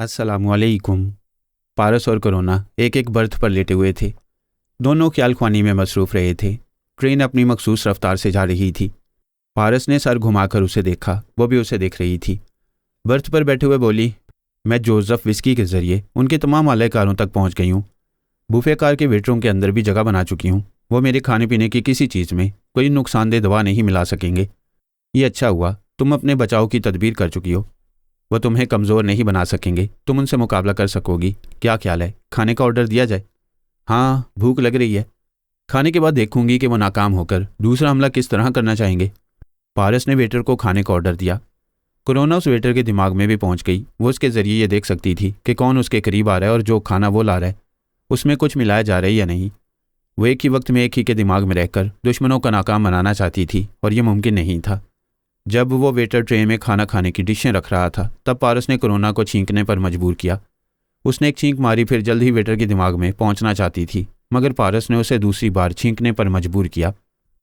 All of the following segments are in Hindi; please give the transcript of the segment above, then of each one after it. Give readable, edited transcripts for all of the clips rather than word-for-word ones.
अस्सलामुअलैकुम। पारस और कोरोना एक एक बर्थ पर लेटे हुए थे। दोनों ख्याल ख्वानी में मसरूफ़ रहे थे। ट्रेन अपनी मखसूस रफ्तार से जा रही थी। पारस ने सर घुमाकर उसे देखा, वो भी उसे देख रही थी। बर्थ पर बैठे हुए बोली, मैं जोसेफ विस्की के ज़रिए उनके तमाम आलाकारों तक पहुंच गई हूँ। बुफे कार के वेटरों के अंदर भी जगह बना चुकी हूँ। वो मेरे खाने पीने की किसी चीज़ में कोई नुकसानदेह दवा नहीं मिला सकेंगे। ये अच्छा हुआ तुम अपने बचाव की तदबीर कर चुकी हो। वो तुम्हें कमज़ोर नहीं बना सकेंगे, तुम उनसे मुकाबला कर सकोगी। क्या ख्याल है, खाने का ऑर्डर दिया जाए? हाँ, भूख लग रही है। खाने के बाद देखूंगी कि वो नाकाम होकर दूसरा हमला किस तरह करना चाहेंगे। पारस ने वेटर को खाने का ऑर्डर दिया। कोरोना उस वेटर के दिमाग में भी पहुंच गई। वो उसके ज़रिए ये देख सकती थी कि कौन उसके करीब आ रहा है और जो खाना वो ला रहा है उसमें कुछ मिलाया जा रहा है या नहीं। वो एक ही वक्त में एक ही के दिमाग में रहकर दुश्मनों का नाकाम बनाना चाहती थी और ये मुमकिन नहीं था। जब वो वेटर ट्रे में खाना खाने की डिशें रख रहा था तब पारस ने कोरोना को छींकने पर मजबूर किया। उसने एक छींक मारी, फिर जल्द ही वेटर के दिमाग में पहुंचना चाहती थी, मगर पारस ने उसे दूसरी बार छींकने पर मजबूर किया।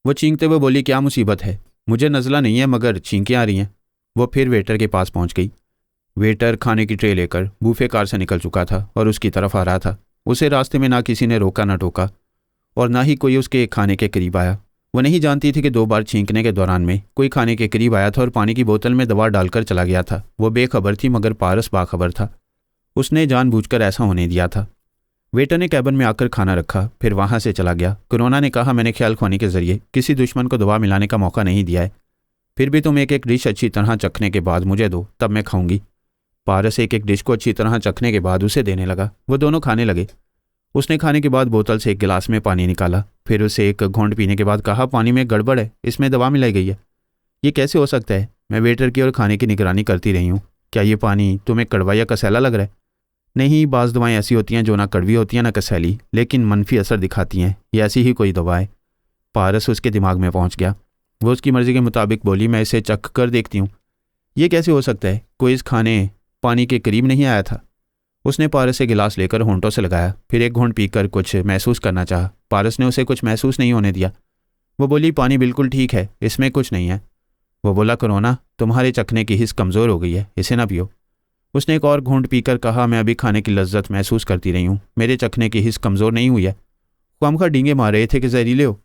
वो छींकते हुए बोली, क्या मुसीबत है? मुझे नज़ला नहीं है मगर छींकें आ रही हैं। वो फिर वेटर के पास पहुंच गई। वेटर खाने की ट्रे लेकर बूफे कार से निकल चुका था और उसकी तरफ आ रहा था। उसे रास्ते में ना किसी ने रोका न टोका और ना ही कोई उसके खाने के करीब आया। वो नहीं जानती थी कि 2 बार छींकने के दौरान में कोई खाने के करीब आया था और पानी की बोतल में दवा डालकर चला गया था। वो बेखबर थी मगर पारस बाखबर था। उसने जानबूझकर ऐसा होने दिया था। वेटर ने कैबिन में आकर खाना रखा, फिर वहां से चला गया। कोरोना ने कहा, मैंने ख्याल ख्वानी के जरिए किसी दुश्मन को दवा मिलाने का मौका नहीं दिया है, फिर भी तुम एक एक डिश अच्छी तरह चखने के बाद मुझे दो, तब मैं खाऊंगी। पारस एक एक डिश को अच्छी तरह चखने के बाद उसे देने लगा। वो दोनों खाने लगे। उसने खाने के बाद बोतल से एक गिलास में पानी निकाला, फिर उसे एक घोंट पीने के बाद कहा, पानी में गड़बड़ है, इसमें दवा मिलाई गई है। ये कैसे हो सकता है? मैं वेटर की और खाने की निगरानी करती रही हूँ। क्या ये पानी तुम्हें कड़वा या कसैला लग रहा है? नहीं, बाज़ दवाएं ऐसी होती हैं जो ना कड़वी होती हैं ना कसैली, लेकिन मनफी असर दिखाती हैं। ये ऐसी ही कोई दवा है। पारस उसके दिमाग में पहुँच गया। वो उसकी मर्ज़ी के मुताबिक बोली, मैं इसे चख कर देखती हूँ। ये कैसे हो सकता है? कोई इस खाने पानी के करीब नहीं आया था। उसने पारस से गिलास लेकर होंठों से लगाया, फिर एक घूंट पीकर कुछ महसूस करना चाहा। पारस ने उसे कुछ महसूस नहीं होने दिया। वो बोली, पानी बिल्कुल ठीक है, इसमें कुछ नहीं है। वो बोला, कोरोना, तुम्हारे चखने की हिस्स कमज़ोर हो गई है, इसे ना पियो। उसने एक और घूंट पीकर कहा, मैं अभी खाने की लज्जत महसूस करती रही हूँ, मेरे चखने की हिस्स कमज़ोर नहीं हुई है। ख्वामखा डींगे मार रहे थे कि जहरीले हो।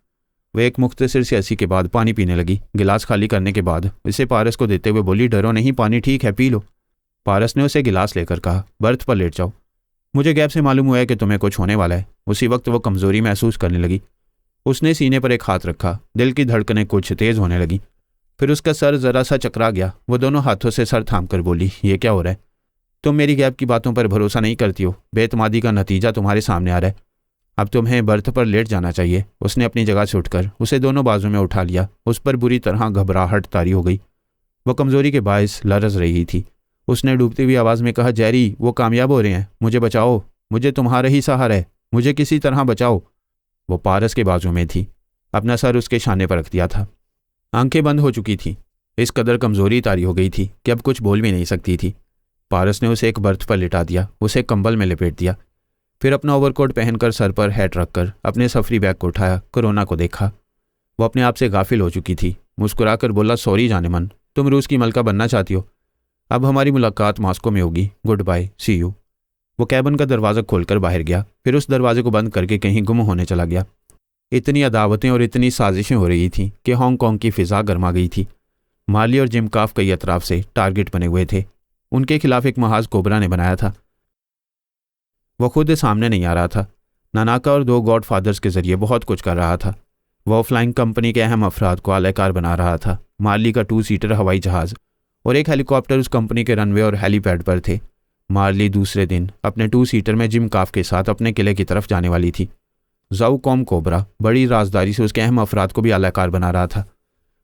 वह एक मुख्तसर सी हंसी के बाद पानी पीने लगी। गिलास खाली करने के बाद इसे पारस को देते हुए बोली, डरो नहीं, पानी ठीक है, पी लो। पारस ने उसे गिलास लेकर कहा, बर्थ पर लेट जाओ। मुझे गैप से मालूम हुआ है कि तुम्हें कुछ होने वाला है। उसी वक्त वो कमज़ोरी महसूस करने लगी। उसने सीने पर एक हाथ रखा। दिल की धड़कनें कुछ तेज़ होने लगी। फिर उसका सर ज़रा सा चकरा गया। वो दोनों हाथों से सर थाम कर बोली, ये क्या हो रहा है? तुम मेरी गैप की बातों पर भरोसा नहीं करती हो। बेतमादी का नतीजा तुम्हारे सामने आ रहा है। अब तुम्हें बर्थ पर लेट जाना चाहिए। उसने अपनी जगह से उठकर उसे दोनों बाजू में उठा लिया। उस पर बुरी तरह घबराहट तारी हो गई। वह कमज़ोरी के बायस लरज़ रही थी। उसने डूबती हुई आवाज़ में कहा, जेरी, वो कामयाब हो रहे हैं, मुझे बचाओ, मुझे तुम्हारा ही सहारा है, मुझे किसी तरह बचाओ। वो पारस के बाजू में थी, अपना सर उसके शाने पर रख दिया था। आंखें बंद हो चुकी थीं। इस कदर कमज़ोरी तारी हो गई थी कि अब कुछ बोल भी नहीं सकती थी। पारस ने उसे एक बर्थ पर लिटा दिया, उसे कंबल में लपेट दिया, फिर अपना ओवरकोट पहनकर सर पर हैट रखकर अपने सफरी बैग को उठाया। कोरोना को देखा। वो अपने आप से गाफिल हो चुकी थी। मुस्कुराकर बोला, सॉरी जाने मन, तुम रूस की मलका बनना चाहती हो। अब हमारी मुलाकात मॉस्को में होगी। Goodbye, see you. वो कैबिन का दरवाज़ा खोलकर बाहर गया, फिर उस दरवाजे को बंद करके कहीं गुम होने चला गया। इतनी अदावतें और इतनी साजिशें हो रही थीं कि हांगकांग की फ़िज़ा गर्मा गई थी। मार्ली और जिम काफ कई अतराफ से टारगेट बने हुए थे। उनके खिलाफ एक महाज कोबरा ने बनाया था। वह खुद सामने नहीं आ रहा था। नानाका और 2 गॉड फादर्स के जरिए बहुत कुछ कर रहा था। वह फ्लाइंग कंपनी के अहम अफराद को आलाकार बना रहा था। मार्ली का 2 सीटर हवाई जहाज़ और एक हेलीकॉप्टर उस कंपनी के रनवे और हेलीपैड पर थे। मार्ली दूसरे दिन अपने 2 सीटर में जिम काफ के साथ अपने किले की तरफ जाने वाली थी। जाऊ कॉम कोबरा बड़ी राजदारी से उसके अहम अफराद को भी आलाकार बना रहा था।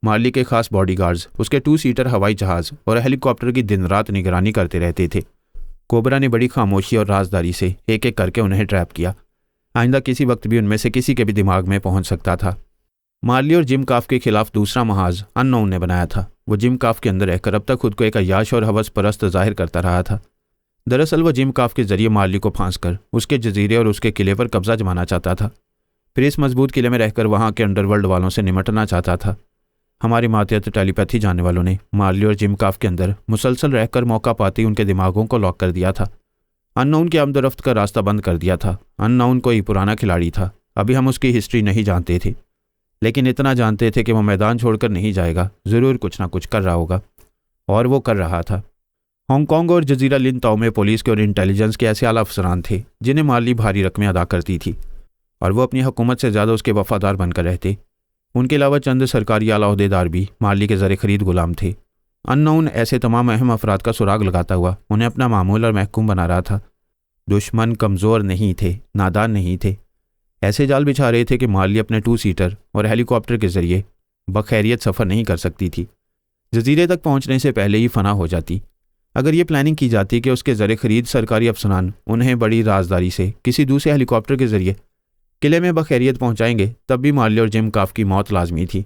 मार्ली के खास बॉडीगार्ड्स उसके 2 सीटर हवाई जहाज़ और हेलीकॉप्टर की दिन रात निगरानी करते रहते थे। कोबरा ने बड़ी खामोशी और राजदारी से एक एक करके उन्हें ट्रैप किया। आइंदा किसी वक्त भी उनमें से किसी के भी दिमाग में पहुंच सकता था। मार्ली और जिम काफ के खिलाफ दूसरा महाज अननोन ने बनाया था। वो जिम काफ के अंदर रहकर अब तक खुद को एक अय्याश और हवस परस्त जाहिर करता रहा था। दरअसल वो जिम काफ के जरिए मार्ली को फांस कर उसके जजीरे और उसके किले पर कब्जा जमाना चाहता था। फिर इस मजबूत किले में रहकर वहाँ के अंडरवर्ल्ड वालों से निमटना चाहता था। हमारे मातहत टेलीपैथी जानने वालों ने मार्ली और जिम काफ के अंदर मुसलसल रहकर मौका पाते ही उनके दिमागों को लॉक कर दिया था। अननोन की आमदोरफ्त का रास्ता बंद कर दिया था। अननोन कोई पुराना खिलाड़ी था, अभी हम उसकी हिस्ट्री नहीं जानते थे, लेकिन इतना जानते थे कि वो मैदान छोड़कर नहीं जाएगा, ज़रूर कुछ ना कुछ कर रहा होगा, और वो कर रहा था। हांगकांग और जजीरा लिनताओ में पुलिस के और इंटेलिजेंस के ऐसे आला अफसरान थे जिन्हें मार्ली भारी रकमें अदा करती थी, और वो अपनी हुकूमत से ज़्यादा उसके वफादार बनकर रहते। उनके अलावा चंद सरकारी आला अहदेदार भी मार्ली के ज़र खरीद गुलाम थे। अननोन ऐसे तमाम अहम अफराद का सुराग लगाता हुआ उन्हें अपना मामूल और महकूम बना रहा था। दुश्मन कमज़ोर नहीं थे, नादान नहीं थे, ऐसे जाल बिछा रहे थे कि मार्ली अपने 2 सीटर और हेलीकॉप्टर के ज़रिए बखैरियत सफ़र नहीं कर सकती थी। जजीरे तक पहुंचने से पहले ही फना हो जाती। अगर ये प्लानिंग की जाती कि उसके ज़र खरीद सरकारी अफसरान उन्हें बड़ी राजदारी से किसी दूसरे हेलीकॉप्टर के ज़रिए किले में बखैरियत पहुंचाएंगे, तब भी मार्ली और जिम काफ की मौत लाजमी थी,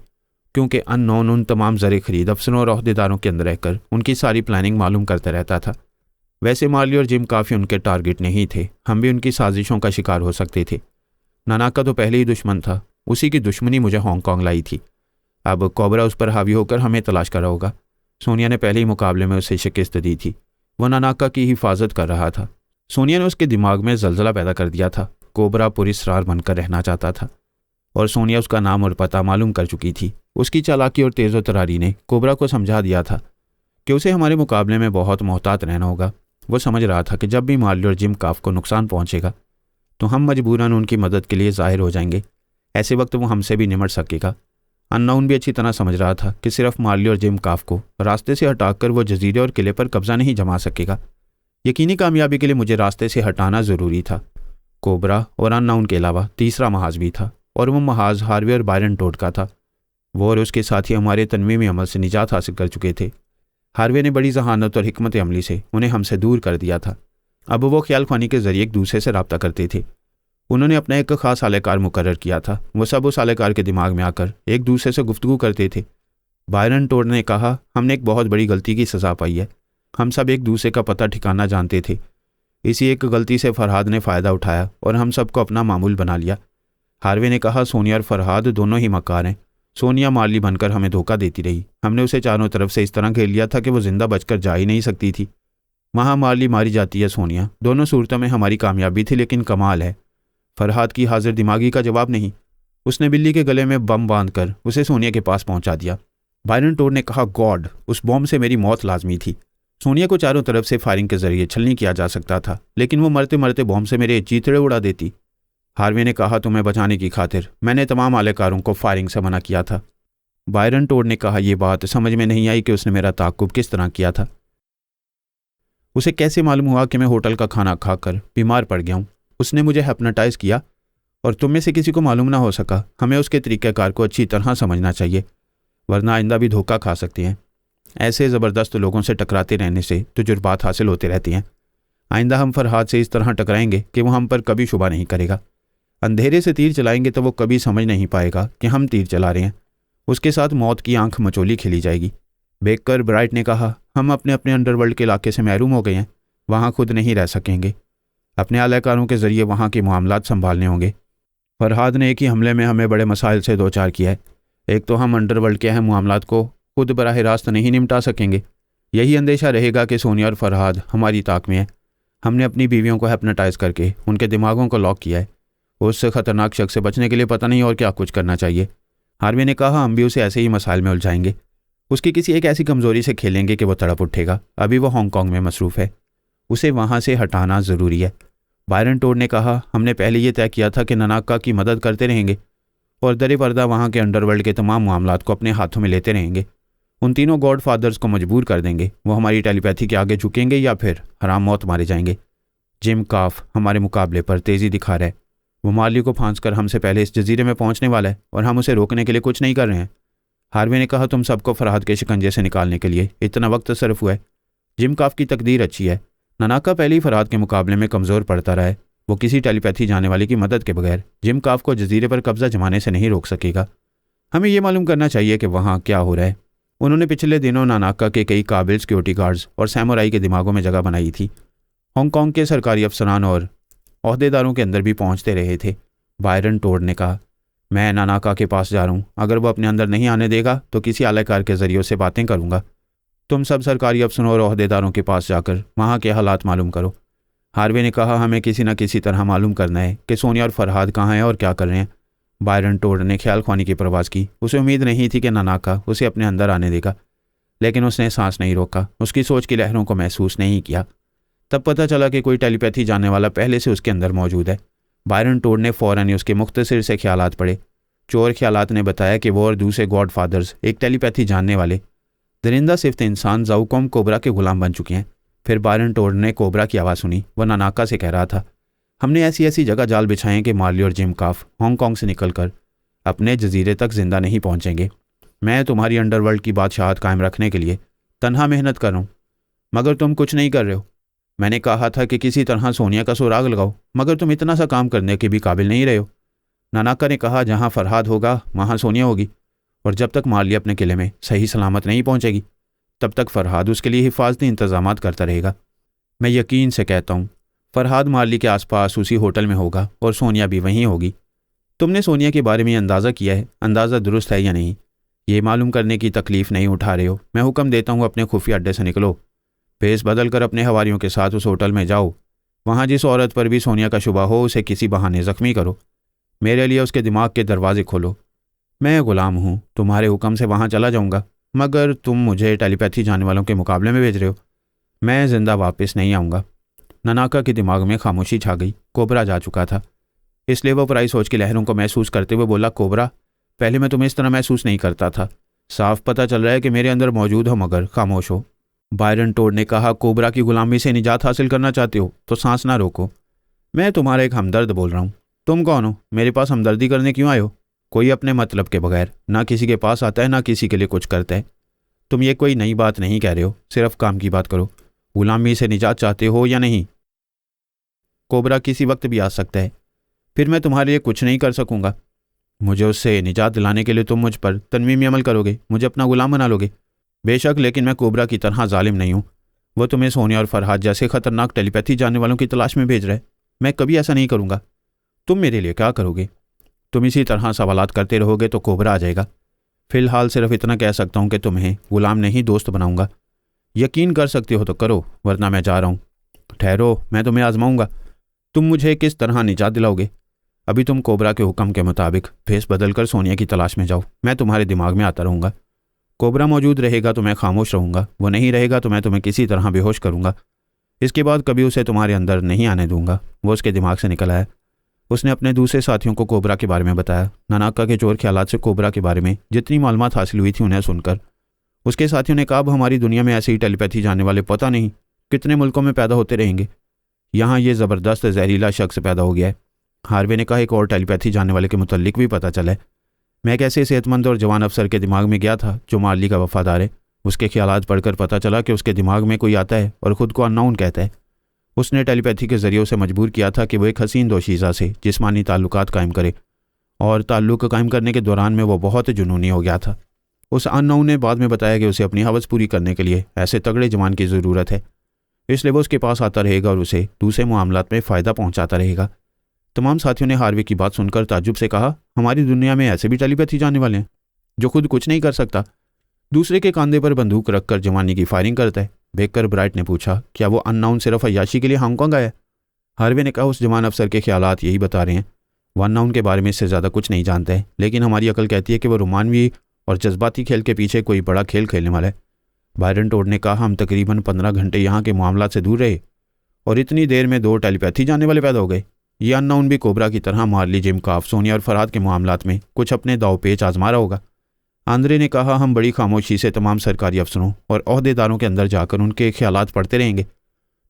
क्योंकि अननोन उन तमाम ज़र खरीद अफसरों और अहदेदारों के अंदर रहकर उनकी सारी प्लानिंग मालूम करता रहता था। वैसे मार्ली और जिम काफ़ी उनके टारगेट नहीं थे, हम भी उनकी साजिशों का शिकार हो सकते थे। नानाका तो पहले ही दुश्मन था, उसी की दुश्मनी मुझे हांगकांग लाई थी। अब कोबरा उस पर हावी होकर हमें तलाश कर रहा होगा। सोनिया ने पहले ही मुकाबले में उसे शिकस्त दी थी, वो नानाका की हिफाजत कर रहा था। सोनिया ने उसके दिमाग में जलजला पैदा कर दिया था। कोबरा पुरस्रार बनकर रहना चाहता था, और सोनिया उसका नाम और पता मालूम कर चुकी थी। उसकी चालाकी और तेज़ो तरारी ने कोबरा को समझा दिया था कि उसे हमारे मुकाबले में बहुत मोहतात रहना होगा। वो समझ रहा था कि जब भी मार्ली और जिम काफ को नुकसान पहुंचेगा तो हम मजबूरन उनकी मदद के लिए ज़ाहिर हो जाएंगे। ऐसे वक्त वो हमसे भी निमट सकेगा। अननोन भी अच्छी तरह समझ रहा था कि सिर्फ मार्ली और जिम काफ को रास्ते से हटाकर वो जजीरे और किले पर कब्जा नहीं जमा सकेगा। यकीनी कामयाबी के लिए मुझे रास्ते से हटाना ज़रूरी था। कोबरा और अननोन के अलावा तीसरा महाज भी था, और वो महाज हार्वे और बायरन टोड का था। वो और उसके साथी हमारे तनवीमी अमल से निजात हासिल कर चुके थे। हार्वे ने बड़ी जहानत और हिकमत अमली से उन्हें हमसे दूर कर दिया था। अब वो ख्याल ख्वानी के ज़रिए एक दूसरे से रब्ता करते थे। उन्होंने अपना एक ख़ास आलेकार मुकर्रर किया था। वो सब उस आलेकार के दिमाग में आकर एक दूसरे से गुफ्तगू करते थे। बायरन टोड ने कहा, हमने एक बहुत बड़ी गलती की सज़ा पाई है। हम सब एक दूसरे का पता ठिकाना जानते थे। इसी एक गलती से फरहाद ने फ़ायदा उठाया और हम सबको अपना मामूल बना लिया। हार्वे ने कहा, सोनिया और फरहाद दोनों ही मकार हैं। सोनिया मार्ली बनकर हमें धोखा देती रही। हमने उसे चारों तरफ से इस तरह घेर लिया था कि वो जिंदा बचकर जा ही नहीं सकती थी। वहाँ मार्ली मारी जाती है सोनिया, दोनों सूरतों में हमारी कामयाबी थी। लेकिन कमाल है, फरहाद की हाजिर दिमागी का जवाब नहीं। उसने बिल्ली के गले में बम बांधकर उसे सोनिया के पास पहुंचा दिया। बायरन टोड ने कहा, गॉड, उस बॉम्ब से मेरी मौत लाजमी थी। सोनिया को चारों तरफ से फायरिंग के जरिए छलनी किया जा सकता था, लेकिन वो मरते मरते बॉम्ब से मेरे चीथड़े उड़ा देती। हार्वे ने कहा, तुम्हें बचाने की खातिर मैंने तमाम आलेकारों को फायरिंग से मना किया था। बायरन टोड ने कहा, यह बात समझ में नहीं आई कि उसने मेरा ताक़ुब किस तरह किया था। उसे कैसे मालूम हुआ कि मैं होटल का खाना खाकर बीमार पड़ गया हूँ? उसने मुझे हिप्नोटाइज किया, और तुम में से किसी को मालूम ना हो सका। हमें उसके तरीक़ेकार को अच्छी तरह समझना चाहिए, वरना आइंदा भी धोखा खा सकते हैं। ऐसे ज़बरदस्त लोगों से टकराते रहने से तजुर्बात हासिल होते रहते हैं। आइंदा हम फरहाद से इस तरह टकराएंगे कि वो हम पर कभी शुबा नहीं करेगा। अंधेरे से तीर चलाएंगे तो वो कभी समझ नहीं पाएगा कि हम तीर चला रहे हैं। उसके साथ मौत की आंख मचोली खेली जाएगी। बेकर ब्राइट ने कहा, हम अपने अपने अंडरवर्ल्ड के इलाके से महरूम हो गए हैं, वहाँ खुद नहीं रह सकेंगे। अपने आलाकारों के ज़रिए वहाँ के मामलात संभालने होंगे। फरहाद ने एक ही हमले में हमें बड़े मसाइल से दो चार किया है। एक तो हम अंडरवर्ल्ड के अहम मामलात को खुद बराह रास्त नहीं निपटा सकेंगे। यही अंदेशा रहेगा कि सोनिया और फरहाद हमारी ताक में है। हमने अपनी बीवियों को हिप्नोटाइज करके उनके दिमागों को लॉक किया है। उससे ख़तरनाक शख्स से बचने के लिए पता नहीं और क्या कुछ करना चाहिए। हार्वे ने कहा, हम भी उसे ऐसे ही मसाइल में उलझाएंगे। उसकी किसी एक ऐसी कमज़ोरी से खेलेंगे कि वो तड़प उठेगा। अभी वो हांगकांग में मसरूफ़ है, उसे वहाँ से हटाना ज़रूरी है। बायरन टोड ने कहा, हमने पहले ये तय किया था कि नानाका की मदद करते रहेंगे और दरे पर्दा वहाँ के अंडरवर्ल्ड के तमाम मामलात को अपने हाथों में लेते रहेंगे। उन तीनों गॉड फादर्स को मजबूर कर देंगे। वो हमारी टेलीपैथी के आगे झुकेंगे या फिर हराम मौत मारे जाएंगे। जिम काफ हमारे मुकाबले पर तेज़ी दिखा रहा है। वो मार्ली को फांस कर हमसे पहले इस जजीरे में पहुंचने वाला है और हम उसे रोकने के लिए कुछ नहीं कर रहे हैं। हार्वे ने कहा, तुम सबको फरहाद के शिकंजे से निकालने के लिए इतना वक्त सरफ हुआ है। जिम काफ की तकदीर अच्छी है। नानाका पहले ही फरहाद के मुकाबले में कमज़ोर पड़ता रहा है। वो किसी टेलीपैथी जाने वाले की मदद के बगैर जिम काफ को जजीरे पर कब्जा जमाने से नहीं रोक सकेगा। हमें ये मालूम करना चाहिए कि वहाँ क्या हो रहा है। उन्होंने पिछले दिनों नानाका के कई काबिल सिक्योरिटी गार्ड्स और सैमुराई के दिमागों में जगह बनाई थी। हांगकांग के सरकारी अफसरान और अहदेदारों के अंदर भी पहुँचते रहे थे। बायरन टोड ने कहा, मैं नानाका के पास जा रहा हूँ। अगर वो अपने अंदर नहीं आने देगा तो किसी आलाकार के ज़रिए से बातें करूँगा। तुम सब सरकारी अफसरों और अहदेदारों के पास जाकर वहाँ के हालात मालूम करो। हार्वे ने कहा, हमें किसी न किसी तरह मालूम करना है कि सोनिया और फरहाद कहाँ हैं और क्या कर रहे हैं। बायरन टोड ने ख्याल ख्वानी की प्रवास की। उसे उम्मीद नहीं थी कि नानाका उसे अपने अंदर आने देगा, लेकिन उसने सांस नहीं रोका, उसकी सोच की लहरों को महसूस नहीं किया। तब पता चला कि कोई टेलीपैथी जानने वाला पहले से उसके अंदर मौजूद है। बायरन टोड ने फ़ौरन ही उसके मुख्तसर से ख्यालात पढ़े। चोर ख्यालात ने बताया कि वो और दूसरे गॉड फादर्स एक टेलीपैथी जानने वाले दरिंदा सिफ्त इंसान ज़ाउकॉम कोबरा के गुलाम बन चुके हैं। फिर बायरन टोड ने कोबरा की आवाज़ सुनी। वह नानाका से कह रहा था, हमने ऐसी ऐसी जगह जाल बिछाए हैं कि मार्ली और जिम काफ हांगकांग से निकलकर अपने जजीरे तक जिंदा नहीं पहुंचेंगे। मैं तुम्हारी अंडरवर्ल्ड की बादशाहत कायम रखने के लिए तन्हा मेहनत कर रहा हूँ, मगर तुम कुछ नहीं कर रहे हो। मैंने कहा था कि किसी तरह सोनिया का सुराग लगाओ, मगर तुम इतना सा काम करने के भी काबिल नहीं रहे हो। नानाका ने कहा, जहाँ फरहाद होगा वहाँ सोनिया होगी, और जब तक मार्ली अपने किले में सही सलामत नहीं पहुँचेगी तब तक फरहाद उसके लिए हिफाजती इंतजाम करता रहेगा। मैं यकीन से कहता हूँ फरहाद मार्ली के आसपास उसी होटल में होगा और सोनिया भी वहीं होगी। तुमने सोनिया के बारे में अंदाज़ा किया है, अंदाज़ा दुरुस्त है या नहीं ये मालूम करने की तकलीफ नहीं उठा रहे हो। मैं हुक्म देता हूँ अपने खुफिया अड्डे से निकलो, भेस बदल कर अपने हवारियों के साथ उस होटल में जाओ। वहाँ जिस औरत पर भी सोनिया का शुबा हो उसे किसी बहाने ज़ख्मी करो। मेरे लिए उसके दिमाग के दरवाजे खोलो। मैं गुलाम हूँ, तुम्हारे हुक्म से वहाँ चला जाऊँगा, मगर तुम मुझे टेलीपैथी जानने वालों के मुकाबले में भेज रहे हो। मैं जिंदा वापस नहीं आऊँगा। नानाका के दिमाग में खामोशी छा गई। कोबरा जा चुका था, इसलिए वो पराई सोच की लहरों को महसूस करते हुए बोला, कोबरा, पहले मैं तुम्हें इस तरह महसूस नहीं करता था। साफ पता चल रहा है कि मेरे अंदर मौजूद हो, मगर खामोश हो। बायरन टोड ने कहा, कोबरा की गुलामी से निजात हासिल करना चाहते हो तो सांस ना रोको। मैं तुम्हारा एक हमदर्द बोल रहा हूँ। तुम कौन हो? मेरे पास हमदर्दी करने क्यों आए हो? कोई अपने मतलब के बगैर ना किसी के पास आता है ना किसी के लिए कुछ करता है। तुम ये कोई नई बात नहीं कह रहे हो, सिर्फ काम की बात करो। गुलामी से निजात चाहते हो या नहीं? कोबरा किसी वक्त भी आ सकता है, फिर मैं तुम्हारे लिए कुछ नहीं कर सकूंगा। मुझे उससे निजात दिलाने के लिए तुम मुझ पर तनवीमी अमल करोगे, मुझे अपना गुलाम बना लोगे। बेशक, लेकिन मैं कोबरा की तरह जालिम नहीं हूँ। वो तुम्हें सोनिया और फरहाद जैसे खतरनाक टेलीपैथी जानने वालों की तलाश में भेज रहा है। मैं कभी ऐसा नहीं करूँगा। तुम मेरे लिए क्या करोगे? तुम इसी तरह सवालात करते रहोगे तो कोबरा आ जाएगा। फिलहाल सिर्फ इतना कह सकता हूँ कि तुम्हें गुलाम नहीं दोस्त बनाऊंगा। यकीन कर सकते हो तो करो, वरना मैं जा रहा हूँ। ठहरो, मैं तुम्हें आजमाऊंगा। तुम मुझे किस तरह निजात दिलाओगे? अभी तुम कोबरा के हुक्म के मुताबिक भेस बदलकर सोनिया की तलाश में जाओ। मैं तुम्हारे दिमाग में आता रहूँगा। कोबरा मौजूद रहेगा तो मैं खामोश रहूँगा, वो नहीं रहेगा तो मैं तुम्हें किसी तरह बेहोश करूँगा। इसके बाद कभी उसे तुम्हारे अंदर नहीं आने दूंगा। वो उसके दिमाग से निकल आया। उसने अपने दूसरे साथियों को कोबरा के बारे में बताया। नानाका के चोर ख्यालात से कोबरा के बारे में जितनी मालूमात हासिल हुई थी उन्हें सुनकर उसके साथियों ने कहा, अब हमारी दुनिया में ऐसे ही टेलीपैथी जानने वाले पता नहीं कितने मुल्कों में पैदा होते रहेंगे। यहाँ ये ज़बरदस्त जहरीला शख्स पैदा हो गया है। हार्वे ने कहा, एक और टेलीपैथी जानने वाले के मुतल्लिक भी पता चला है। मैं एक ऐसे सेहतमंद और जवान अफसर के दिमाग में गया था जो मार्ली का वफादार है। उसके ख्यालात पढ़कर पता चला कि उसके दिमाग में कोई आता है और ख़ुद को अननोन कहता है। उसने टेलीपैथी के ज़रिए उसे मजबूर किया था कि वो एक हसीन दोशीज़ा से जिस्मानी ताल्लुकात कायम करे, और ताल्लुक़ कायम करने के दौरान में वो बहुत जुनूनी हो गया था। उस अननोन ने बाद में बताया कि उसे अपनी हवस पूरी करने के लिए ऐसे तगड़े जवान की ज़रूरत है, इसलिए वो उसके पास आता रहेगा और उसे दूसरे मामलात में फ़ायदा पहुँचाता रहेगा। तमाम साथियों ने हार्वे की बात सुनकर ताज्जुब से कहा, हमारी दुनिया में ऐसे भी टेलीपैथी जानने वाले हैं जो खुद कुछ नहीं कर सकता, दूसरे के कंधे पर बंदूक रखकर जवानी की फायरिंग करता है। बेकर ब्राइट ने पूछा, क्या वो अननाउन सिर्फ अय्याशी के लिए हांगकांग आया? हार्वे ने कहा, उस जवान अफसर के ख्यालात यही बता रहे हैं। वो अननाउन के बारे में इससे ज़्यादा कुछ नहीं जानता है, लेकिन हमारी अकल कहती है कि वो रोमानवी और जज्बाती खेल के पीछे कोई बड़ा खेल खेलने वाला है। बायरन टोड ने कहा, हम तकरीबन 15 घंटे यहाँ के मामला से दूर रहे और इतनी देर में 2 टेलीपैथी जानने वाले पैदा हो गए। ये अननाउन भी कोबरा की तरह मार्ली, जिम काफ, सोनिया और फरहाद के मामलात में कुछ अपने दाव पेच आजमा रहा होगा। आंद्रे ने कहा, हम बड़ी खामोशी से तमाम सरकारी अफसरों और ओहदेदारों के अंदर जाकर उनके ख्यालात पढ़ते रहेंगे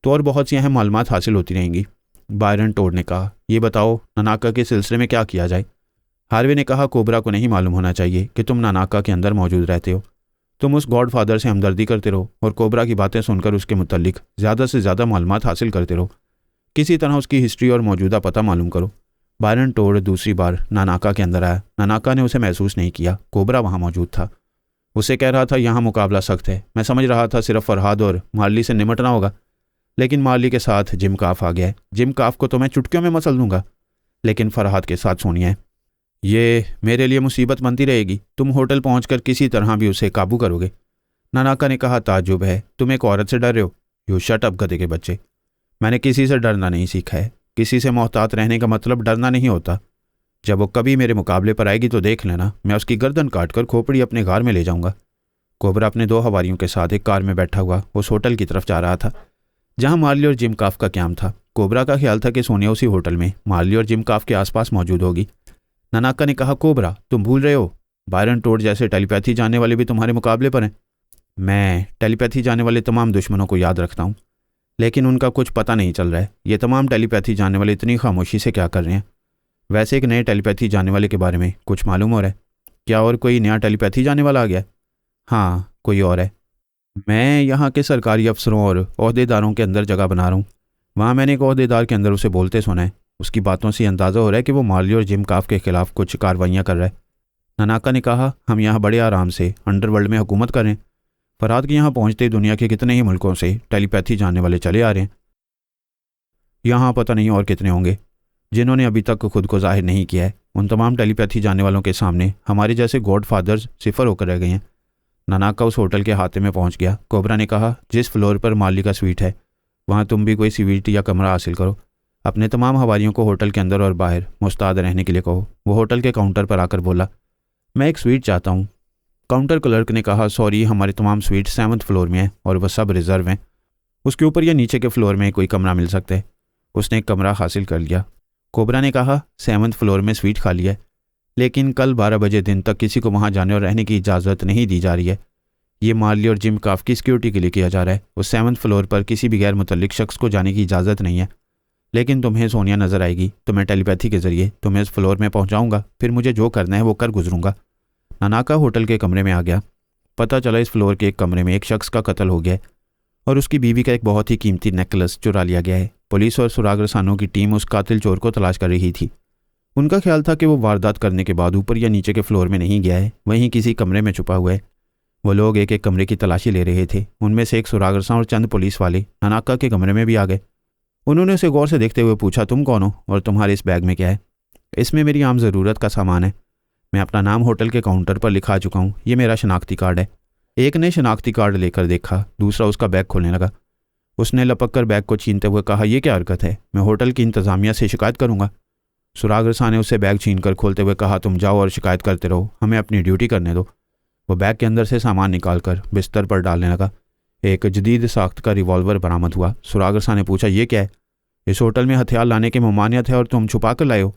तो और बहुत सी अहम मालूमात हासिल होती रहेंगी। बायरन टोड ने कहा, ये बताओ नानाका के सिलसिले में क्या किया जाए? हार्वे ने कहा, कोबरा को नहीं मालूम होना चाहिए कि तुम नानाका के अंदर मौजूद रहते हो। तुम उस गॉड फादर से हमदर्दी करते रहो और कोबरा की बातें सुनकर उसके मुतल्लिक ज़्यादा से ज़्यादा मालूमात हासिल करते रहो। किसी तरह उसकी हिस्ट्री और मौजूदा पता मालूम करो। बायरन टोड दूसरी बार नानाका के अंदर आया। नानाका ने उसे महसूस नहीं किया, कोबरा वहाँ मौजूद था। उसे कह रहा था, यहाँ मुकाबला सख्त है। मैं समझ रहा था सिर्फ फरहाद और मार्ली से निमटना होगा, लेकिन मार्ली के साथ जिम काफ आ गया है। जिम काफ को तो मैं चुटकियों में मसल दूंगा, लेकिन फरहाद के साथ सोनिया है। ये मेरे लिए मुसीबत बनती रहेगी। तुम होटल पहुंचकर किसी तरह भी उसे काबू करोगे। नानाका ने कहा, ताज्जुब है, तुम एक औरत से डर रहे हो। यू शट अप, गधे के बच्चे। मैंने किसी से डरना नहीं सीखा है। किसी से मोहतात रहने का मतलब डरना नहीं होता। जब वो कभी मेरे मुकाबले पर आएगी तो देख लेना, मैं उसकी गर्दन काटकर खोपड़ी अपने घर में ले जाऊंगा। कोबरा अपने 2 हवारियों के साथ एक कार में बैठा हुआ उस होटल की तरफ जा रहा था जहां मार्ली और जिम काफ का क्याम था। कोबरा का ख्याल था कि सोनिया उसी होटल में मार्ली और जिम काफ के आसपास मौजूद होगी। नानाका ने कहा, कोबरा तुम भूल रहे हो, बायरन टोड जैसे टेलीपैथी जानने वाले भी तुम्हारे मुकाबले पर हैं। मैं टेलीपैथी जानने वाले तमाम दुश्मनों को याद रखता हूँ, लेकिन उनका कुछ पता नहीं चल रहा है। ये तमाम टेलीपैथी जानने वाले इतनी खामोशी से क्या कर रहे हैं? वैसे एक नए टेलीपैथी जानने वाले के बारे में कुछ मालूम हो रहा है क्या? और कोई नया टेलीपैथी जानने वाला आ गया? हाँ, कोई और है। मैं यहाँ के सरकारी अफसरों और ओहदेदारों के अंदर जगह बना रहा हूँ। वहाँ मैंने एक ओहदेदार के अंदर उसे बोलते सुना है। उसकी बातों से अंदाज़ा हो रहा है कि वो मार्ली और जिम काफ के खिलाफ कुछ कार्रवाइयाँ कर रहा है। नानाका ने कहा, हम यहाँ बड़े आराम से अंडरवर्ल्ड में हुकूमत कर रहे हैं। फरहाद के यहाँ पहुँचते दुनिया के कितने ही मुल्कों से टेलीपैथी जानने वाले चले आ रहे हैं। यहाँ पता नहीं और कितने होंगे जिन्होंने अभी तक खुद को जाहिर नहीं किया है। उन तमाम टेलीपैथी जानने वालों के सामने हमारे जैसे गॉड फादर्स सिफर होकर रह गए हैं। नानाका उस होटल के हाथे में पहुंच गया। कोबरा ने कहा, जिस फ्लोर पर माली का स्वीट है वहाँ तुम भी कोई स्वीट या कमरा हासिल करो। अपने तमाम हवारियों को होटल के अंदर और बाहर मुस्ताद रहने के लिए कहो। वो होटल के काउंटर पर आकर बोला, मैं एक स्वीट चाहता हूँ। काउंटर क्लर्क ने कहा, सॉरी, हमारे तमाम स्वीट 7th फ्लोर में हैं और वह सब रिजर्व हैं। उसके ऊपर या नीचे के फ्लोर में कोई कमरा मिल सकता है। उसने एक कमरा हासिल कर लिया। कोबरा ने कहा, 7th फ्लोर में स्वीट खाली है, लेकिन कल 12 बजे दिन तक किसी को वहाँ जाने और रहने की इजाज़त नहीं दी जा रही है। ये मार्ली और जिम काफ की सिक्योरिटी के लिए किया जा रहा है। उस 7th फ्लोर पर किसी भी गैर मुतल्लिक शख्स को जाने की इजाज़त नहीं है। लेकिन तुम्हें सोनिया नज़र आएगी तो मैं टेलीपैथी के ज़रिए तुम्हें इस फ्लोर में पहुँचाऊँगा। फिर मुझे जो करना है वो कर गुजरूँगा। नानाका होटल के कमरे में आ गया। पता चला इस फ्लोर के एक कमरे में एक शख्स का कत्ल हो गया है और उसकी बीवी का एक बहुत ही कीमती नेकलेस चुरा लिया गया है। पुलिस और सुराग रसानों की टीम उस कातिल चोर को तलाश कर रही थी। उनका ख्याल था कि वो वारदात करने के बाद ऊपर या नीचे के फ्लोर में नहीं गया है, वहीं किसी कमरे में छुपा हुआ है। वो लोग एक एक कमरे की तलाशी ले रहे थे। उनमें से एक सुराग रसा और चंद पुलिस वाले नानाका के कमरे में भी आ गए। उन्होंने उसे गौर से देखते हुए पूछा, तुम कौन हो और तुम्हारे इस बैग में क्या है? इसमें मेरी आम ज़रूरत का सामान है। मैं अपना नाम होटल के काउंटर पर लिखा चुका हूँ। ये मेरा शनाख्ती कार्ड है। एक ने शनाख्ती कार्ड लेकर देखा, दूसरा उसका बैग खोलने लगा। उसने लपक कर बैग को छीनते हुए कहा, यह क्या हरकत है? मैं होटल की इंतज़ामिया से शिकायत करूँगा। सुराग रसा ने उससे बैग छीन कर खोलते हुए कहा, तुम जाओ और शिकायत करते रहो, हमें अपनी ड्यूटी करने दो। वो बैग के अंदर से सामान निकाल कर बिस्तर पर डालने लगा। एक जदीद साख्त का रिवॉल्वर बरामद हुआ। सुराग रसा ने पूछा, ये क्या है? इस होटल में हथियार लाने की ममानियत है और तुम छुपा कर लाए हो।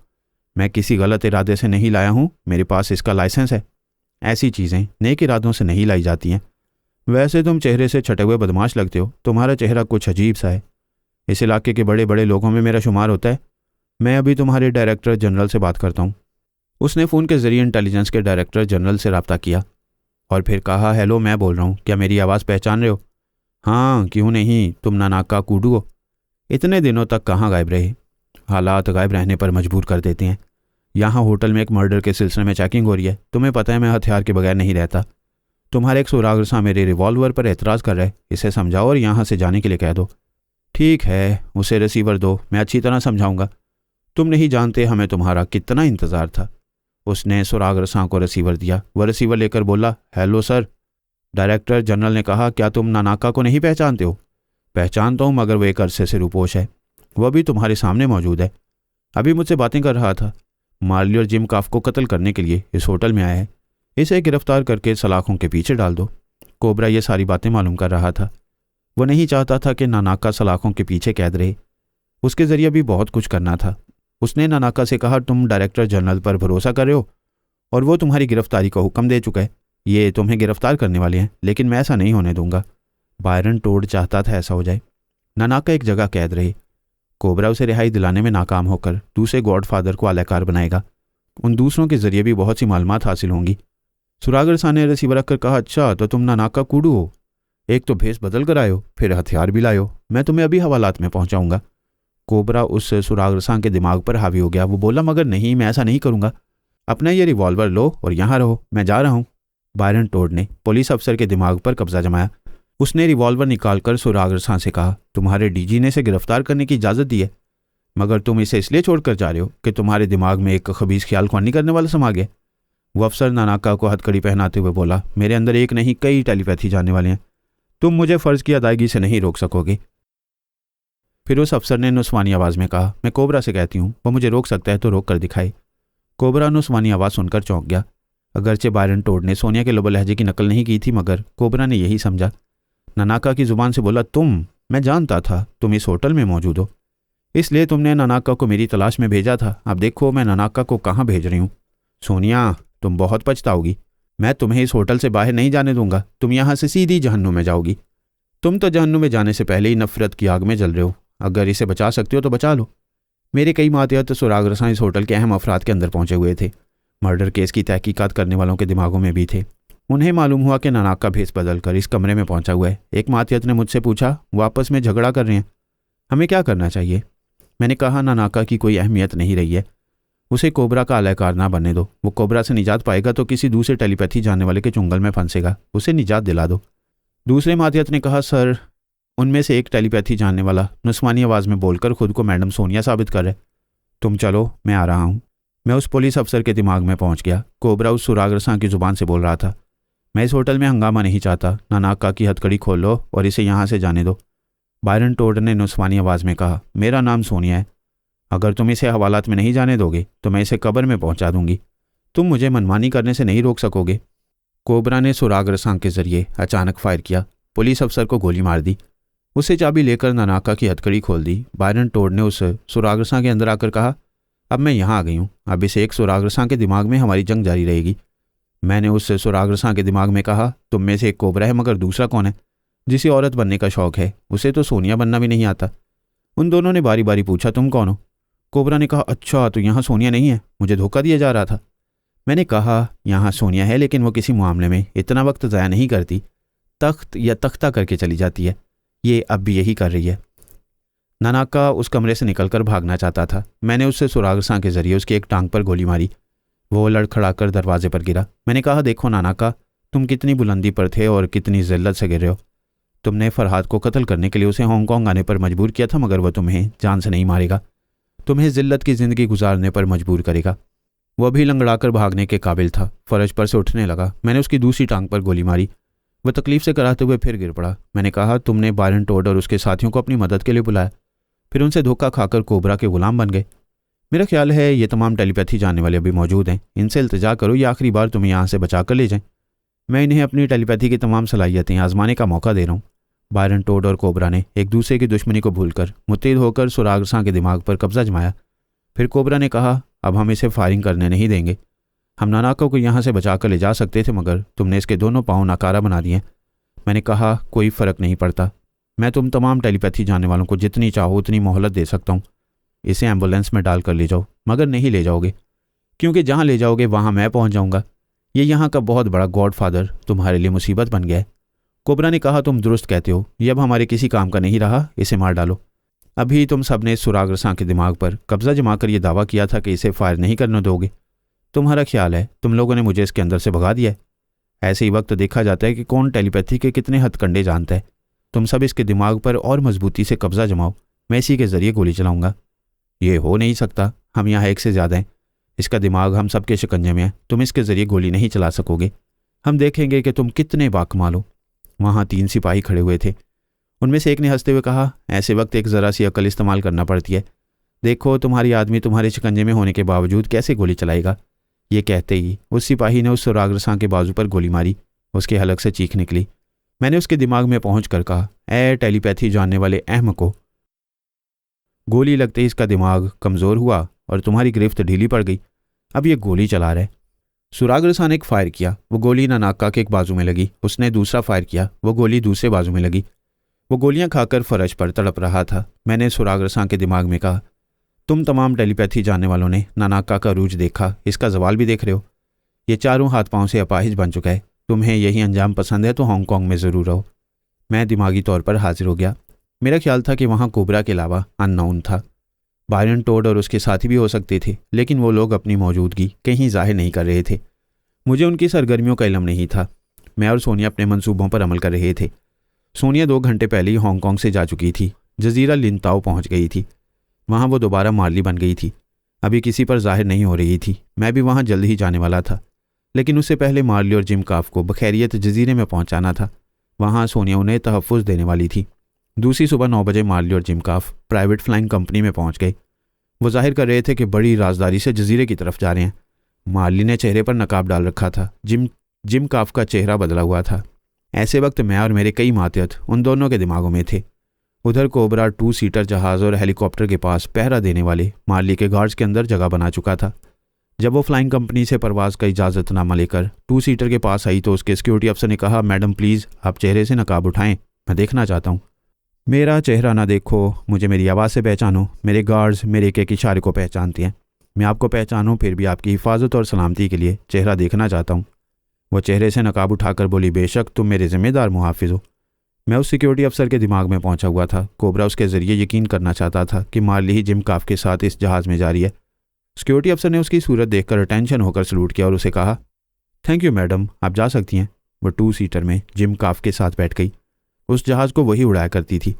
मैं किसी गलत इरादे से नहीं लाया हूँ, मेरे पास इसका लाइसेंस है। ऐसी चीज़ें नेक इरादों से नहीं लाई जाती हैं। वैसे तुम चेहरे से छटे हुए बदमाश लगते हो। तुम्हारा चेहरा कुछ अजीब सा है। इस इलाके के बड़े बड़े लोगों में मेरा शुमार होता है। मैं अभी तुम्हारे डायरेक्टर जनरल से बात करता हूँ। उसने फ़ोन के ज़रिए इंटेलिजेंस के डायरेक्टर जनरल से रब्ता किया और फिर कहा, हेलो, मैं बोल रहा हूँ, क्या मेरी आवाज़ पहचान रहे हो? हाँ, क्यों नहीं, तुम नानाका कूडू हो। इतने दिनों तक कहाँ गायब रहे? हालात गायब रहने पर मजबूर कर देते हैं। यहाँ होटल में एक मर्डर के सिलसिले में चेकिंग हो रही है। तुम्हें पता है मैं हथियार के बगैर नहीं रहता। तुम्हारे एक सुराग रसा मेरे रिवॉल्वर पर एतराज़ कर रहा है। इसे समझाओ और यहाँ से जाने के लिए कह दो। ठीक है, उसे रिसीवर दो, मैं अच्छी तरह समझाऊंगा। तुम नहीं जानते हमें तुम्हारा कितना इंतज़ार था। उसने सुराग रसा को रिसीवर दिया। वह रिसीवर लेकर बोला, हेलो सर। डायरेक्टर जनरल ने कहा, क्या तुम नानाका को नहीं पहचानते हो? पहचानता हूँ, मगर वो एक अरसे से रूपोश है। वह भी तुम्हारे सामने मौजूद है। अभी मुझसे बातें कर रहा था। मार्ली और जिम काफ को कत्ल करने के लिए इस होटल में आया है। इसे गिरफ्तार करके सलाखों के पीछे डाल दो। कोबरा ये सारी बातें मालूम कर रहा था। वो नहीं चाहता था कि नानाका सलाखों के पीछे कैद रहे। उसके ज़रिए भी बहुत कुछ करना था। उसने नानाका से कहा, तुम डायरेक्टर जनरल पर भरोसा कर रहे हो और वो तुम्हारी गिरफ्तारी का हुक्म दे चुका है। ये तुम्हें गिरफ्तार करने वाले हैं, लेकिन मैं ऐसा नहीं होने दूंगा। बायरन टोड चाहता था ऐसा हो जाए। नानाका एक जगह कैद रहे। कोबरा उसे रिहाई दिलाने में नाकाम होकर दूसरे गॉडफादर को आलाकार बनाएगा। उन दूसरों के जरिए भी बहुत सी मालूमात हासिल होंगी। सुराग रसा ने रिसीवर रखकर कहा, अच्छा तो तुम नानाका कूडू हो। एक तो भेस बदल कर आयो, फिर हथियार भी लायो। मैं तुम्हें अभी हवालात में पहुंचाऊंगा। कोबरा उस सुराग रसा के दिमाग पर हावी हो गया। वो बोला, मगर नहीं, मैं ऐसा नहीं करूंगा। अपना ये रिवॉल्वर लो और यहाँ रहो, मैं जा रहा हूँ। बायरन टोड ने पुलिस अफसर के दिमाग पर कब्जा जमाया। उसने रिवॉल्वर निकालकर सुराग रसा से कहा, तुम्हारे डीजी ने इसे गिरफ्तार करने की इजाज़त दी है, मगर तुम इसे इसलिए छोड़कर जा रहे हो कि तुम्हारे दिमाग में एक खबीस ख्याल ख्वानी करने वाला समा गया। वो अफसर नानाका को हथकड़ी पहनाते हुए बोला, मेरे अंदर एक नहीं कई टेलीपैथी जानने वाले हैं। तुम मुझे फ़र्ज़ की अदायगी से नहीं रोक सकोगे। फिर उस अफसर ने नुस्वानी आवाज़ में कहा, मैं कोबरा से कहती हूँ, वो मुझे रोक सकता है तो रोक कर दिखाए। कोबरा नुस्वानी आवाज़ सुनकर चौंक गया। अगरचे बायरन टोड ने सोनिया के लबो लहजे की नकल नहीं की थी, मगर कोबरा ने यही समझा। ननाका की ज़ुबान से बोला, मैं जानता था तुम इस होटल में मौजूद हो, इसलिए तुमने ननाका को मेरी तलाश में भेजा था। अब देखो मैं ननाका को कहाँ भेज रही हूँ। सोनिया, तुम बहुत पछताओगी। मैं तुम्हें इस होटल से बाहर नहीं जाने दूंगा। तुम यहाँ से सीधी जहन्नुम में जाओगी। तुम तो जहन्नुम में जाने से पहले ही नफरत की आग में जल रहे हो। अगर इसे बचा सकते हो तो बचा लो। मेरे कई मातहत सुराग रसां इस होटल के अहम अफराद के अंदर पहुंचे हुए थे। मर्डर केस की तहकीकात करने वालों के दिमागों में भी थे। उन्हें मालूम हुआ कि ननाका भेस बदल कर इस कमरे में पहुंचा हुआ है। एक मातहत ने मुझसे पूछा, वो आपस में झगड़ा कर रहे हैं, हमें क्या करना चाहिए? मैंने कहा, ननाका की कोई अहमियत नहीं रही है, उसे कोबरा का अलहकार ना बनने दो। वो कोबरा से निजात पाएगा तो किसी दूसरे टेलीपैथी जानने वाले के चुंगल में फंसेगा। उसे निजात दिला दो। दूसरे मातहत ने कहा, सर, उनमें से एक टेलीपैथी जानने वाला नुस्वानी आवाज़ में बोलकर खुद को मैडम सोनिया साबित कर रहे। तुम चलो, मैं आ रहा हूँ। मैं उस पुलिस अफसर के दिमाग में पहुंच गया। कोबरा उस सुराग रसां की ज़ुबान से बोल रहा था, मैं इस होटल में हंगामा नहीं चाहता। ननाका की हथकड़ी खोल लो और इसे यहाँ से जाने दो। बायरन टोड ने नुस्वानी आवाज़ में कहा, मेरा नाम सोनिया है। अगर तुम इसे हवालात में नहीं जाने दोगे तो मैं इसे कब्र में पहुंचा दूंगी। तुम मुझे मनमानी करने से नहीं रोक सकोगे। कोबरा ने सुराग रसां के जरिए अचानक फायर किया। पुलिस अफसर को गोली मार दी। उसे चाबी लेकर ननाका की हथकड़ी खोल दी। बायरन टोड ने उस सुराग रसां के अंदर आकर कहा, अब मैं यहाँ आ गई हूँ। अब इस एक सुराग रसां के दिमाग में हमारी जंग जारी रहेगी। मैंने उस सुराग रसां के दिमाग में कहा, तुम में से एक कोबरा है, मगर दूसरा कौन है? जिसे औरत बनने का शौक है, उसे तो सोनिया बनना भी नहीं आता। उन दोनों ने बारी बारी पूछा, तुम कौन हो? कोबरा ने कहा, अच्छा, तो यहाँ सोनिया नहीं है, मुझे धोखा दिया जा रहा था। मैंने कहा, यहाँ सोनिया है, लेकिन वो किसी मामले में इतना वक्त ज़ाया नहीं करती। तख्त या तख्ता करके चली जाती है। ये अब भी यही कर रही है। ननाका उस कमरे से निकलकर भागना चाहता था। मैंने उससे सुराग रसां के जरिए उसकी एक टांग पर गोली मारी। वो लड़खड़ाकर दरवाजे पर गिरा। मैंने कहा, देखो ननाका, तुम कितनी बुलंदी पर थे और कितनी जिल्लत से गिर रहे हो। तुमने फरहाद को कत्ल करने के लिए उसे हांगकांग आने पर मजबूर किया था, मगर वह तुम्हें जान से नहीं मारेगा, तुम्हें जिल्लत की ज़िंदगी गुजारने पर मजबूर करेगा। वह भी लंगड़ाकर भागने के काबिल था। फर्श पर से उठने लगा। मैंने उसकी दूसरी टांग पर गोली मारी। वह तकलीफ से कराते हुए फिर गिर पड़ा। मैंने कहा, तुमने बायरन टोड और उसके साथियों को अपनी मदद के लिए बुलाया, फिर उनसे धोखा खाकर कोबरा के गुलाम बन गए। मेरा ख्याल है ये तमाम टेलीपैथी जानने वाले अभी मौजूद हैं। इनसे इल्तिजा करो, ये आखिरी बार तुम्हें यहाँ से बचा कर ले जाएं। मैं इन्हें अपनी टेलीपैथी की तमाम सलाहियतें आजमाने का मौका दे रहा हूँ। बायरन टोड और कोबरा ने एक दूसरे की दुश्मनी को भूलकर मुत्तहिद होकर सुराग रसां के दिमाग पर कब्जा जमाया। फिर कोबरा ने कहा, अब हम इसे फायरिंग करने नहीं देंगे। हम ननाका को यहाँ से बचा कर ले जा सकते थे, मगर तुमने इसके दोनों पाँव नाकारा बना दिए। मैंने कहा, कोई फ़र्क नहीं पड़ता। मैं तुम तमाम टेलीपैथी जानने वालों को जितनी चाहो उतनी मोहलत दे सकता हूँ। इसे एम्बुलेंस में डाल कर ले जाओ, मगर नहीं ले जाओगे, क्योंकि जहाँ ले जाओगे वहाँ मैं पहुँच जाऊँगा। ये यहाँ का बहुत बड़ा गॉडफादर तुम्हारे लिए मुसीबत बन गया है। कोबरा ने कहा, तुम दुरुस्त कहते हो। ये अब हमारे किसी काम का नहीं रहा। इसे मार डालो। अभी तुम सब ने सुराग रसां के दिमाग पर कब्जा जमा कर यह दावा किया था कि इसे फायर नहीं करने दोगे। तुम्हारा ख्याल है तुम लोगों ने मुझे इसके अंदर से भगा दिया है। ऐसे ही वक्त देखा जाता है कि कौन टेलीपैथी के कितने हथकंडे जानता है। तुम सब इसके दिमाग पर और मजबूती से कब्जा जमाओ। मैं इसी के ज़रिए गोली चलाऊंगा। ये हो नहीं सकता। हम यहाँ एक से ज़्यादा हैं। इसका दिमाग हम सब के शिकंजे में है। तुम इसके ज़रिए गोली नहीं चला सकोगे। हम देखेंगे कि तुम कितने बाकमाल हो। वहाँ 3 सिपाही खड़े हुए थे। उनमें से एक ने हंसते हुए कहा, ऐसे वक्त एक ज़रा सी अकल इस्तेमाल करना पड़ती है। देखो तुम्हारी आदमी तुम्हारे शिकंजे में होने के बावजूद कैसे गोली चलाएगा। ये कहते ही उस सिपाही ने उस सुराग रसां के बाजू पर गोली मारी। उसके हलक से चीख निकली। मैंने उसके दिमाग में पहुँच कर कहा, ए टेलीपैथी जानने वाले अहम को। गोली लगते ही इसका दिमाग कमज़ोर हुआ और तुम्हारी गिरफ्त ढीली पड़ गई। अब ये गोली चला रहा है। सुराग रसां ने एक फायर किया। वो गोली ननाका के एक बाजू में लगी। उसने दूसरा फायर किया। वो गोली दूसरे बाजू में लगी। वो गोलियां खाकर फर्श पर तड़प रहा था। मैंने सुराग रसां के दिमाग में कहा, तुम तमाम टेलीपैथी जानने वालों ने ननाका का रूज देखा, इसका जवाल भी देख रहे हो। ये चारों हाथ पांव से अपाहिज बन चुका है। तुम्हें यही अंजाम पसंद है तो हांगकांग में ज़रूर रहो। मैं दिमागी तौर पर हाजिर हो गया। मेरा ख्याल था कि वहाँ कोबरा के अलावा अननोन था। बायरन टोड और उसके साथी भी हो सकते थे, लेकिन वो लोग अपनी मौजूदगी कहीं जाहिर नहीं कर रहे थे। मुझे उनकी सरगर्मियों का इल्म नहीं था। मैं और सोनिया अपने मंसूबों पर अमल कर रहे थे। सोनिया 2 घंटे पहले ही हांगकांग से जा चुकी थी। जजीरा लिंताओ पहुंच गई थी। वहाँ वो दोबारा मार्ली बन गई थी। अभी किसी पर जाहिर नहीं हो रही थी। मैं भी वहाँ जल्द ही जाने वाला था, लेकिन उससे पहले मार्ली और जिम काफ को बखैरियत जजीरे में पहुँचाना था। वहाँ सोनिया उन्हें तहफ़्फ़ुज़ देने वाली थी। दूसरी सुबह 9 बजे मार्ली और जिम काफ प्राइवेट फ्लाइंग कंपनी में पहुंच गए। वो जाहिर कर रहे थे कि बड़ी राजदारी से जजीरे की तरफ जा रहे हैं। मार्ली ने चेहरे पर नकाब डाल रखा था। जिम काफ का चेहरा बदला हुआ था। ऐसे वक्त मैं और मेरे कई मातहत उन दोनों के दिमागों में थे। उधर कोबरा 2 सीटर जहाज़ और हेलीकॉप्टर के पास पहरा देने वाले मार्ली के गार्ड्स के अंदर जगह बना चुका था। जब वो फ्लाइंग कंपनी से परवाज का इजाज़तनामा लेकर 2 सीटर के पास आई तो उसके सिक्योरिटी अफसर ने कहा, मैडम प्लीज़ आप चेहरे से नकाब उठाएं, मैं देखना चाहता हूँ। मेरा चेहरा ना देखो, मुझे मेरी आवाज़ से पहचानो। मेरे गार्ड्स मेरे एक इशारे को पहचानते हैं। मैं आपको पहचानूँ फिर भी आपकी हिफाजत और सलामती के लिए चेहरा देखना चाहता हूँ। वो चेहरे से नकाब उठाकर बोली, बेशक तुम मेरे ज़िम्मेदार मुहाफिज हो। मैं उस सिक्योरिटी अफसर के दिमाग में पहुंचा हुआ था। कोबरा उसके ज़रिए यकीन करना चाहता था कि मार्ली ही जिम काफ के साथ इस जहाज़ में जा रही है। सिक्योरिटी अफसर ने उसकी सूरत देखकर टेंशन होकर सलूट किया और उसे कहा, थैंक यू मैडम, आप जा सकती हैं। वह 2 सीटर में जिम काफ के साथ बैठ गई। उस जहाज़ को वही उड़ाया करती थी।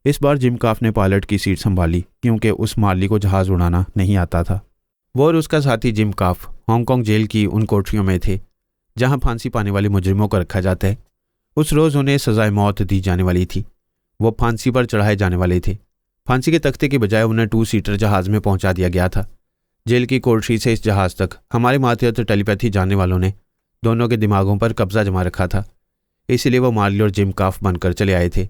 इस बार जिम काफ ने पायलट की सीट संभाली क्योंकि उस मार्ली को जहाज़ उड़ाना नहीं आता था। वो और उसका साथी जिम काफ हांगकांग जेल की उन कोठरियों में थे जहां फांसी पाने वाले मुजरिमों को रखा जाता है। उस रोज़ उन्हें सजाए मौत दी जाने वाली थी। वो फांसी पर चढ़ाए जाने वाले थे। फांसी के तख्ते के बजाय उन्हें 2 सीटर जहाज़ में पहुंचा दिया गया था। जेल की कोठरी से इस जहाज़ तक हमारे मातहत टेलीपैथी जानने वालों ने दोनों के दिमागों पर कब्जा जमा रखा था। इसलिए वो मार्ली और जिम काफ बनकर चले आए थे।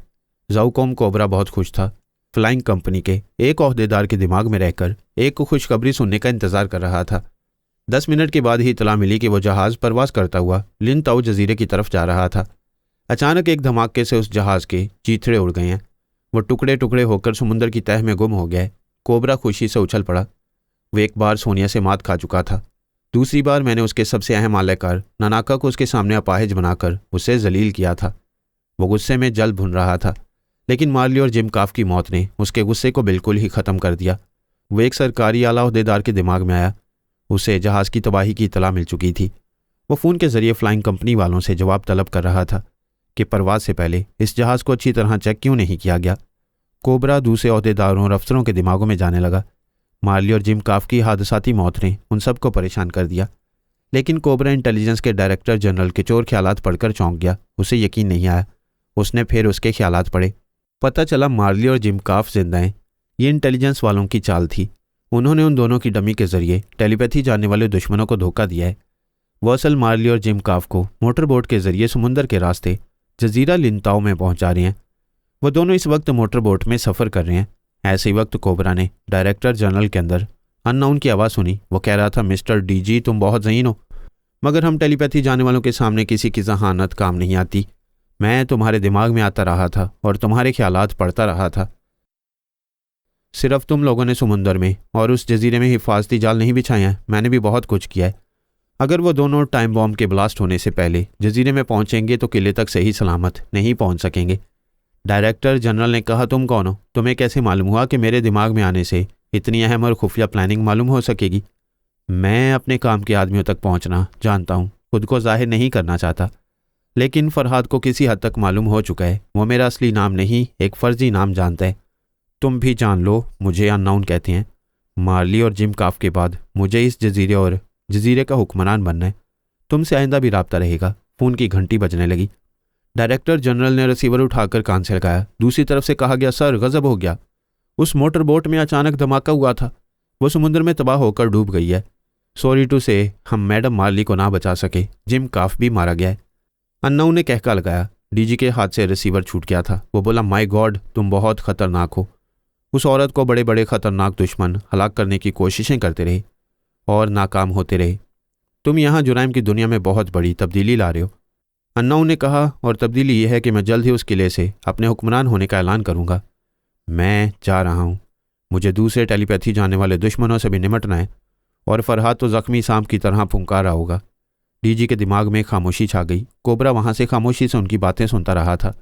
ज़ाओकॉम कोबरा बहुत खुश था। फ्लाइंग कंपनी के एक ओहदेदार के दिमाग में रहकर एक को खुशखबरी सुनने का इंतजार कर रहा था। 10 मिनट के बाद ही इतला मिली कि वो जहाज़ परवास करता हुआ लिन ताओ जजीरे की तरफ जा रहा था। अचानक एक धमाके से उस जहाज़ के चीथड़े उड़ गए हैं। वो टुकड़े टुकड़े होकर समुद्र की तह में गुम हो गया है। कोबरा खुशी से उछल पड़ा। वो एक बार सोनिया से मात खा चुका था। दूसरी बार मैंने उसके सबसे अहम आलाकार नानाका को उसके सामने अपाहिज बनाकर उसे जलील किया था। वो गुस्से में जल भुन रहा था, लेकिन मार्ली और जिम काफ की मौत ने उसके गुस्से को बिल्कुल ही ख़त्म कर दिया। वो एक सरकारी आला ओहदेदार के दिमाग में आया। उसे जहाज़ की तबाही की इतला मिल चुकी थी। वो फ़ोन के ज़रिए फ्लाइंग कंपनी वालों से जवाब तलब कर रहा था कि परवाज़ से पहले इस जहाज़ को अच्छी तरह चेक क्यों नहीं किया गया। कोबरा दूसरे ओहदेदारों और अफसरों के दिमागों में जाने लगा। मार्ली और जिम काफ की हादसाती मौत ने उन सबको परेशान कर दिया, लेकिन कोबरा इंटेलिजेंस के डायरेक्टर जनरल के चोर ख्यालात पढ़कर चौंक गया। उसे यकीन नहीं आया। उसने फिर उसके ख्यालात पढ़े। पता चला मार्ली और जिम काफ जिंदा हैं। ये इंटेलिजेंस वालों की चाल थी। उन्होंने उन दोनों की डमी के ज़रिए टेलीपैथी जानने वाले दुश्मनों को धोखा दिया है। वो असल मार्ली और जिम काफ को मोटर बोट के ज़रिए समुंदर के रास्ते जजीरा लिनताओ में पहुंचा रहे हैं। वो दोनों इस वक्त मोटर बोट में सफ़र कर रहे हैं। ऐसे ही वक्त कोबरा ने डायरेक्टर जनरल के अंदर अननाउन की आवाज़ सुनी। वो कह रहा था, मिस्टर डीजी तुम बहुत ज़हीन हो, मगर हम टेलीपैथी जानने वालों के सामने किसी की जहानत काम नहीं आती। मैं तुम्हारे दिमाग में आता रहा था और तुम्हारे ख्यालात पढ़ता रहा था। सिर्फ तुम लोगों ने समुंदर में और उस जजीरे में हिफाजती जाल नहीं बिछाए हैं, मैंने भी बहुत कुछ किया है। अगर वो दोनों टाइम बॉम्ब के ब्लास्ट होने से पहले जजीरे में पहुंचेंगे तो किले तक सही सलामत नहीं पहुंच सकेंगे। डायरेक्टर जनरल ने कहा, तुम कौन हो? तुम्हें कैसे मालूम हुआ कि मेरे दिमाग में आने से इतनी अहम और खुफिया प्लानिंग मालूम हो सकेगी? मैं अपने काम के आदमियों तक पहुंचना जानता हूं, खुद को जाहिर नहीं करना चाहता, लेकिन फरहाद को किसी हद तक मालूम हो चुका है। वो मेरा असली नाम नहीं, एक फ़र्जी नाम जानता है। तुम भी जान लो, मुझे अननाउन कहते हैं। मार्ली और जिम काफ के बाद मुझे इस जजीरे का हुक्मरान बनना है। तुमसे आइंदा भी राब्ता रहेगा। फ़ोन की घंटी बजने लगी। डायरेक्टर जनरल ने रिसीवर उठाकर कान से लगाया। दूसरी तरफ से कहा गया, सर गजब हो गया, उस मोटर बोट में अचानक धमाका हुआ था। वो समुद्र में तबाह होकर डूब गई है। सॉरी टू से हम मैडम मार्ली को ना बचा सके। जिम काफ भी मारा गया है। अन्नाऊ ने कहका लगाया। डीजी के हाथ से रिसीवर छूट गया था। वो बोला, माय गॉड तुम बहुत ख़तरनाक हो। उस औरत को बड़े बड़े ख़तरनाक दुश्मन हलाक करने की कोशिशें करते रहे और नाकाम होते रहे। तुम यहाँ जुराइम की दुनिया में बहुत बड़ी तब्दीली ला रहे हो। अन्नाऊ ने कहा, और तब्दीली ये है कि मैं जल्द ही उस किले से अपने हुक्मरान होने का ऐलान करूँगा। मैं जा रहा हूँ। मुझे दूसरे टेलीपैथी जानने वाले दुश्मनों से भी निमटना है, और फरहाद तो ज़ख्मी सांप की तरह फुंकार रहा होगा। डीजी के दिमाग में खामोशी छा गई। कोबरा वहाँ से खामोशी से उनकी बातें सुनता रहा था।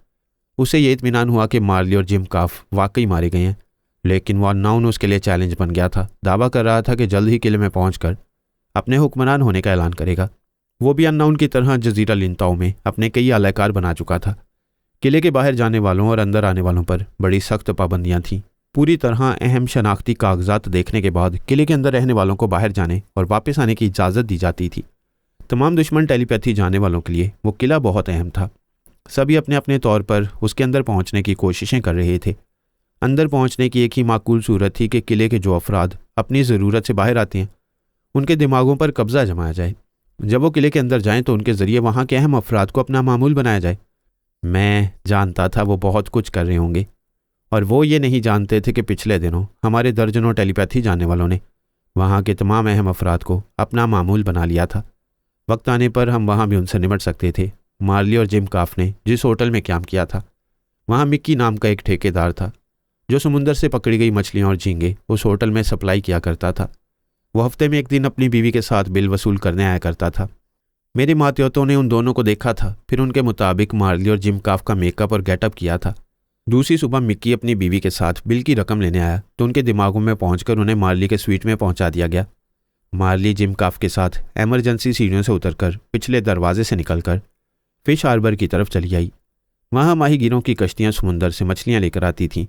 उसे ये इत्मीनान हुआ कि मार्ली और जिम काफ वाकई मारे गए हैं, लेकिन वो अन्नाउन उसके लिए चैलेंज बन गया था। दावा कर रहा था कि जल्द ही किले में पहुंचकर अपने हुक्मरान होने का ऐलान करेगा। वो भी अन्नाउन की तरह जजीरा लिनताओ में अपने कई आलाकार बना चुका था। किले के बाहर जाने वालों और अंदर आने वालों पर बड़ी सख्त पाबंदियां थीं। पूरी तरह अहम शनाख्ती कागजात देखने के बाद किले के अंदर रहने वालों को बाहर जाने और वापस आने की इजाज़त दी जाती थी। तमाम दुश्मन टेलीपैथी जानने वालों के लिए वो किला बहुत अहम था। सभी अपने अपने तौर पर उसके अंदर पहुंचने की कोशिशें कर रहे थे। अंदर पहुंचने की एक ही माकूल सूरत थी कि किले के जो अफराद अपनी ज़रूरत से बाहर आते हैं उनके दिमागों पर कब्जा जमाया जाए। जब वो किले के अंदर जाएं तो उनके ज़रिए वहाँ के अहम अफराद को अपना मामूल बनाया जाए। मैं जानता था वो बहुत कुछ कर रहे होंगे, और वो ये नहीं जानते थे कि पिछले दिनों हमारे दर्जनों टेलीपैथी जानने वालों ने वहाँ के तमाम अहम अफराद को अपना मामूल बना लिया था। वक्त आने पर हम वहाँ भी उनसे निपट सकते थे। मार्ली और जिम काफ ने जिस होटल में क्याम किया था वहाँ मिक्की नाम का एक ठेकेदार था जो समुंदर से पकड़ी गई मछलियाँ और झींगे उस होटल में सप्लाई किया करता था। वो हफ्ते में एक दिन अपनी बीवी के साथ बिल वसूल करने आया करता था। मेरे मातहतों ने उन दोनों को देखा था, फिर उनके मुताबिक मार्ली और जिम काफ का मेकअप और गेटअप किया था। दूसरी सुबह मिक्की अपनी बीवी के साथ बिल की रकम लेने आया तो उनके दिमागों में पहुंचकर उन्हें मार्ली के स्वीट में पहुंचा दिया गया। मार्ली जिम काफ के साथ एमरजेंसी सीढ़ियों से उतरकर पिछले दरवाजे से निकलकर फिश हार्बर की तरफ चली आई। वहाँ माहीगीरों की कश्तियाँ समुंदर से मछलियाँ लेकर आती थीं।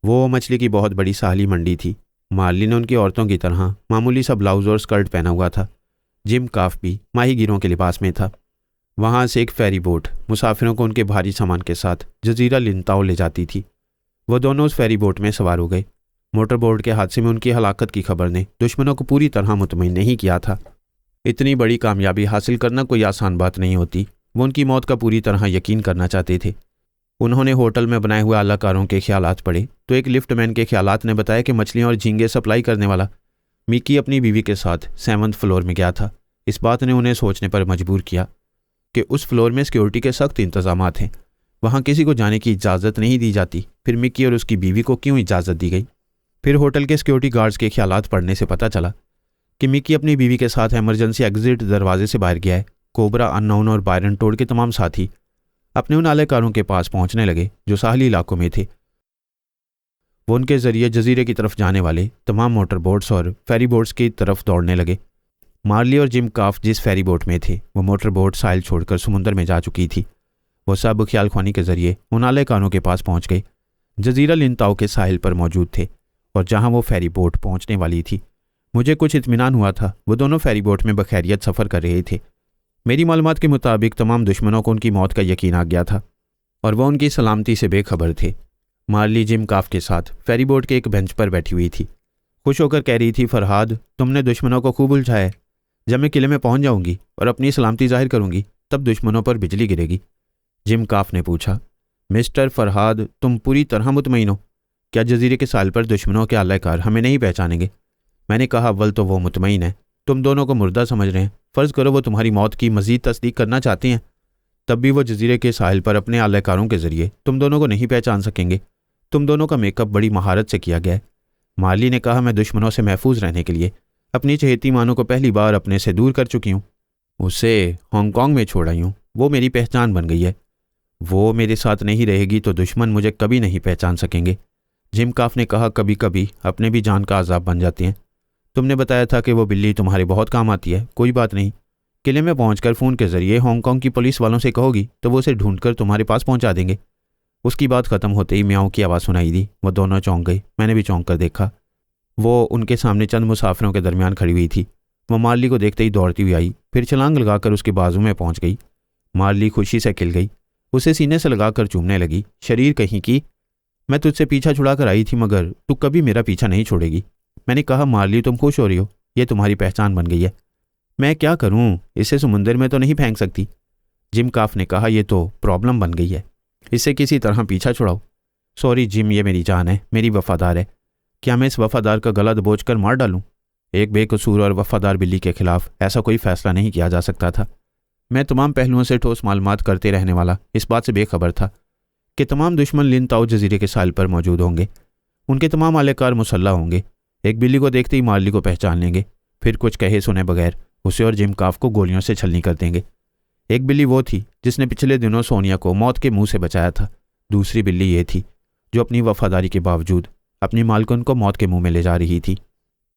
वो मछली की बहुत बड़ी साहली मंडी थी। मार्ली ने उनकी औरतों की तरह मामूली सा ब्लाउज और स्कर्ट पहना हुआ था। जिम काफ भी माहीगीरों के लिबास में था। वहाँ से एक फेरी बोट मुसाफिरों को उनके भारी सामान के साथ जजीरा लिंताओ ले जाती थी। वो दोनों उस फेरी बोट में सवार हो गए। मोटर बोट के हादसे में उनकी हलाकत की खबर ने दुश्मनों को पूरी तरह मुतमईन नहीं किया था। इतनी बड़ी कामयाबी हासिल करना कोई आसान बात नहीं होती। वो उनकी मौत का पूरी तरह यकीन करना चाहते थे। उन्होंने होटल में बनाए हुए आलाकारों के ख्यालात पढ़े तो एक लिफ्टमैन के ख्यालात ने बताया कि मछलियाँ और झींगे सप्लाई करने वाला मिक्की अपनी बीवी के साथ 7वें फ्लोर में गया था। इस बात ने उन्हें सोचने पर मजबूर किया कि उस फ्लोर में सिक्योरिटी के सख्त इंतजामात हैं, वहाँ किसी को जाने की इजाज़त नहीं दी जाती। फिर मिक्की और उसकी बीवी को क्यों इजाज़त दी गई? फिर होटल के सिक्योरिटी गार्ड्स के ख्यालात पढ़ने से पता चला कि मिक्की अपनी बीवी के साथ इमरजेंसी एग्जिट दरवाजे से बाहर गया है। कोबरा, अननोन और बायरन टोड के तमाम साथी अपने उन आलेकारों के पास पहुंचने लगे जो साहली इलाकों में थे। वो उनके जरिए जजीरे की तरफ जाने वाले तमाम मोटर बोट्स और फेरी बोट्स की तरफ दौड़ने लगे। मार्ली और जिम काफ जिस फेरी बोट में थे वो मोटर बोट साहिल छोड़कर समुंदर में जा चुकी थी। वो सब ख्याल ख्वानी के जरिए उन आलेकारों के पास पहुंच गए जजीरा लिंताओ के साहिल पर मौजूद थे और जहां वो फेरी बोट पहुंचने वाली थी। मुझे कुछ इत्मीनान हुआ था। वो दोनों फेरी बोट में बखैरियत सफ़र कर रहे थे। मेरी मालूमात के मुताबिक तमाम दुश्मनों को उनकी मौत का यकीन आ गया था और वह उनकी सलामती से बेखबर थे। मार्ली जिम काफ के साथ फेरी बोट के एक बेंच पर बैठी हुई थी। खुश होकर कह रही थी, फरहाद, तुमने दुश्मनों को खूब उलझाया है। जब मैं किले में पहुंच जाऊंगी और अपनी सलामती जाहिर करूंगी तब दुश्मनों पर बिजली गिरेगी। जिम काफ ने पूछा, मिस्टर फरहाद, तुम पूरी तरह मुतमईन हो? क्या जजीरे के साल पर दुश्मनों के आलाकार हमें नहीं पहचानेंगे? मैंने कहा, अव्वल तो वो मुतमईन है, तुम दोनों को मुर्दा समझ रहे हैं। फ़र्ज़ करो वो तुम्हारी मौत की मज़ीद तस्दीक करना चाहते हैं, तब भी वो जजीरे के साहिल पर अपने आलाकारों के ज़रिए तुम दोनों को नहीं पहचान सकेंगे। तुम दोनों का मेकअप बड़ी महारत से किया गया है। मार्ली ने कहा, मैं दुश्मनों से महफूज रहने के लिए अपनी चहेती मानो को पहली बार अपने से दूर कर चुकी हूँ। उसे हांगकांग में छोड़ आई हूँ। वो मेरी पहचान बन गई है। वो मेरे साथ नहीं रहेगी तो दुश्मन मुझे कभी नहीं पहचान सकेंगे। जिम काफ ने कहा, कभी कभी अपने भी जान का अजाब बन जाते हैं। तुमने बताया था कि वो बिल्ली तुम्हारे बहुत काम आती है। कोई बात नहीं, किले में पहुंचकर फ़ोन के ज़रिए हांगकांग की पुलिस वालों से कहोगी तो वो उसे ढूंढकर तुम्हारे पास पहुंचा देंगे। उसकी बात ख़त्म होते ही म्याऊं की आवाज़ सुनाई दी। वो दोनों चौंक गई। मैंने भी चौंक कर देखा। वो उनके सामने चंद मुसाफिरों के दरमियान खड़ी हुई थी। वो मार्ली को देखते ही दौड़ती हुई आई, फिर छलांग लगाकर उसके बाजू में पहुंच गई। मार्ली खुशी से खिल गई, उसे सीने से लगाकर चूमने लगी। शरीर कहीं की, मैं तुझसे पीछा छुड़ा कर आई थी मगर तू कभी मेरा पीछा नहीं छोड़ेगी। मैंने कहा, मार्ली, तुम खुश हो रही हो? ये तुम्हारी पहचान बन गई है। मैं क्या करूं, इसे समुंदर में तो नहीं फेंक सकती। जिम काफ ने कहा, यह तो प्रॉब्लम बन गई है, इससे किसी तरह पीछा छुड़ाओ। सॉरी जिम, ये मेरी जान है, मेरी वफादार है। क्या मैं इस वफादार का गला दबोच कर मार डालूं? एक बेकसूर और वफादार बिल्ली के खिलाफ ऐसा कोई फैसला नहीं किया जा सकता था। मैं तमाम पहलुओं से ठोस मालूमात करते रहने वाला इस बात से बेखबर था कि तमाम दुश्मन लिंताओ जजीरे के साहिल पर मौजूद होंगे। उनके तमाम आलेकार मुसल्लह होंगे। एक बिल्ली को देखते ही मार्ली को पहचान लेंगे, फिर कुछ कहे सुने बगैर उसे और जिम काफ को गोलियों से छलनी कर देंगे। एक बिल्ली वो थी जिसने पिछले दिनों सोनिया को मौत के मुंह से बचाया था। दूसरी बिल्ली ये थी जो अपनी वफादारी के बावजूद अपनी मालकिन को मौत के मुंह में ले जा रही थी।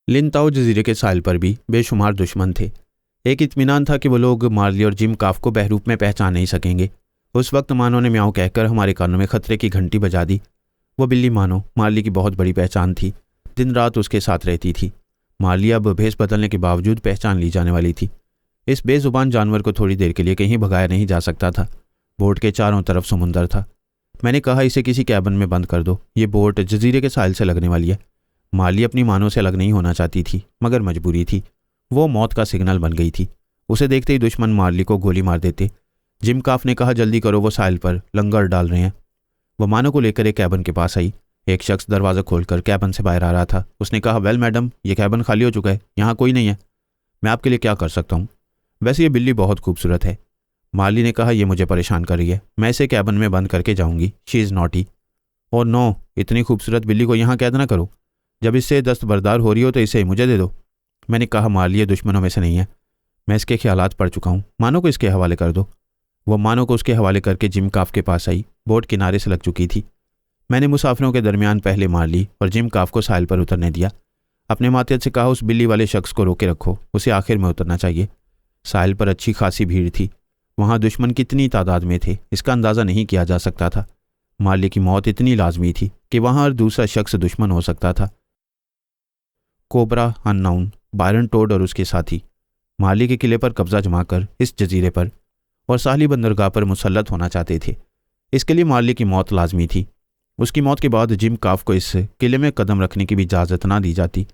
लिंताओ जजीरे के साहिल पर भी बेशुमार दुश्मन थे। एक इत्मीनान था कि वो लोग मार्ली और जिम काफ को बहरूप में पहचान नहीं सकेंगे। उस वक्त मानो ने म्याऊं कहकर हमारे कानों में खतरे की घंटी बजा दी। वो बिल्ली मानो मार्ली की बहुत बड़ी पहचान थी, दिन रात उसके साथ रहती थी। मार्ली अब भेष बदलने के बावजूद पहचान ली जाने वाली थी। इस बेजुबान जानवर को थोड़ी देर के लिए कहीं भगाया नहीं जा सकता था। बोट के चारों तरफ समुंदर था। मैंने कहा, इसे किसी कैबिन में बंद कर दो, ये बोट जजीरे के साहिल से लगने वाली है। माली अपनी मानों से अलग नहीं होना चाहती थी, मगर मजबूरी थी। वो मौत का सिग्नल बन गई थी। उसे देखते ही दुश्मन माली को गोली मार देते। जिम काफ ने कहा, जल्दी करो, वो साहिल पर लंगर डाल रहे हैं। वो मानो को लेकर एक कैबिन के पास आई। एक शख्स दरवाज़ा खोलकर कैबिन से बाहर आ रहा था। उसने कहा, वेल मैडम, ये कैबिन खाली हो चुका है, यहाँ कोई नहीं है। मैं आपके लिए क्या कर सकता हूँ? वैसे ये बिल्ली बहुत खूबसूरत है। माली ने कहा, यह मुझे परेशान कर रही है, मैं इसे कैबिन में बंद करके जाऊंगी। She is naughty. और नो, इतनी खूबसूरत बिल्ली को यहाँ कैद ना करो। जब इससे दस्तबरदार हो रही हो तो इसे मुझे दे दो। मैंने कहा, माली ये दुश्मनों में से नहीं है, मैं इसके ख्यालात पढ़ चुका हूँ, मानो को इसके हवाले कर दो। वह मानो को उसके हवाले करके जिम काफ के पास आई। बोट किनारे से लग चुकी थी। मैंने मुसाफिरों के दरमियान पहले माली और जिम काफ को साहिल पर उतरने दिया। अपने मातियत से कहा, उस बिल्ली वाले शख्स को रोके रखो, उसे आखिर में उतरना चाहिए। साहिल पर अच्छी खासी भीड़ थी। वहाँ दुश्मन कितनी तादाद में थे इसका अंदाज़ा नहीं किया जा सकता था। माली की मौत इतनी लाजमी थी कि वहाँ हर दूसरा शख्स दुश्मन हो सकता था। कोबरा, अननाउन, बायरन टोड और उसके साथी माली के किले पर कब्जा जमाकर इस जजीरे पर और साहली बंदरगाह पर मुसल्लत होना चाहते थे। इसके लिए माली की मौत लाजमी थी। उसकी मौत के बाद जिम काफ को इस किले में कदम रखने की भी इजाज़त ना दी जाती।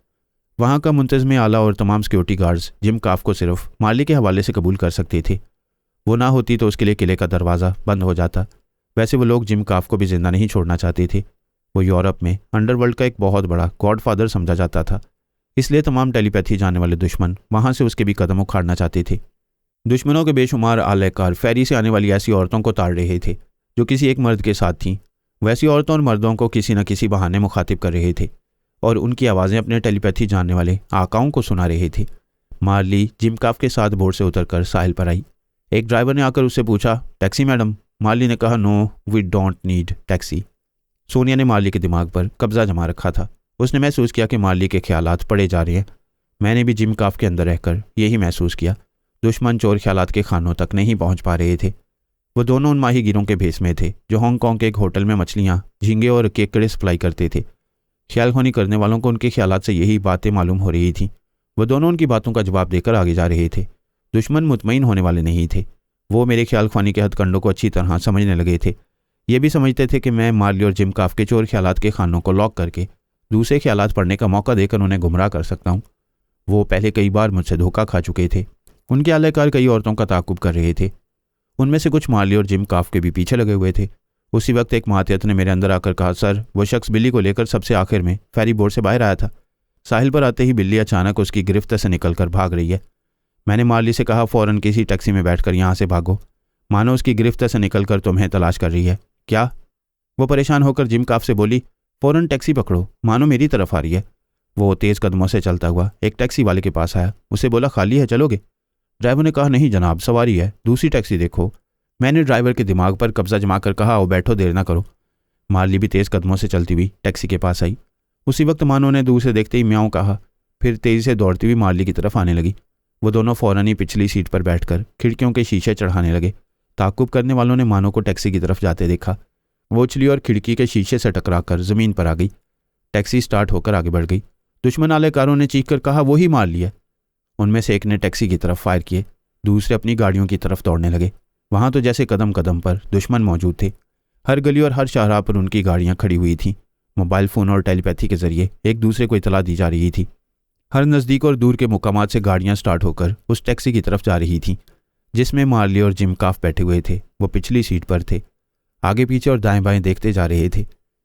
वहाँ का मुंतज़िम आला और तमाम सिक्योरिटी गार्ड्स जिम काफ को सिर्फ माली के हवाले से कबूल कर सकते थे। वो ना होती तो उसके लिए किले का दरवाज़ा बंद हो जाता। वैसे वो लोग जिम काफ को भी जिंदा नहीं छोड़ना चाहते थे। वो यूरोप में अंडरवर्ल्ड का एक बहुत बड़ा गॉडफादर समझा जाता था, इसलिए तमाम टेलीपैथी जाने वाले दुश्मन वहाँ से उसके भी कदम उखाड़ना चाहते थे। दुश्मनों के बेशुमार आलयकार फेरी से आने वाली ऐसी औरतों को ताड़ रहे थे जो किसी एक मर्द के साथ थीं। वैसी औरतों और मर्दों को किसी न किसी बहाने मुखातिब कर रहे थे और उनकी आवाज़ें अपने टेलीपैथी जानने वाले आकाओं को सुना रहे थे। माली जिम काफ के साथ बोट से उतरकर साहिल पर आई। एक ड्राइवर ने आकर उससे पूछा, टैक्सी मैडम? माली ने कहा, no we don't need taxi. Sonia ने माली के दिमाग पर कब्जा जमा रखा था। उसने महसूस किया कि माली के ख्यालात पड़े जा रहे हैं। मैंने भी जिम काफ के अंदर रहकर यही महसूस किया। दुश्मन चोर ख्यालात के खानों तक नहीं पहुंच पा रहे थे। वो दोनों उन माहीगीरों के भेस में थे जो हांगकांग के एक होटल में मछलियाँ, झींगे और केकड़े सप्लाई करते थे। ख्यालखानी करने वालों को उनके ख्यालात से यही बातें मालूम हो रही थीं। वो दोनों उनकी बातों का जवाब देकर आगे जा रहे थे। दुश्मन मुतमईन होने वाले नहीं थे। वो मेरे ख्यालखानी के हथकंडों को अच्छी तरह समझने लगे थे। ये भी समझते थे कि मैं माली और जिम काफ के चोर ख्यालात के खानों को लॉक करके दूसरे ख्यालात पढ़ने का मौका देकर उन्हें गुमराह कर सकता हूँ। वो पहले कई बार मुझसे धोखा खा चुके थे। उनके आलयकार कई औरतों का ताकुब कर रहे थे। उनमें से कुछ माली और जिम काफ के भी पीछे लगे हुए थे। उसी वक्त एक मातियत ने मेरे अंदर आकर कहा, सर, वो शख्स बिल्ली को लेकर सबसे आखिर में फेरी बोर्ड से बाहर आया था। साहिल पर आते ही बिल्ली अचानक उसकी गिरफ्त से निकलकर भाग रही है। मैंने माली से कहा, फ़ौरन किसी टैक्सी में बैठकर यहाँ से भागो, मानो उसकी गिरफ्त से निकलकर तुम्हें तलाश कर रही है। क्या? वो परेशान होकर जिम काफ से बोली, फ़ौरन टैक्सी पकड़ो, मानो मेरी तरफ आ रही है। वो तेज़ कदमों से चलता हुआ एक टैक्सी वाले के पास आया। उसे बोला, खाली है, चलोगे? ड्राइवर ने कहा, नहीं जनाब, सवारी है, दूसरी टैक्सी देखो। मैंने ड्राइवर के दिमाग पर कब्जा जमा कर कहा, आओ बैठो, देर ना करो। माली भी तेज़ कदमों से चलती हुई टैक्सी के पास आई। उसी वक्त मानो ने दूर से देखते ही म्याऊं कहा, फिर तेज़ी से दौड़ती हुई माली की तरफ आने लगी। वो दोनों फ़ौरन ही पिछली सीट पर बैठकर खिड़कियों के शीशे चढ़ाने लगे। ताकुब करने वालों ने मानो को टैक्सी की तरफ जाते देखा। वो उछली और खिड़की के शीशे से टकराकर ज़मीन पर आ गई। टैक्सी स्टार्ट होकर आगे बढ़ गई। दुश्मन आलयकारों ने चीख कर कहा, वही मार लिया। उनमें से एक ने टैक्सी की तरफ फायर किए, दूसरे अपनी गाड़ियों की तरफ दौड़ने लगे। वहाँ तो जैसे कदम कदम पर दुश्मन मौजूद थे। हर गली और हर शाहराह पर उनकी गाड़ियाँ खड़ी हुई थीं। मोबाइल फ़ोन और टेलीपैथी के जरिए एक दूसरे को इतला दी जा रही थी। हर नज़दीक और दूर के मुकामात से गाड़ियाँ स्टार्ट होकर उस टैक्सी की तरफ जा रही थीं जिसमें मार्ली और जिम काफ बैठे हुए थे। वो पिछली सीट पर थे। आगे पीछे और दाएं बाएं देखते जा रहे थे।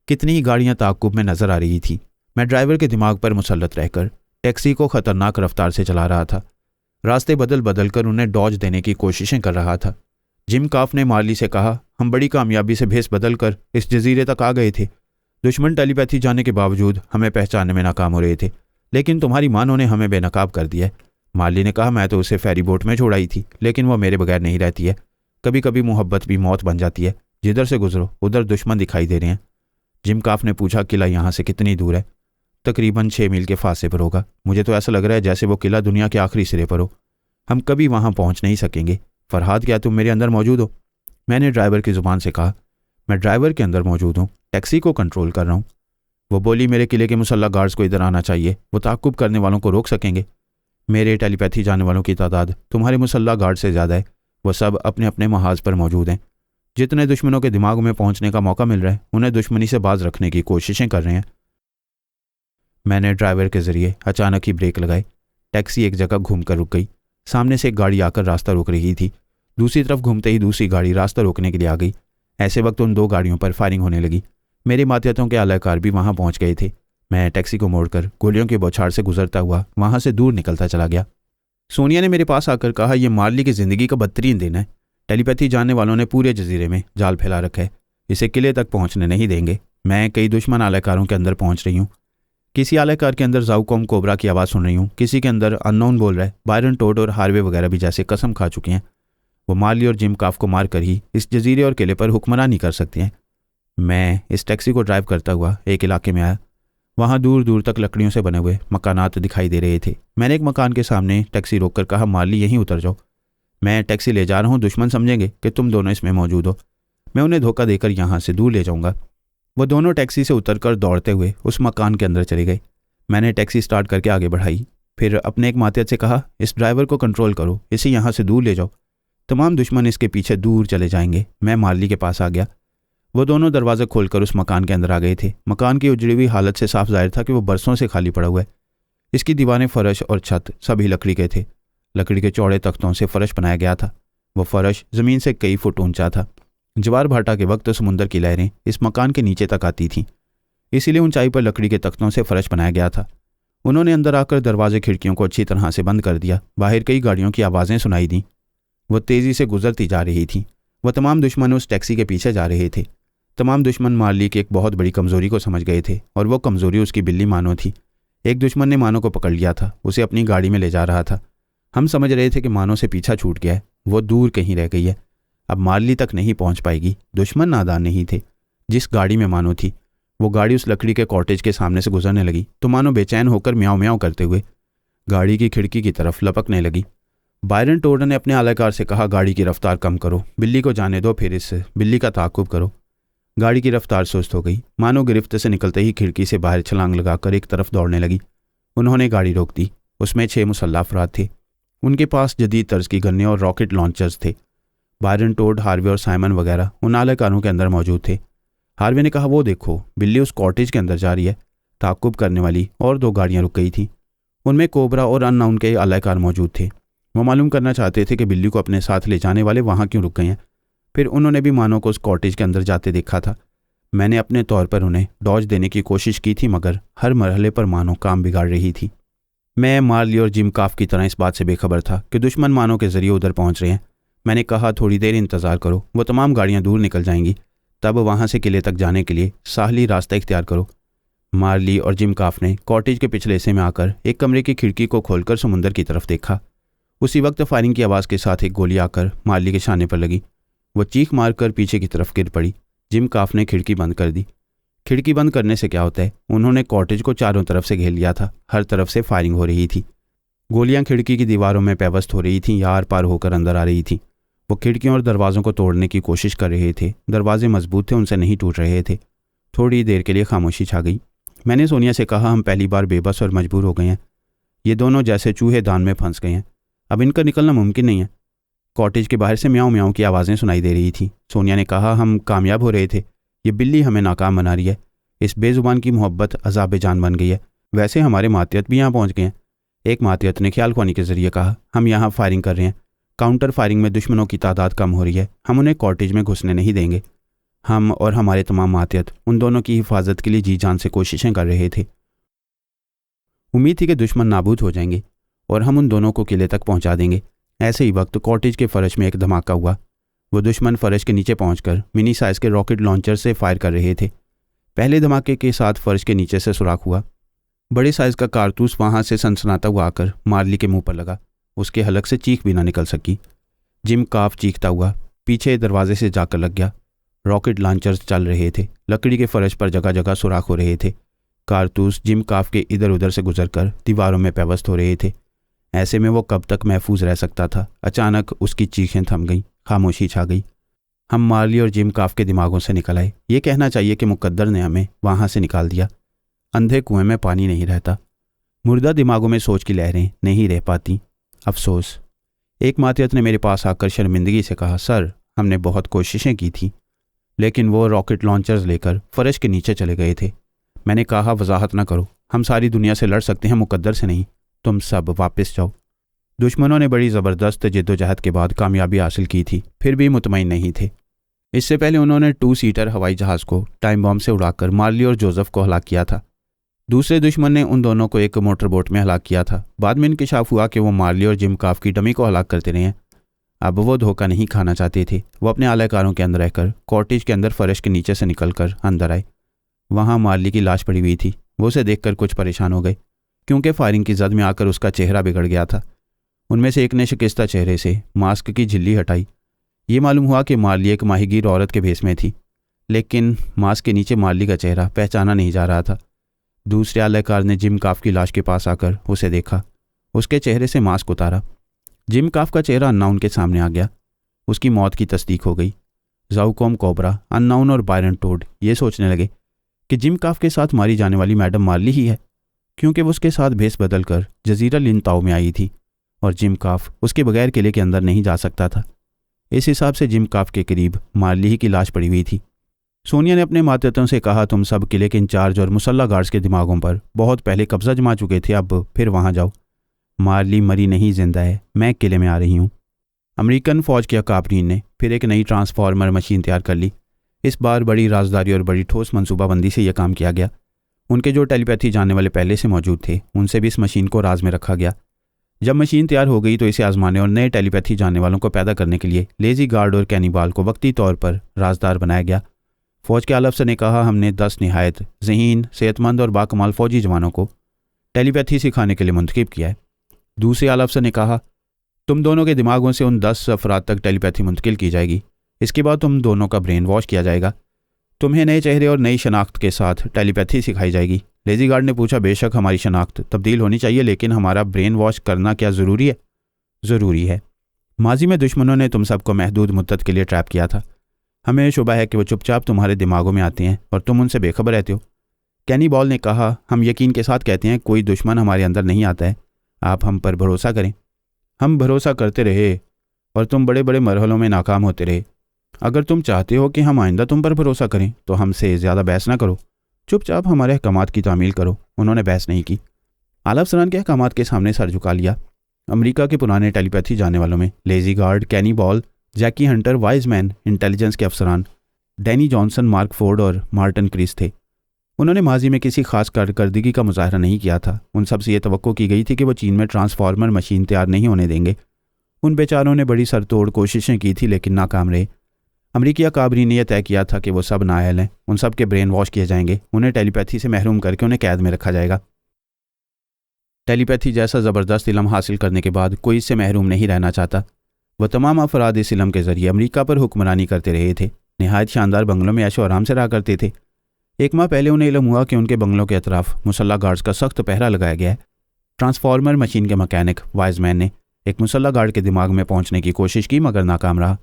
कितनी ही गाड़ियाँ ताक़ुब में नजर आ रही थी। मैं ड्राइवर के दिमाग पर मुसल्लत रहकर टैक्सी को खतरनाक रफ्तार से चला रहा था। रास्ते बदल बदल कर उन्हें डॉज देने की कोशिशें कर रहा था। जिम काफ ने मार्ली से कहा, हम बड़ी कामयाबी से भेस बदल कर इस जजीरे तक आ गए थे। दुश्मन टेलीपैथी जाने के बावजूद हमें पहचानने में नाकाम हो रहे थे, लेकिन तुम्हारी मानों ने हमें बेनकाब कर दिया है। मार्ली ने कहा, मैं तो उसे फेरी बोट में छोड़ाई थी, लेकिन वो मेरे बगैर नहीं रहती है। कभी कभी मोहब्बत भी मौत बन जाती है। जिधर से गुजरो उधर दुश्मन दिखाई दे रहे हैं। जिम काफ ने पूछा, किला यहाँ से कितनी दूर है? तकरीबन 6 मील के फासले पर होगा। मुझे तो ऐसा लग रहा है जैसे वो किला दुनिया के आखिरी सिरे पर हो। हम कभी वहाँ पहुँच नहीं सकेंगे। फरहाद, क्या तुम मेरे अंदर मौजूद हो? मैंने ड्राइवर की ज़ुबान से कहा, मैं ड्राइवर के अंदर मौजूद हूँ, टैक्सी को कंट्रोल कर रहा हूँ। वो बोली, मेरे किले के मुसल्लह गार्ड्स को इधर आना चाहिए, वो ताक़ुब करने वालों को रोक सकेंगे। मेरे टेलीपैथी जाने वालों की तादाद तुम्हारे मुसल्लह गार्ड से ज़्यादा है। वो सब अपने अपने महाज पर मौजूद हैं। जितने दुश्मनों के दिमाग में पहुंचने का मौका मिल रहा है उन्हें दुश्मनी से बाज रखने की कोशिशें कर रहे हैं। मैंने ड्राइवर के जरिए अचानक ही ब्रेक लगाए। टैक्सी एक जगह घूमकर रुक गई। सामने से एक गाड़ी आकर रास्ता रोक रही थी। दूसरी तरफ घूमते ही दूसरी गाड़ी रास्ता रोकने के लिए आ गई। ऐसे वक्त उन दो गाड़ियों पर फायरिंग होने लगी। मेरे मातहतों के आलाकार भी वहां पहुंच गए थे। मैं टैक्सी को मोड़कर गोलियों की बौछार से गुजरता हुआ वहां से दूर निकलता चला गया। सोनिया ने मेरे पास आकर कहा, यह मार्ली की जिंदगी का बदतरीन दिन है। टेलीपैथी जानने वालों ने पूरे जजीरे में जाल फैला रखा है। इसे किले तक पहुंचने नहीं देंगे। मैं कई दुश्मन आलाकारों के अंदर पहुंच रही हूँ। किसी आलाकार के अंदर जाउकॉम कोबरा की आवाज़ सुन रही हूँ। किसी के अंदर अननोन बोल रहा है। बायरन टोड और हार्वे वगैरह भी जैसे कसम खा चुके हैं वो मार्ली और जिम काफ को मार कर ही इस जजीरे और किले पर हुक्मरानी कर सकते हैं। मैं इस टैक्सी को ड्राइव करता हुआ एक इलाके में आया। वहाँ दूर दूर तक लकड़ियों से बने हुए मकानात दिखाई दे रहे थे। मैंने एक मकान के सामने टैक्सी रोककर कहा, मार्ली यहीं उतर जाओ। मैं टैक्सी ले जा रहा हूँ। दुश्मन समझेंगे कि तुम दोनों इसमें मौजूद हो। मैं उन्हें धोखा देकर यहाँ से दूर ले जाऊँगा। वो दोनों टैक्सी से उतरकर दौड़ते हुए उस मकान के अंदर चले गए। मैंने टैक्सी स्टार्ट करके आगे बढ़ाई। फिर अपने एक मातहत से कहा, इस ड्राइवर को कंट्रोल करो, इसे यहाँ से दूर ले जाओ। तमाम दुश्मन इसके पीछे दूर चले जाएंगे। मैं मार्ली के पास आ गया। वो दोनों दरवाज़ा खोलकर उस मकान के अंदर आ गए थे। मकान की उजड़ी हुई हालत से साफ जाहिर था कि वो बरसों से खाली पड़ा हुआ है। इसकी दीवारें, फर्श और छत सभी लकड़ी के थे। लकड़ी के चौड़े तख्तों से फर्श बनाया गया था। वो फर्श ज़मीन से कई फुट ऊंचा था। ज्वार भाटा के वक्त समुंदर की लहरें इस मकान के नीचे तक आती थीं, इसीलिए ऊंचाई पर लकड़ी के तख्तों से फर्श बनाया गया था। उन्होंने अंदर आकर दरवाजे खिड़कियों को अच्छी तरह से बंद कर दिया। बाहर कई गाड़ियों की आवाज़ें सुनाई दीं। वो तेज़ी से गुजरती जा रही थी। वह तमाम दुश्मन उस टैक्सी के पीछे जा रहे थे। तमाम दुश्मन मार्ली की एक बहुत बड़ी कमज़ोरी को समझ गए थे और वो कमज़ोरी उसकी बिल्ली मानो थी। एक दुश्मन ने मानो को पकड़ लिया था। उसे अपनी गाड़ी में ले जा रहा था। हम समझ रहे थे कि मानो से पीछा छूट गया है। वो दूर कहीं रह गई है। अब मार्ली तक नहीं पहुंच पाएगी। दुश्मन नादान नहीं थे। जिस गाड़ी में मानो थी वो गाड़ी उस लकड़ी के कॉटेज के सामने से गुजरने लगी तो मानो बेचैन होकर म्याऊं म्याऊं करते हुए गाड़ी की खिड़की की तरफ लपकने लगी। बायरन टोड ने अपने आलाकार से कहा, गाड़ी की रफ्तार कम करो, बिल्ली को जाने दो, फिर इस बिल्ली का ताक़ुब करो। गाड़ी की रफ्तार सुस्त हो गई। मानो गिरफ्त से निकलते ही खिड़की से बाहर छलांग लगाकर एक तरफ दौड़ने लगी। उन्होंने गाड़ी रोक दी। उसमें 6 मुसल्लह अफराद थे। उनके पास जदीद तर्ज की गन्ने और रॉकेट लॉन्चर्स थे। बायरन टोड, हार्वे और साइमन वगैरह उन आलाकारों के अंदर मौजूद थे। हार्वे ने कहा, वो देखो, बिल्ली उस कॉटेज के अंदर जा रही है। ताक़ुब करने वाली और 2 गाड़ियां रुक गई थी। उनमें कोबरा और अननाउन के आलाकार मौजूद थे। वो मालूम करना चाहते थे कि बिल्ली को अपने साथ ले जाने वाले वहाँ क्यों रुक गए हैं। फिर उन्होंने भी मानो को उस कॉटेज के अंदर जाते देखा था। मैंने अपने तौर पर उन्हें डॉज देने की कोशिश की थी, मगर हर मरहले पर मानो काम बिगाड़ रही थी। मैं मार्ली और जिम काफ की तरह इस बात से बेखबर था कि दुश्मन मानो के जरिए उधर पहुंच रहे हैं। मैंने कहा, थोड़ी देर इंतज़ार करो, वो तमाम गाड़ियां दूर निकल जाएंगी, तब वहां से किले तक जाने के लिए साहली रास्ता इख्तियार करो। मार्ली और जिम काफ ने कॉटेज के पिछले हिस्से में आकर एक कमरे की खिड़की को खोलकर समुंदर की तरफ देखा। उसी वक्त फायरिंग की आवाज़ के साथ एक गोली आकर मार्ली के शाने पर लगी। वो चीख मारकर पीछे की तरफ गिर पड़ी। जिम काफ ने खिड़की बंद कर दी। खिड़की बंद करने से क्या होता है, उन्होंने कॉटेज को चारों तरफ से घेर लिया था। हर तरफ से फायरिंग हो रही थी। गोलियां खिड़की की दीवारों में पेवस्त हो रही थीं या आर पार होकर अंदर आ रही थीं। वो खिड़कियों और दरवाज़ों को तोड़ने की कोशिश कर रहे थे। दरवाजे मजबूत थे, उनसे नहीं टूट रहे थे। थोड़ी देर के लिए खामोशी छा गई। मैंने सोनिया से कहा, हम पहली बार बेबस और मजबूर हो गए हैं। ये दोनों जैसे चूहे दान में फंस गए हैं। अब इनका निकलना मुमकिन नहीं है। कॉटेज के बाहर से म्याऊं म्याऊं की आवाज़ें सुनाई दे रही थी। सोनिया ने कहा, हम कामयाब हो रहे थे, ये बिल्ली हमें नाकाम बना रही है। इस बेजुबान की मोहब्बत अजाब जान बन गई है। वैसे हमारे मातहत भी यहाँ पहुँच गए हैं। एक मातहत ने ख्याल ख्वानी के जरिए कहा, हम यहाँ फायरिंग कर रहे हैं। काउंटर फायरिंग में दुश्मनों की तादाद कम हो रही है। हम उन्हें कॉटेज में घुसने नहीं देंगे। हम और हमारे तमाम मातहत उन दोनों की हिफाजत के लिए जी जान से कोशिशें कर रहे थे। उम्मीद थी कि दुश्मन नाबूद हो जाएंगे और हम उन दोनों को किले तक पहुंचा देंगे। ऐसे ही वक्त कॉटेज के फर्श में एक धमाका हुआ। वो दुश्मन फर्श के नीचे पहुंचकर मिनी साइज के रॉकेट लॉन्चर से फायर कर रहे थे। पहले धमाके के साथ फर्श के नीचे से सुराख हुआ। बड़े साइज का कारतूस वहां से सनसनाता हुआ आकर मार्ली के मुंह पर लगा। उसके हलक से चीख भी ना निकल सकी। जिम काफ चीखता हुआ पीछे दरवाजे से जाकर लग गया। रॉकेट लॉन्चर्स चल रहे थे। लकड़ी के फर्श पर जगह जगह सुराख हो रहे थे। कारतूस जिम काफ के इधर उधर से गुजरकर दीवारों में पेवस्त हो रहे थे। ऐसे में वो कब तक महफूज रह सकता था। अचानक उसकी चीखें थम गईं। खामोशी छा गई। हम मार्ली और जिम काफ के दिमागों से निकल आए। ये कहना चाहिए कि मुकद्दर ने हमें वहाँ से निकाल दिया। अंधे कुएं में पानी नहीं रहता। मुर्दा दिमागों में सोच की लहरें नहीं रह पाती। अफसोस। एक मातहत ने मेरे पास आकर शर्मिंदगी से कहा, सर हमने बहुत कोशिशें की थी, लेकिन वो रॉकेट लॉन्चर्स लेकर फर्श के नीचे चले गए थे। मैंने कहा, वजाहत ना करो, हम सारी दुनिया से लड़ सकते हैं, मुकद्दर से नहीं। तुम सब वापस जाओ। दुश्मनों ने बड़ी ज़बरदस्त जिद्दोजहद के बाद कामयाबी हासिल की थी, फिर भी मुतमईन नहीं थे। इससे पहले उन्होंने 2 सीटर हवाई जहाज़ को टाइम बॉम्ब से उड़ाकर मार्ली और जोसेफ को हलाक किया था। दूसरे दुश्मन ने उन दोनों को एक मोटर बोट में हलाक किया था। बाद में इंकशाफ हुआ कि वो मार्ली और जिम काफ की डमी को हलाक करते रहे हैं। अब वो धोखा नहीं खाना चाहते थे। वो अपने आलाकारों के अंदर रहकर कॉटेज के अंदर फर्श के नीचे से निकलकर अंदर आए। वहाँ मार्ली की लाश पड़ी हुई थी। वो उसे देखकर कुछ परेशान हो गए, क्योंकि फायरिंग की जद में आकर उसका चेहरा बिगड़ गया था। उनमें से एक ने शिकस्ता चेहरे से मास्क की झिल्ली हटाई। ये मालूम हुआ कि मार्ली एक माहीगीर औरत के भेस में थी, लेकिन मास्क के नीचे मार्ली का चेहरा पहचाना नहीं जा रहा था। दूसरे आलाकार ने जिम काफ की लाश के पास आकर उसे देखा। उसके चेहरे से मास्क उतारा। जिम काफ का चेहरा अन्नाउन के सामने आ गया। उसकी मौत की तस्दीक हो गई। ज़ाउकॉम कोबरा, अन्नाउन और बायरन टोड ये सोचने लगे कि जिम काफ के साथ मारी जाने वाली मैडम मार्ली ही है, क्योंकि वो उसके साथ भेस बदल कर जजीरा लिनताओ में आई थी और जिम काफ उसके बगैर किले के अंदर नहीं जा सकता था। इस हिसाब से जिम काफ के करीब मार्ली ही की लाश पड़ी हुई थी। सोनिया ने अपने मातहतों से कहा, तुम सब किले के इंचार्ज और मुसल्ला गार्ड्स के दिमागों पर बहुत पहले कब्जा जमा चुके थे, अब फिर वहाँ जाओ। मार्ली मरी नहीं, जिंदा है। मैं किले में आ रही हूँ। अमेरिकन फ़ौज के अकाबरीन ने फिर एक नई ट्रांसफार्मर मशीन तैयार कर ली। इस बार बड़ी राजदारी और बड़ी ठोस मनसूबाबंदी से यह काम किया गया। उनके जो टेलीपैथी जानने वाले पहले से मौजूद थे, उनसे भी इस मशीन को राज में रखा गया। जब मशीन तैयार हो गई तो इसे आजमाने और नए टेलीपैथी जानने वालों को पैदा करने के लिए लेजी गार्ड और कैनिबाल को वक्ती तौर पर राजदार बनाया गया। फ़ौज के आला अफसर ने कहा, हमने 10 निहायत ज़हीन, सेहतमंद और बाकमाल फ़ौजी जवानों को टेलीपैथी सिखाने के लिए मुंतखब किया है। दूसरे आला अफसर ने कहा, तुम दोनों के दिमागों से उन 10 अफराद तक टेलीपैथी मुंतकिल की जाएगी। इसके बाद तुम दोनों का ब्रेन वॉश किया जाएगा। तुम्हें नए चेहरे और नई शनाख्त के साथ टेलीपैथी सिखाई जाएगी। लेजी गार्ड ने पूछा, बेशक हमारी शनाख्त तब्दील होनी चाहिए, लेकिन हमारा ब्रेन वॉश करना क्या ज़रूरी है? ज़रूरी है। माजी में दुश्मनों ने तुम सबको महदूद मुद्दत के लिए ट्रैप किया था। हमें शुबा है कि वो चुपचाप तुम्हारे दिमागों में आते हैं और तुम उनसे बेखबर रहते हो। कैनी बॉल ने कहा, हम यकीन के साथ कहते हैं कोई दुश्मन हमारे अंदर नहीं आता है। आप हम पर भरोसा करें। हम भरोसा करते रहे और तुम बड़े बड़े मरहलों में नाकाम होते रहे। अगर तुम चाहते हो कि हम आइंदा तुम पर भरोसा करें तो हमसे ज़्यादा बहस ना करो, चुपचाप हमारे अहकामात की तामील करो। उन्होंने बहस नहीं की। आला अफसरान के अहकामात के सामने सर झुका लिया। अमेरिका के पुराने टेलीपैथी जानने वालों में लेजी गार्ड, कैनी बॉल, जैकी हंटर, वाइजमैन, इंटेलिजेंस के अफसरान डैनी जॉनसन, मार्क फोर्ड और मार्टिन क्रिस थे। उन्होंने माजी में किसी खास कारकर्दगी का मुजाहरा नहीं किया था। उन सबसे ये तवक्को की गई थी कि वो चीन में ट्रांसफार्मर मशीन तैयार नहीं होने देंगे। उन बेचारों ने बड़ी सरतोड़ कोशिशें की थी, लेकिन नाकाम रहे। अमरीकी अकाबरी ने यह तय किया था कि वो सब नाअहल हैं, उन सब के ब्रेन वॉश किए जाएंगे, उन्हें टेलीपैथी से महरूम करके उन्हें कैद में रखा जाएगा। टेलीपैथी जैसा ज़बरदस्त इल्म हासिल करने के बाद कोई इससे महरूम नहीं रहना चाहता। वह तमाम अफराद इस इल्म के ज़रिए अमरीका पर हुक्मरानी करते रहे थे। नहायत शानदार बंगलों में ऐशो आराम से रहा करते थे। 1 माह पहले उन्हें इल्म हुआ कि उनके बंगलों के अतराफ मुसल्ला गार्ड्स का सख्त पहरा लगाया गया है। ट्रांसफार्मर मशीन के मैकेनिक वाइजमैन ने एक मुसल्ला गार्ड के दिमाग में पहुंचने की कोशिश की, मगर नाकाम रहा।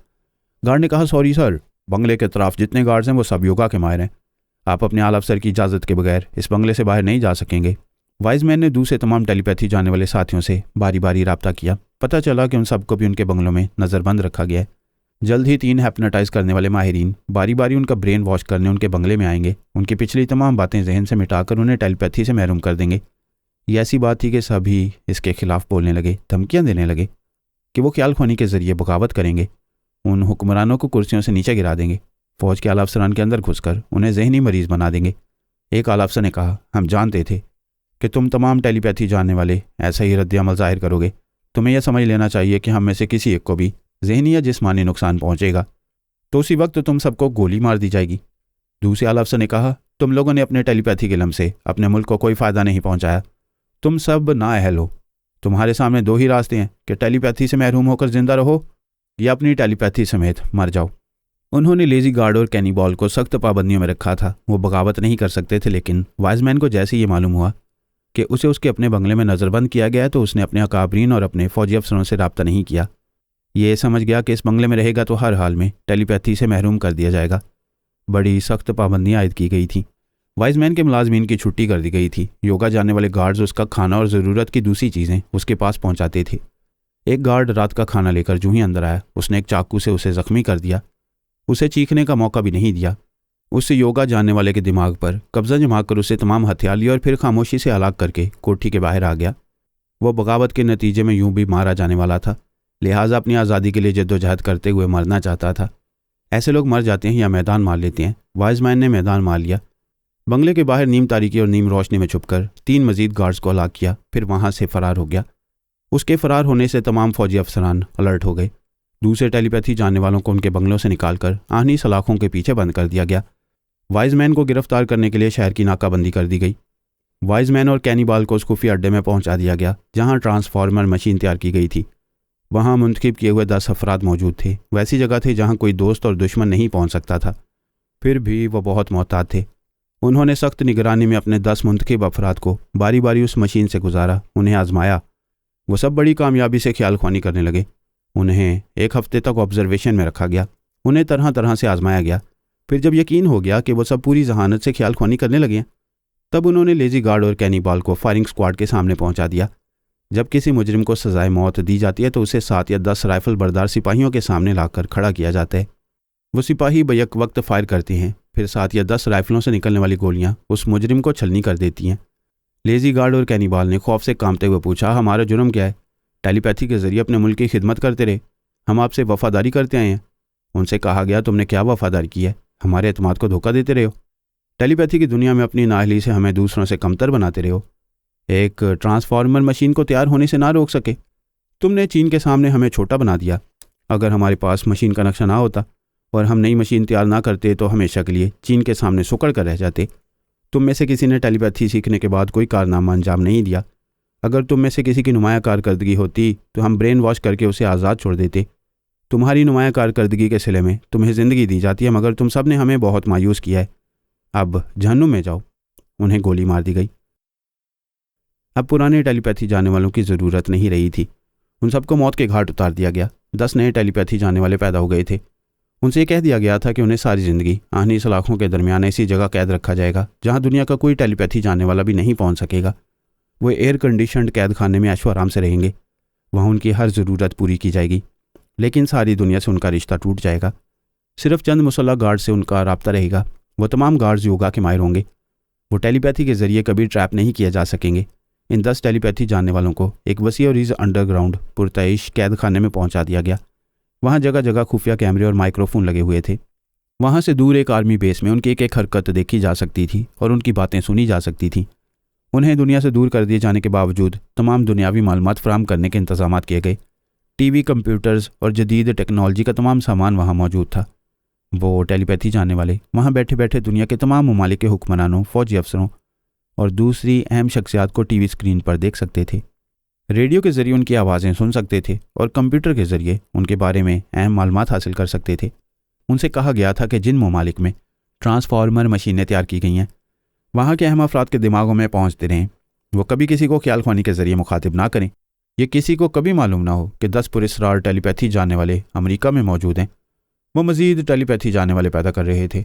गार्ड ने कहा, सॉरी सर, बंगले के अतराफ जितने गार्ड्स हैं वो सब योगा के माहिर हैं। आप अपने आला अफसर की इजाज़त के बगैर इस बंगले से बाहर नहीं जा सकेंगे। वाइजमैन ने दूसरे तमाम टेलीपैथी जानने वाले साथियों से बारी बारी रब्ता किया। पता चला कि उन सबको भी उनके बंगलों में नज़रबंद रखा गया है। जल्द ही 3 हैप्नोटाइज करने वाले माहिरीन बारी बारी उनका ब्रेन वॉश करने उनके बंगले में आएंगे। उनकी पिछली तमाम बातें जहन से मिटाकर उन्हें टेलीपैथी से महरूम कर देंगे। ये ऐसी बात थी कि सभी इसके खिलाफ बोलने लगे, धमकियाँ देने लगे कि वो ख्याल खोनी के ज़रिए बगावत करेंगे, उन हुक्मरानों को कुर्सियों से नीचे गिरा देंगे, फ़ौज के आला अफसरान के अंदर घुसकर उन्हें जहनी मरीज़ बना देंगे। एक आला अफसर ने कहा, हम जानते थे कि तुम तमाम टेलीपैथी जानने वाले ऐसा ही रद्द अमल ज़ाहिर करोगे। तुम्हें यह समझ लेना चाहिए कि हम में से किसी एक को भी जहनी या जिस्मानी नुकसान पहुँचेगा तो उसी वक्त तुम सबको गोली मार दी जाएगी। दूसरे आला अफसर ने कहा, तुम लोगों ने अपने टेलीपैथी के इल्म से अपने मुल्क को कोई फ़ायदा नहीं पहुँचाया। तुम सब नाअहल हो। तुम्हारे सामने 2 ही रास्ते हैं कि टेलीपैथी से महरूम होकर ज़िंदा रहो या अपनी टेलीपैथी समेत मर जाओ। उन्होंने लेजी गार्ड और कैनी बॉल को सख्त पाबंदियों में रखा था। वो बगावत नहीं कर सकते थे, लेकिन वाइजमैन को जैसे ये मालूम हुआ कि उसे उसके अपने बंगले में नज़रबंद किया गया है तो उसने अपने अकाबरीन और अपने फ़ौजी अफसरों से रब्ता नहीं किया। ये समझ गया कि इस बंगले में रहेगा तो हर हाल में टेलीपैथी से महरूम कर दिया जाएगा। बड़ी सख्त पाबंदियाँ आयद की गई थी। वाइजमैन के मुलाजमीन की छुट्टी कर दी गई थी। योगा जानने वाले गार्ड्स उसका खाना और ज़रूरत की दूसरी चीज़ें उसके पास पहुँचाते थे। एक गार्ड रात का खाना लेकर जूं ही अंदर आया, उसने एक चाकू से उसे जख्मी कर दिया। उसे चीखने का मौका भी नहीं दिया। उससे योगा जानने वाले के दिमाग पर कब्जा जमा कर उसे तमाम हथियार लिया और फिर खामोशी से हलाक करके कोठी के बाहर आ गया। वो बगावत के नतीजे में यूं भी मारा जाने वाला था, लिहाजा अपनी आज़ादी के लिए जद्दोजहद करते हुए मरना चाहता था। ऐसे लोग मर जाते हैं या मैदान मार लेते हैं। वाइजमैन ने मैदान मार लिया। बंगले के बाहर नीम तारीकी और नीम रोशनी में छुपकर 3 मजीद गार्ड्स को हलाक किया, फिर वहां से फरार हो गया। उसके फरार होने से तमाम फौजी अफसरान अलर्ट हो गए। दूसरे टेलीपैथी जानने वालों को उनके बंगलों से निकालकर आहनी सलाखों के पीछे बंद कर दिया गया। वाइजमैन को गिरफ्तार करने के लिए शहर की नाकाबंदी कर दी गई। वाइजमैन और कैनिबाल को उस खुफिया अड्डे में पहुंचा दिया गया जहां ट्रांसफार्मर मशीन तैयार की गई थी। वहां मुंतखब किए हुए 10 अफराद मौजूद थे। वैसी जगह थी जहां कोई दोस्त और दुश्मन नहीं पहुंच सकता था। फिर भी वो बहुत मोहतात थे। उन्होंने सख्त निगरानी में अपने 10 मुंतखब अफराद को बारी बारी उस मशीन से गुजारा, उन्हें आजमाया। वो सब बड़ी कामयाबी से ख्याल ख्वानी करने लगे। उन्हें 1 हफ्ते तक ऑब्जर्वेशन में रखा गया। उन्हें तरह तरह से आजमाया गया। फिर जब यकीन हो गया कि वो सब पूरी जहानत से ख्याल ख्वानी करने लगे, तब उन्होंने लेजी गार्ड और कैनिबाल को फायरिंग स्क्वाड के सामने पहुंचा दिया। जब किसी मुजरिम को सजाए मौत दी जाती है तो उसे 7 या 10 राइफल बरदार सिपाहियों के सामने लाकर खड़ा किया जाता है। वो सिपाही बैक वक्त फायर करते हैं, फिर 7 या 10 राइफलों से निकलने वाली गोलियां उस मुजरिम को छलनी कर देती हैं। लेजी गार्ड और कैनिबाल ने खौफ से कांपते हुए पूछा, हमारा जुर्म क्या है? टेलीपैथी के जरिए अपने मुल्क की खिदमत करते रहे, हम आपसे वफादारी करते आए हैं। उनसे कहा गया, तुमने क्या वफादारी की है? हमारे एतमाद को धोखा देते रहे हो। टेलीपैथी की दुनिया में अपनी नाअहली से हमें दूसरों से कमतर बनाते रहे हो। एक ट्रांसफार्मर मशीन को तैयार होने से ना रोक सके। तुमने चीन के सामने हमें छोटा बना दिया। अगर हमारे पास मशीन का नक्शा ना होता और हम नई मशीन तैयार ना करते तो हमेशा के लिए चीन के सामने सुकड़ कर रह जाते। तुम में से किसी ने टेलीपैथी सीखने के बाद कोई कारनामा अंजाम नहीं दिया। अगर तुम में से किसी की नुमाया कारकर्दगी होती तो हम ब्रेन वॉश करके उसे आज़ाद छोड़ देते। तुम्हारी नुमाया कारकर्दगी के सिले में तुम्हें ज़िंदगी दी जाती है, मगर तुम सब ने हमें बहुत मायूस किया है। अब जहन्नुम में जाओ। उन्हें गोली मार दी गई। अब पुराने टेलीपैथी जानने वालों की ज़रूरत नहीं रही थी। उन सबको मौत के घाट उतार दिया गया। 10 नए टेलीपैथी जानने वाले पैदा हो गए थे। उनसे कह दिया गया था कि उन्हें सारी ज़िंदगी आहनी सलाखों के दरमियान ऐसी जगह कैद रखा जाएगा जहां दुनिया का कोई टेलीपैथी जानने वाला भी नहीं पहुंच सकेगा। वो एयर कंडीशनड कैद खाने में ऐशो आराम से रहेंगे। वहाँ उनकी हर ज़रूरत पूरी की जाएगी, लेकिन सारी दुनिया से उनका रिश्ता टूट जाएगा। सिर्फ चंद मुसल्लह गार्ड से उनका राब्ता रहेगा। वो तमाम गार्ड्स योगा के माहिर होंगे। वो टेलीपैथी के ज़रिए कभी ट्रैप नहीं किया जा सकेंगे। इन 10 टेलीपैथी जानने वालों को एक वसी और इस अंडरग्राउंड पुरतइश कैद खाने में पहुंचा दिया गया। वहाँ जगह जगह खुफिया कैमरे और माइक्रोफोन लगे हुए थे। वहाँ से दूर एक आर्मी बेस में उनकी एक एक हरकत देखी जा सकती थी और उनकी बातें सुनी जा सकती थीं। उन्हें दुनिया से दूर कर दिए जाने के बावजूद तमाम दुनियावी मालूमात फराहम करने के इंतजाम किए गए। टीवी, कंप्यूटर्स और जदीद टेक्नोलॉजी का तमाम सामान वहाँ मौजूद था। वो टेलीपैथी जानने वाले वहाँ बैठे बैठे दुनिया के तमाम ममालिक के हुक्मरानों, फौजी अफसरों और दूसरी अहम शख्सियात को टीवी स्क्रीन पर देख सकते थे। रेडियो के ज़रिए उनकी आवाज़ें सुन सकते थे और कंप्यूटर के ज़रिए उनके बारे में अहम मालूमात हासिल कर सकते थे। उनसे कहा गया था कि जिन ममालिक में ट्रांसफार्मर मशीनें तैयार की गई हैं, वहाँ के अहम अफराद के दिमागों में पहुँचते रहें। वो कभी किसी को ख्याल ख्वानी के ज़रिए मुखातिब ना करें। ये किसी को कभी मालूम ना हो कि 10 पुरस्कार टेलीपैथी जानने वाले अमेरिका में मौजूद हैं। वो मज़ीद टेलीपैथी जानने वाले पैदा कर रहे थे।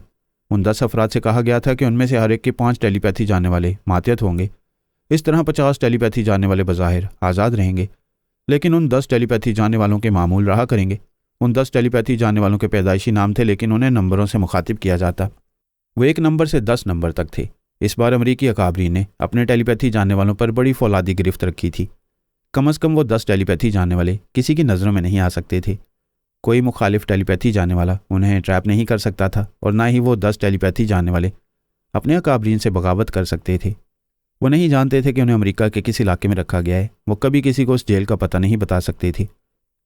उन 10 अफराद से कहा गया था कि उनमें से हर एक के 5 टेलीपैथी जानने वाले मातियत होंगे। इस तरह 50 टेलीपैथी जानने वाले बज़ाहिर आज़ाद रहेंगे, लेकिन उन 10 टेलीपैथी जानने वालों के मामूल रहा करेंगे। उन 10 टेलीपैथी जानने वालों के पैदाइशी नाम थे, लेकिन उन्हें नंबरों से मुखातिब किया जाता। वो 1 नंबर से 10 नंबर तक थे। इस बार अमरीकी अकाबरीन ने अपने टेलीपैथी जानने वालों पर बड़ी फौलादी गिरफ्त रखी थी। कम अज़ कम वो 10 टेलीपैथी जानने वाले किसी की नज़रों में नहीं आ सकते थे। कोई मुखालिफ टेलीपैथी जानने वाला उन्हें ट्रैप नहीं कर सकता था और ना ही वो 10 टेलीपैथी जानने वाले अपने अकाबरीन से बगावत कर सकते थे। वो नहीं जानते थे कि उन्हें अमेरिका के किस इलाके में रखा गया है। वो कभी किसी को उस जेल का पता नहीं बता सकते थे।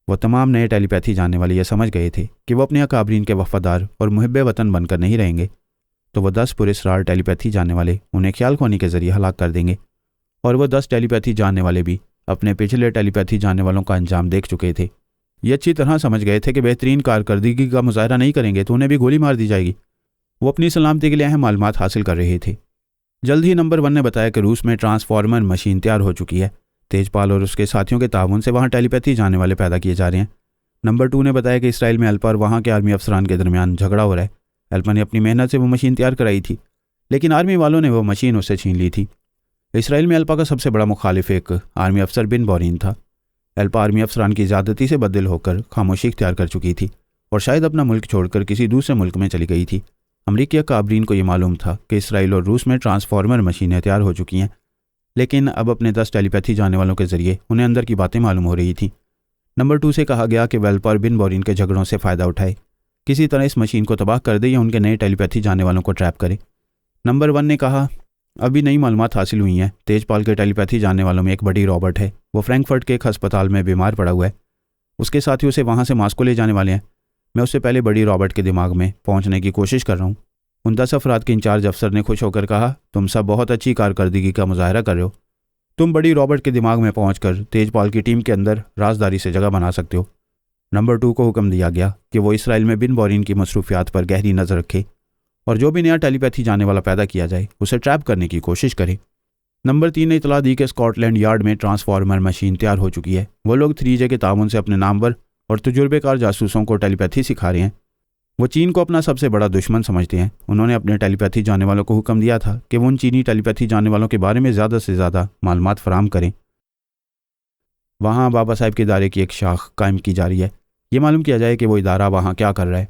वो तमाम नए टेलीपैथी जानने वाले ये समझ गए थे कि वो अपने अकाबरीन के वफादार और मुहिब्बे वतन बनकर नहीं रहेंगे, तो वो 10 पुरस्कार टेलीपैथी जानने वाले उन्हें ख्याल ख्वानी के ज़रिए हलाक कर देंगे। और वो 10 टेलीपैथी जानने वाले भी अपने पिछले टेलीपैथी जानने वालों का अंजाम देख चुके थे। ये अच्छी तरह समझ गए थे कि बेहतरीन कारकर्दगी का मुजाहरा नहीं करेंगे तो उन्हें भी गोली मार दी जाएगी। वो अपनी सलामती के लिए अहम मालूमात हासिल कर रहे थे। जल्द ही नंबर 1 ने बताया कि रूस में ट्रांसफार्मर मशीन तैयार हो चुकी है। तेजपाल और उसके साथियों के ताउन से वहाँ टेलीपैथी जानने वाले पैदा किए जा रहे हैं। नंबर 2 ने बताया कि इसराइल में अल्पा और वहाँ के आर्मी अफसरान के दरमियान झगड़ा हो रहा है। अल्पा ने अपनी मेहनत से वो मशीन तैयार कराई थी, लेकिन आर्मी वालों ने वो मशीन उससे छीन ली थी। इसराइल में अल्पा का सबसे बड़ा मुखालिफ एक आर्मी अफसर बिन बौरीन था। एल्पा आर्मी अफसरान की ज़्यादती से बददिल होकर खामोशी इख्तियार कर चुकी थी और शायद अपना मुल्क छोड़कर किसी दूसरे मुल्क में चली गई थी। अमरीकी काबरीन को ये मालूम था कि इसराइल और रूस में ट्रांसफार्मर मशीनें तैयार हो चुकी हैं, लेकिन अब अपने 10 टेलीपैथी जाने वालों के जरिए उन्हें अंदर की बातें मालूम हो रही थी। नंबर 2 से कहा गया कि वेल्पा और बिन बोरिन के झगड़ों से फ़ायदा उठाए, किसी तरह इस मशीन को तबाह कर दे या उनके नए टेलीपैथी जाने वालों को ट्रैप करे। नंबर 1 ने कहा, अभी नई मालूमात हासिल हुई हैं, तेजपाल के टेलीपैथी जाने वालों में एक बड़ी रॉबर्ट है, वो फ्रैंकफर्ट के एक अस्पताल में बीमार पड़ा हुआ है, उसके साथी उसे वहाँ से मास्को ले जाने वाले हैं। मैं उससे पहले बड़ी रॉबर्ट के दिमाग में पहुँचने की कोशिश कर रहा हूँ। उन 10 अफराद के इंचार्ज अफसर ने खुश होकर कहा, तुम सब बहुत अच्छी कारकर्दगी का मुजाहरा कर रहे हो, तुम बड़ी रॉबर्ट के दिमाग में पहुंचकर तेजपाल की टीम के अंदर राजदारी से जगह बना सकते हो। नंबर 2 को हुक्म दिया गया कि वो इसराइल में बिन बोरिन की मसरूफियात पर गहरी नज़र रखे और जो भी नया टेलीपैथी जाने वाला पैदा किया जाए उसे ट्रैप करने की कोशिश करे। नंबर 3 ने इतला दी कि स्कॉटलैंड यार्ड में ट्रांसफार्मर मशीन तैयार हो चुकी है। वो लोग 3J के ताउन से अपने नामवर और तजुर्बेकार जासूसों को टेलीपैथी सिखा रहे हैं। वो चीन को अपना सबसे बड़ा दुश्मन समझते हैं। उन्होंने अपने टेलीपैथी जाने वालों को हुक्म दिया था कि वो उन चीनी टेलीपैथी जाने वालों के बारे में ज़्यादा से ज़्यादा मालूमात फराहम करें। वहाँ बाबा साहब के इदारे की एक शाख कायम की जा रही है, ये मालूम किया जाए कि वो इदारा वहाँ क्या कर रहा है।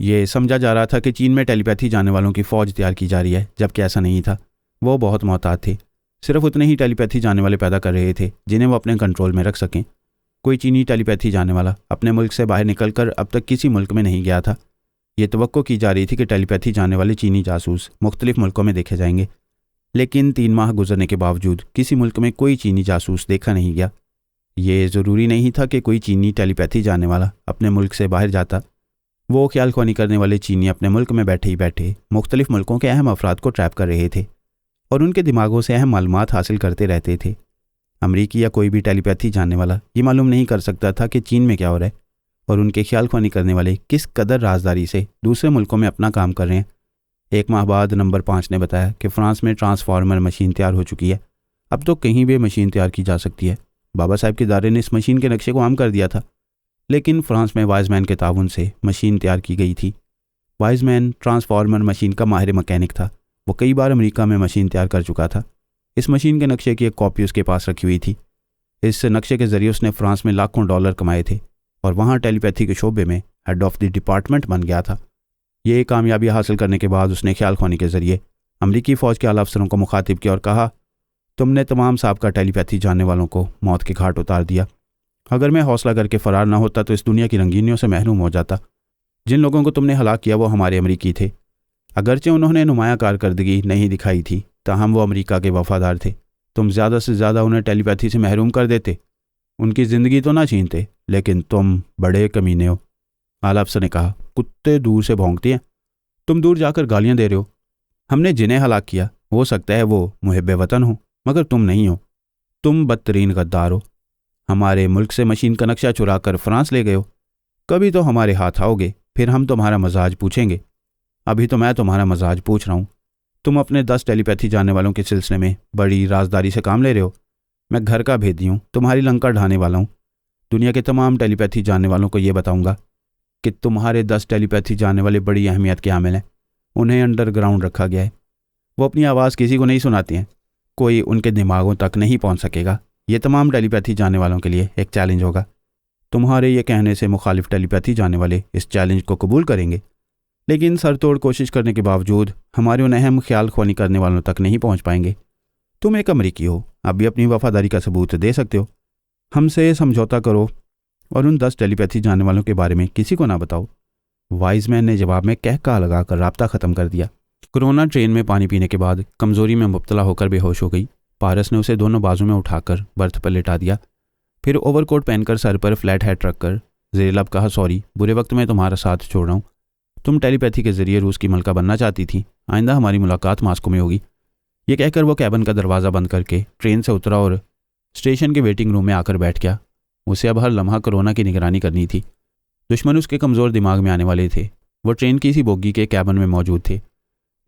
ये समझा जा रहा था कि चीन में टेलीपैथी जाने वालों की फ़ौज तैयार की जा रही है, जबकि ऐसा नहीं था। वो बहुत मोहतात थे, सिर्फ उतने ही टेलीपैथी जाने वाले पैदा कर रहे थे जिन्हें वो अपने कंट्रोल में रख सकें। कोई चीनी टेलीपैथी जाने वाला अपने मुल्क से बाहर निकलकर अब तक किसी मुल्क में नहीं गया था। ये तवक्को की जा रही थी कि टेलीपैथी जाने वाले चीनी जासूस मुख्तलिफ मुल्कों में देखे जाएंगे, लेकिन 3 माह गुजरने के बावजूद किसी मुल्क में कोई चीनी जासूस देखा नहीं गया। ये ज़रूरी नहीं था कि कोई चीनी टेलीपैथी जाने वाला अपने मुल्क से बाहर जाता। वो ख्याल ख्वानी करने वाले चीनी अपने मुल्क में बैठे ही बैठे मुख्तलिफ मुल्कों के अहम अफराद को ट्रैप कर रहे थे और उनके दिमागों से अहम मालूमात हासिल करते रहते थे। अमरीकी या कोई भी टेलीपैथी जानने वाला ये मालूम नहीं कर सकता था कि चीन में क्या हो रहा है और उनके ख्याल ख्वानी करने वाले किस कदर राजदारी से दूसरे मुल्कों में अपना काम कर रहे हैं। 1 माह बाद नंबर 5 ने बताया कि फ़्रांस में ट्रांसफार्मर मशीन तैयार हो चुकी है। अब तो कहीं भी मशीन तैयार की जा सकती है। बाबा साहब के इदारे ने इस मशीन के नक्शे को आम कर दिया था, लेकिन फ़्रांस में वाइजमैन के ताउन से मशीन तैयार की गई थी। वाइजमैन ट्रांसफार्मर मशीन का माहिर मैकेनिक था। वो कई बार अमेरिका में मशीन तैयार कर चुका था। इस मशीन के नक्शे की एक कॉपी उसके पास रखी हुई थी। इस नक्शे के ज़रिए उसने फ़्रांस में लाखों डॉलर कमाए थे और वहाँ टेलीपैथी के शोबे में हेड ऑफ द डिपार्टमेंट बन गया था। ये कामयाबी हासिल करने के बाद उसने ख्याल ख्वानी के ज़रिए अमरीकी फ़ौज के आला अफसरों को मुखातिब किया और कहा, तुमने तमाम साबका टेलीपैथी जानने वालों को मौत के घाट उतार दिया। अगर मैं हौसला करके फ़रार ना होता तो इस दुनिया की रंगीनियों से महरूम हो जाता। जिन लोगों को तुमने हलाक किया वो हमारे अमरीकी थे। अगरचे उन्होंने नुमाया कारकर्दगी नहीं दिखाई थी, ताहम वो अमरीका के वफ़ादार थे। तुम ज़्यादा से ज़्यादा उन्हें टेलीपैथी से महरूम कर देते, उनकी ज़िंदगी तो ना छीनते, लेकिन तुम बड़े कमीने हो। आला अफसर ने कहा, कुत्ते दूर से भौंकते हैं, तुम दूर जाकर गालियाँ दे रहे हो। हमने जिन्हें हलाक किया हो सकता है वो मुहिब्बे वतन हो, मगर तुम नहीं हो। तुम बदतरीन गद्दार हो। हमारे मुल्क से मशीन का नक्शा चुरा कर फ्रांस ले गए हो। कभी तो हमारे हाथ आओगे, फिर हम तुम्हारा मजाज पूछेंगे। अभी तो मैं तुम्हारा मजाज पूछ रहा हूँ। तुम अपने 10 टेलीपैथी जानने वालों के सिलसिले में बड़ी राजदारी से काम ले रहे हो। मैं घर का भेदी हूँ, तुम्हारी लंका ढाने वाला हूँ। दुनिया के तमाम टेलीपैथी जानने वालों को ये बताऊँगा कि तुम्हारे 10 टेलीपैथी जानने वाले बड़ी अहमियत के हामिल हैं। उन्हें अंडरग्राउंड रखा गया है। वो अपनी आवाज़ किसी को नहीं सुनाते हैं, कोई उनके दिमागों तक नहीं पहुँच सकेगा। ये तमाम टेलीपैथी जानने वालों के लिए एक चैलेंज होगा। तुम्हारे ये कहने से मुखालिफ टेलीपैथी जानने वाले इस चैलेंज को कबूल करेंगे, लेकिन सरतोड़ कोशिश करने के बावजूद हमारे उन अहम ख्याल ख्वानी करने वालों तक नहीं पहुँच पाएंगे। तुम एक अमरीकी हो, अब भी अपनी वफादारी का सबूत दे सकते हो। हमसे समझौता करो और उन 10 टेलीपैथी जानने वालों के बारे में किसी को ना बताओ। वाइजमैन ने जवाब में कहका लगाकर राब्ता ख़त्म कर दिया। कोरोना ट्रेन में पानी पीने के बाद कमज़ोरी में मुब्तला होकर बेहोश हो गई। पारस ने उसे दोनों बाजू में उठाकर बर्थ पर लेटा दिया, फिर ओवरकोट पहनकर सर पर फ्लैट हैट रखकर ज़ेरे लब कहा, सॉरी, बुरे वक्त में तुम्हारा साथ छोड़ रहा हूँ। तुम टेलीपैथी के ज़रिए रूस की मलका बनना चाहती थी। आइंदा हमारी मुलाकात मास्को में होगी। ये कहकर वो कैबिन का दरवाज़ा बंद करके ट्रेन से उतरा और स्टेशन के वेटिंग रूम में आकर बैठ गया। उसे अब हर लम्हा कोरोना की निगरानी करनी थी। दुश्मन उसके कमज़ोर दिमाग में आने वाले थे। वो ट्रेन की इसी बोगी के कैबिन में मौजूद थे,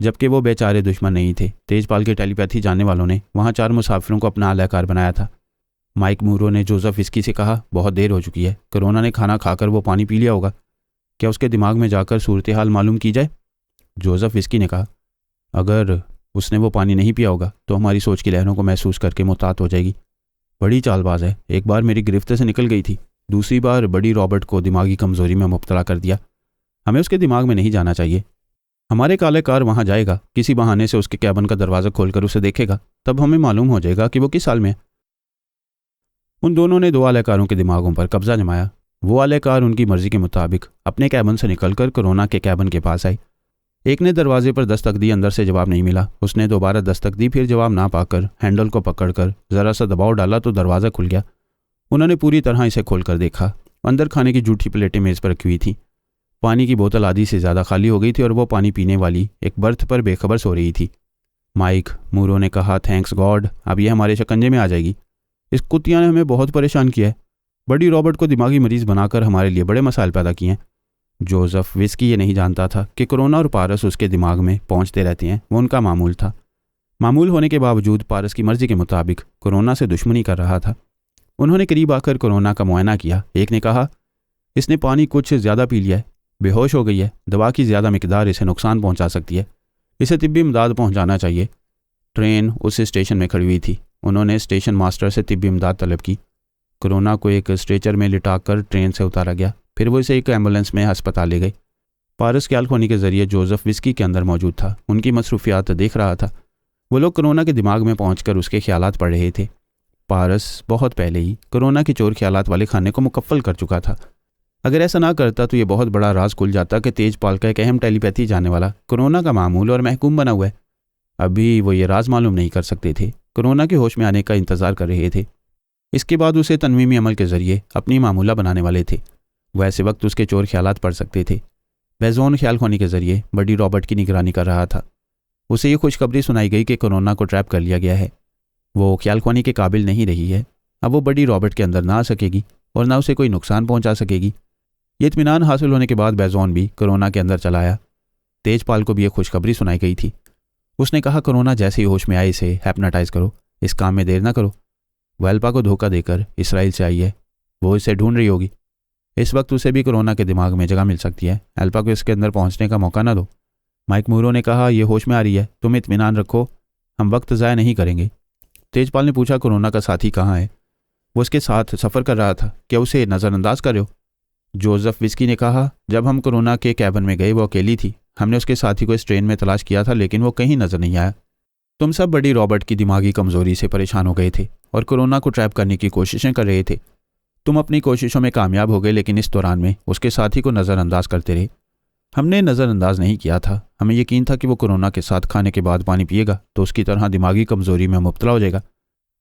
जबकि वो बेचारे दुश्मन नहीं थे। तेजपाल के टेलीपैथी जानने वालों ने वहाँ 4 मुसाफिरों को अपना आलाकार बनाया था। माइक मूरो ने जोसेफ विस्की से कहा, बहुत देर हो चुकी है। कोरोना ने खाना खाकर वो पानी पी लिया होगा, क्या उसके दिमाग में जाकर सूरत हाल मालूम की जाए? जोसेफ विस्की ने कहा, अगर उसने वो पानी नहीं पिया होगा तो हमारी सोच की लहरों को महसूस करके मुहतात हो जाएगी। बड़ी चालबाज है, एक बार मेरी गिरफ्त से निकल गई थी, दूसरी बार बड़ी रॉबर्ट को दिमागी कमजोरी में मुब्तला कर दिया। हमें उसके दिमाग में नहीं जाना चाहिए। हमारे काले कार वहाँ जाएगा, किसी बहाने से उसके कैबिन का दरवाज़ा खोलकर उसे देखेगा, तब हमें मालूम हो जाएगा कि वो किस हाल में है। उन दोनों ने दो आलेकारों के दिमागों पर कब्जा जमाया। वो आलेकार उनकी मर्जी के मुताबिक अपने कैबिन से निकलकर कोरोना के कैबिन के पास आए। एक ने दरवाजे पर दस्तक दी, अंदर से जवाब नहीं मिला। उसने दोबारा दस्तक दी, फिर जवाब ना पाकर हैंडल को पकड़कर ज़रा सा दबाव डाला तो दरवाज़ा खुल गया। उन्होंने पूरी तरह इसे खोलकर देखा। अंदर खाने की जूठी प्लेटें मेज़ पर रखी हुई थी। पानी की बोतल आधी से ज़्यादा खाली हो गई थी और वो पानी पीने वाली एक बर्थ पर बेखबर सो रही थी। माइक मूरो ने कहा, थैंक्स गॉड, अब ये हमारे शिकंजे में आ जाएगी। इस कुतिया ने हमें बहुत परेशान किया है। बड़ी रॉबर्ट को दिमागी मरीज बनाकर हमारे लिए बड़े मसाइल पैदा किए हैं। जोसेफ विस्की ये नहीं जानता था कि कोरोना और पारस उसके दिमाग में पहुंचते रहते हैं। वो उनका मामूल था। मामूल होने के बावजूद पारस की मर्जी के मुताबिक कोरोना से दुश्मनी कर रहा था। उन्होंने करीब आकर कोरोना का मुआयना किया। एक ने कहा, इसने पानी कुछ ज़्यादा पी लिया है, बेहोश हो गई है, दवा की ज़्यादा मिकदार इसे नुकसान पहुंचा सकती है, इसे तिब्बी इमदाद पहुंचाना चाहिए। ट्रेन उस स्टेशन में खड़ी हुई थी। उन्होंने स्टेशन मास्टर से तिब्बी इमदाद तलब की। कोरोना को एक स्ट्रेचर में लिटाकर ट्रेन से उतारा गया। फिर वो इसे एक एम्बुलेंस में अस्पताल ले गए। पारस ख्यालखोनी के ज़रिए जोसेफ विस्की के अंदर मौजूद था। उनकी मसरूफियात देख रहा था। वो लोग कोरोना के दिमाग में पहुंचकर उसके ख्यालात पढ़ रहे थे। पारस बहुत पहले ही कोरोना के चोर ख्यालात वाले खाने को मुकफ्फल कर चुका था। अगर ऐसा ना करता तो ये बहुत बड़ा राज खुल जाता कि तेजपाल का एक अहम टेलीपैथी जाने वाला कोरोना का मामूल और महकूम बना हुआ है। अभी वो ये राज मालूम नहीं कर सकते थे। कोरोना के होश में आने का इंतज़ार कर रहे थे। इसके बाद उसे तनवीमी अमल के ज़रिए अपनी मामूला बनाने वाले थे। वह ऐसे वक्त उसके चोर ख्यालात पढ़ सकते थे। बेजोन ख्यालखोनी के ज़रिए बड़ी रॉबर्ट की निगरानी कर रहा था। उसे ये खुशखबरी सुनाई गई कि कोरोना को ट्रैप कर लिया गया है। वो ख्यालखोनी के काबिल नहीं रही है। अब वो बड़ी रॉबर्ट के अंदर ना आ सकेगी और ना उसे कोई नुकसान पहुंचा सकेगी। ये इत्मीनान हासिल होने के बाद बेजोन भी कोरोना के अंदर चला आया। तेजपाल को भी ये खुशखबरी सुनाई गई थी। उसने कहा, कोरोना जैसे ही होश में आए इसे हैप्नाटाइज करो, इस काम में देर ना करो। वेल्पा को धोखा देकर इसराइल से आई है, वो इसे ढूंढ रही होगी। इस वक्त उसे भी कोरोना के दिमाग में जगह मिल सकती है। एल्पा को इसके अंदर पहुंचने का मौका ना दो। माइक मूरो ने कहा, यह होश में आ रही है, तुम इत्मीनान रखो, हम वक्त ज़ाया नहीं करेंगे। तेजपाल ने पूछा, कोरोना का साथी कहाँ है? वो उसके साथ सफ़र कर रहा था, क्या उसे नज़रअंदाज कर रहे हो? जोसेफ विस्की ने कहा, जब हम कोरोना के कैबिन में गए वो अकेली थी। हमने उसके साथी को इस ट्रेन में तलाश किया था, लेकिन वो कहीं नज़र नहीं आया। तुम सब बड़ी रॉबर्ट की दिमागी कमज़ोरी से परेशान हो गए थे और कोरोना को ट्रैप करने की कोशिशें कर रहे थे। तुम अपनी कोशिशों में कामयाब हो गए, लेकिन इस दौरान में उसके साथी को नज़रअंदाज करते रहे। हमने नज़रअंदाज नहीं किया था। हमें यकीन था कि वो कोरोना के साथ खाने के बाद पानी पिएगा तो उसकी तरह दिमागी कमज़ोरी में मुब्तला हो जाएगा,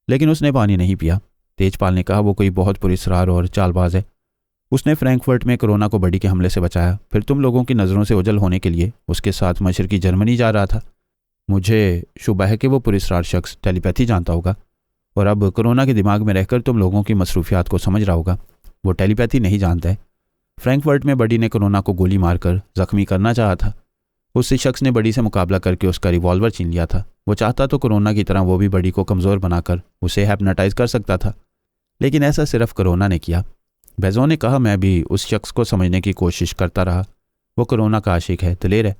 लेकिन उसने पानी नहीं पिया। तेजपाल ने कहा, वो कोई बहुत पुरस्कार और चालबाज है। उसने फ्रैंकफर्ट में कोरोना को बड़ी के हमले से बचाया, फिर तुम लोगों की नज़रों से ओझल होने के लिए उसके साथ मशरकी जर्मनी जा रहा था। मुझे शुबा है कि वो पुरस्कार शख्स टेलीपैथी जानता होगा और अब कोरोना के दिमाग में रहकर तुम लोगों की मसरूफियात को समझ रहा होगा। वो टेलीपैथी नहीं जानता है। फ्रैंकफर्ट में बड़ी ने कोरोना को गोली मारकर ज़ख्मी करना चाहा था। उस शख्स ने बड़ी से मुकाबला करके उसका रिवॉल्वर छीन लिया था। वो चाहता तो कोरोना की तरह वो भी बड़ी को कमज़ोर बनाकर उसे हैप्नाटाइज कर सकता था, लेकिन ऐसा सिर्फ कोरोना ने किया। बेजो ने कहा, मैं भी उस शख्स को समझने की कोशिश करता रहा। वो कोरोना का आशिक है, दिलेर है,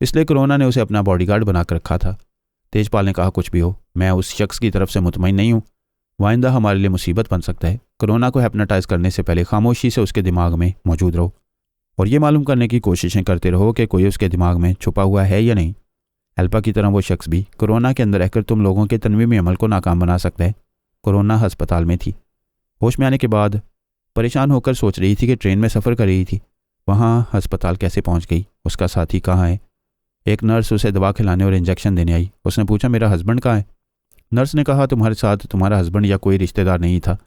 इसलिए कोरोना ने उसे अपना बॉडीगार्ड बनाकर रखा था। तेजपाल ने कहा, कुछ भी हो, मैं उस शख्स की तरफ से मुतमईन नहीं हूँ। वाइंदा हमारे लिए मुसीबत बन सकता है। कोरोना को हैप्नाटाइज करने से पहले खामोशी से उसके दिमाग में मौजूद रहो और ये मालूम करने की कोशिशें करते रहो कि कोई उसके दिमाग में छुपा हुआ है या नहीं। एल्पा की तरह वो शख्स भी कोरोना के अंदर रहकर तुम लोगों के तनवीमी अमल को नाकाम बना सकता है। कोरोना अस्पताल में थी। होश में आने के बाद परेशान होकर सोच रही थी कि ट्रेन में सफ़र कर रही थी, वहाँ अस्पताल कैसे पहुँच गई, उसका साथी कहाँ है। एक नर्स उसे दवा खिलाने और इंजेक्शन देने आई। उसने पूछा, मेरा हस्बैंड कहाँ है? नर्स ने कहा, तुम्हारे साथ तुम्हारा हस्बैंड या कोई रिश्तेदार नहीं था।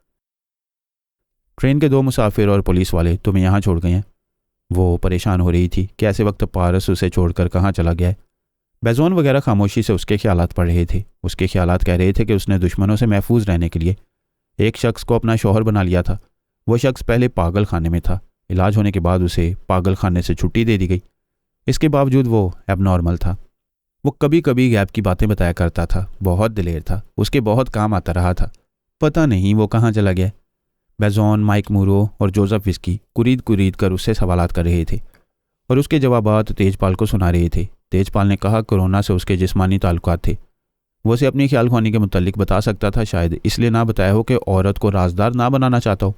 ट्रेन के 2 मुसाफिर और पुलिस वाले तुम्हें यहाँ छोड़ गए हैं। वो परेशान हो रही थी कि ऐसे वक्त पारस उसे छोड़कर कहाँ चला गया है। बेजोन वगैरह खामोशी से उसके ख्यालात पढ़ रहे थे। उसके ख्यालात कह रहे थे कि उसने दुश्मनों से महफूज रहने के लिए एक शख्स को अपना शौहर बना लिया था। वो शख्स पहले पागल खाने में था। इलाज होने के बाद उसे पागल खाने से छुट्टी दे दी गई। इसके बावजूद वो एबनॉर्मल था। वो कभी कभी गैप की बातें बताया करता था। बहुत दिलेर था, उसके बहुत काम आता रहा था। पता नहीं वो कहाँ चला गया। बेजोन, माइक मूरो और जोसेफ विस्की कुरीद कर उससे सवालात कर रहे थे और उसके जवाबात तेजपाल को सुना रहे थे। तेजपाल ने कहा, कोरोना से उसके जिस्मानी ताल्लुकात थे। वो उसे अपनी ख्याल ख्वानी के मुतालिक बता सकता था, शायद इसलिए ना बताया हो कि औरत को राजदार ना बनाना चाहता हो,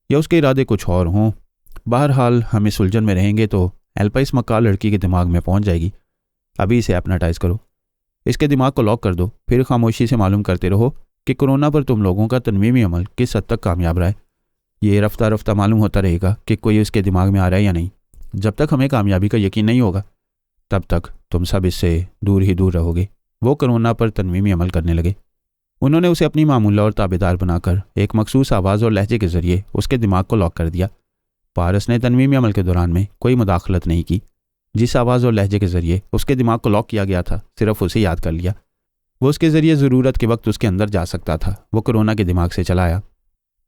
या उसके इरादे कुछ और हों। बहरहाल हम इस उलझन में रहेंगे तो एल्पा इस मक्कार लड़की के दिमाग में पहुंच जाएगी। अभी इसे एपनाटाइज करो, इसके दिमाग को लॉक कर दो, फिर खामोशी से मालूम करते रहो कि कोरोना पर तुम लोगों का तनवीमी अमल किस हद तक कामयाब रहा है। ये रफ्ता रफ्ता मालूम होता रहेगा कि कोई उसके दिमाग में आ रहा है या नहीं। जब तक हमें कामयाबी का यकीन नहीं होगा तब तक तुम सब इससे दूर ही दूर रहोगे। वो कोरोना पर तनवीमी अमल करने लगे। उन्होंने उसे अपनी मामूला और ताबेदार बनाकर एक मखसूस आवाज़ और लहजे के ज़रिए उसके दिमाग को लॉक कर दिया। पारस ने तनवीमी अमल के दौरान में कोई मुदाखलत नहीं की। जिस आवाज़ और लहजे के ज़रिए उसके दिमाग को लॉक किया गया था, सिर्फ उसे याद कर लिया। वो उसके ज़रिए ज़रूरत के वक्त उसके अंदर जा सकता था। वो कोरोना के दिमाग से चला आया।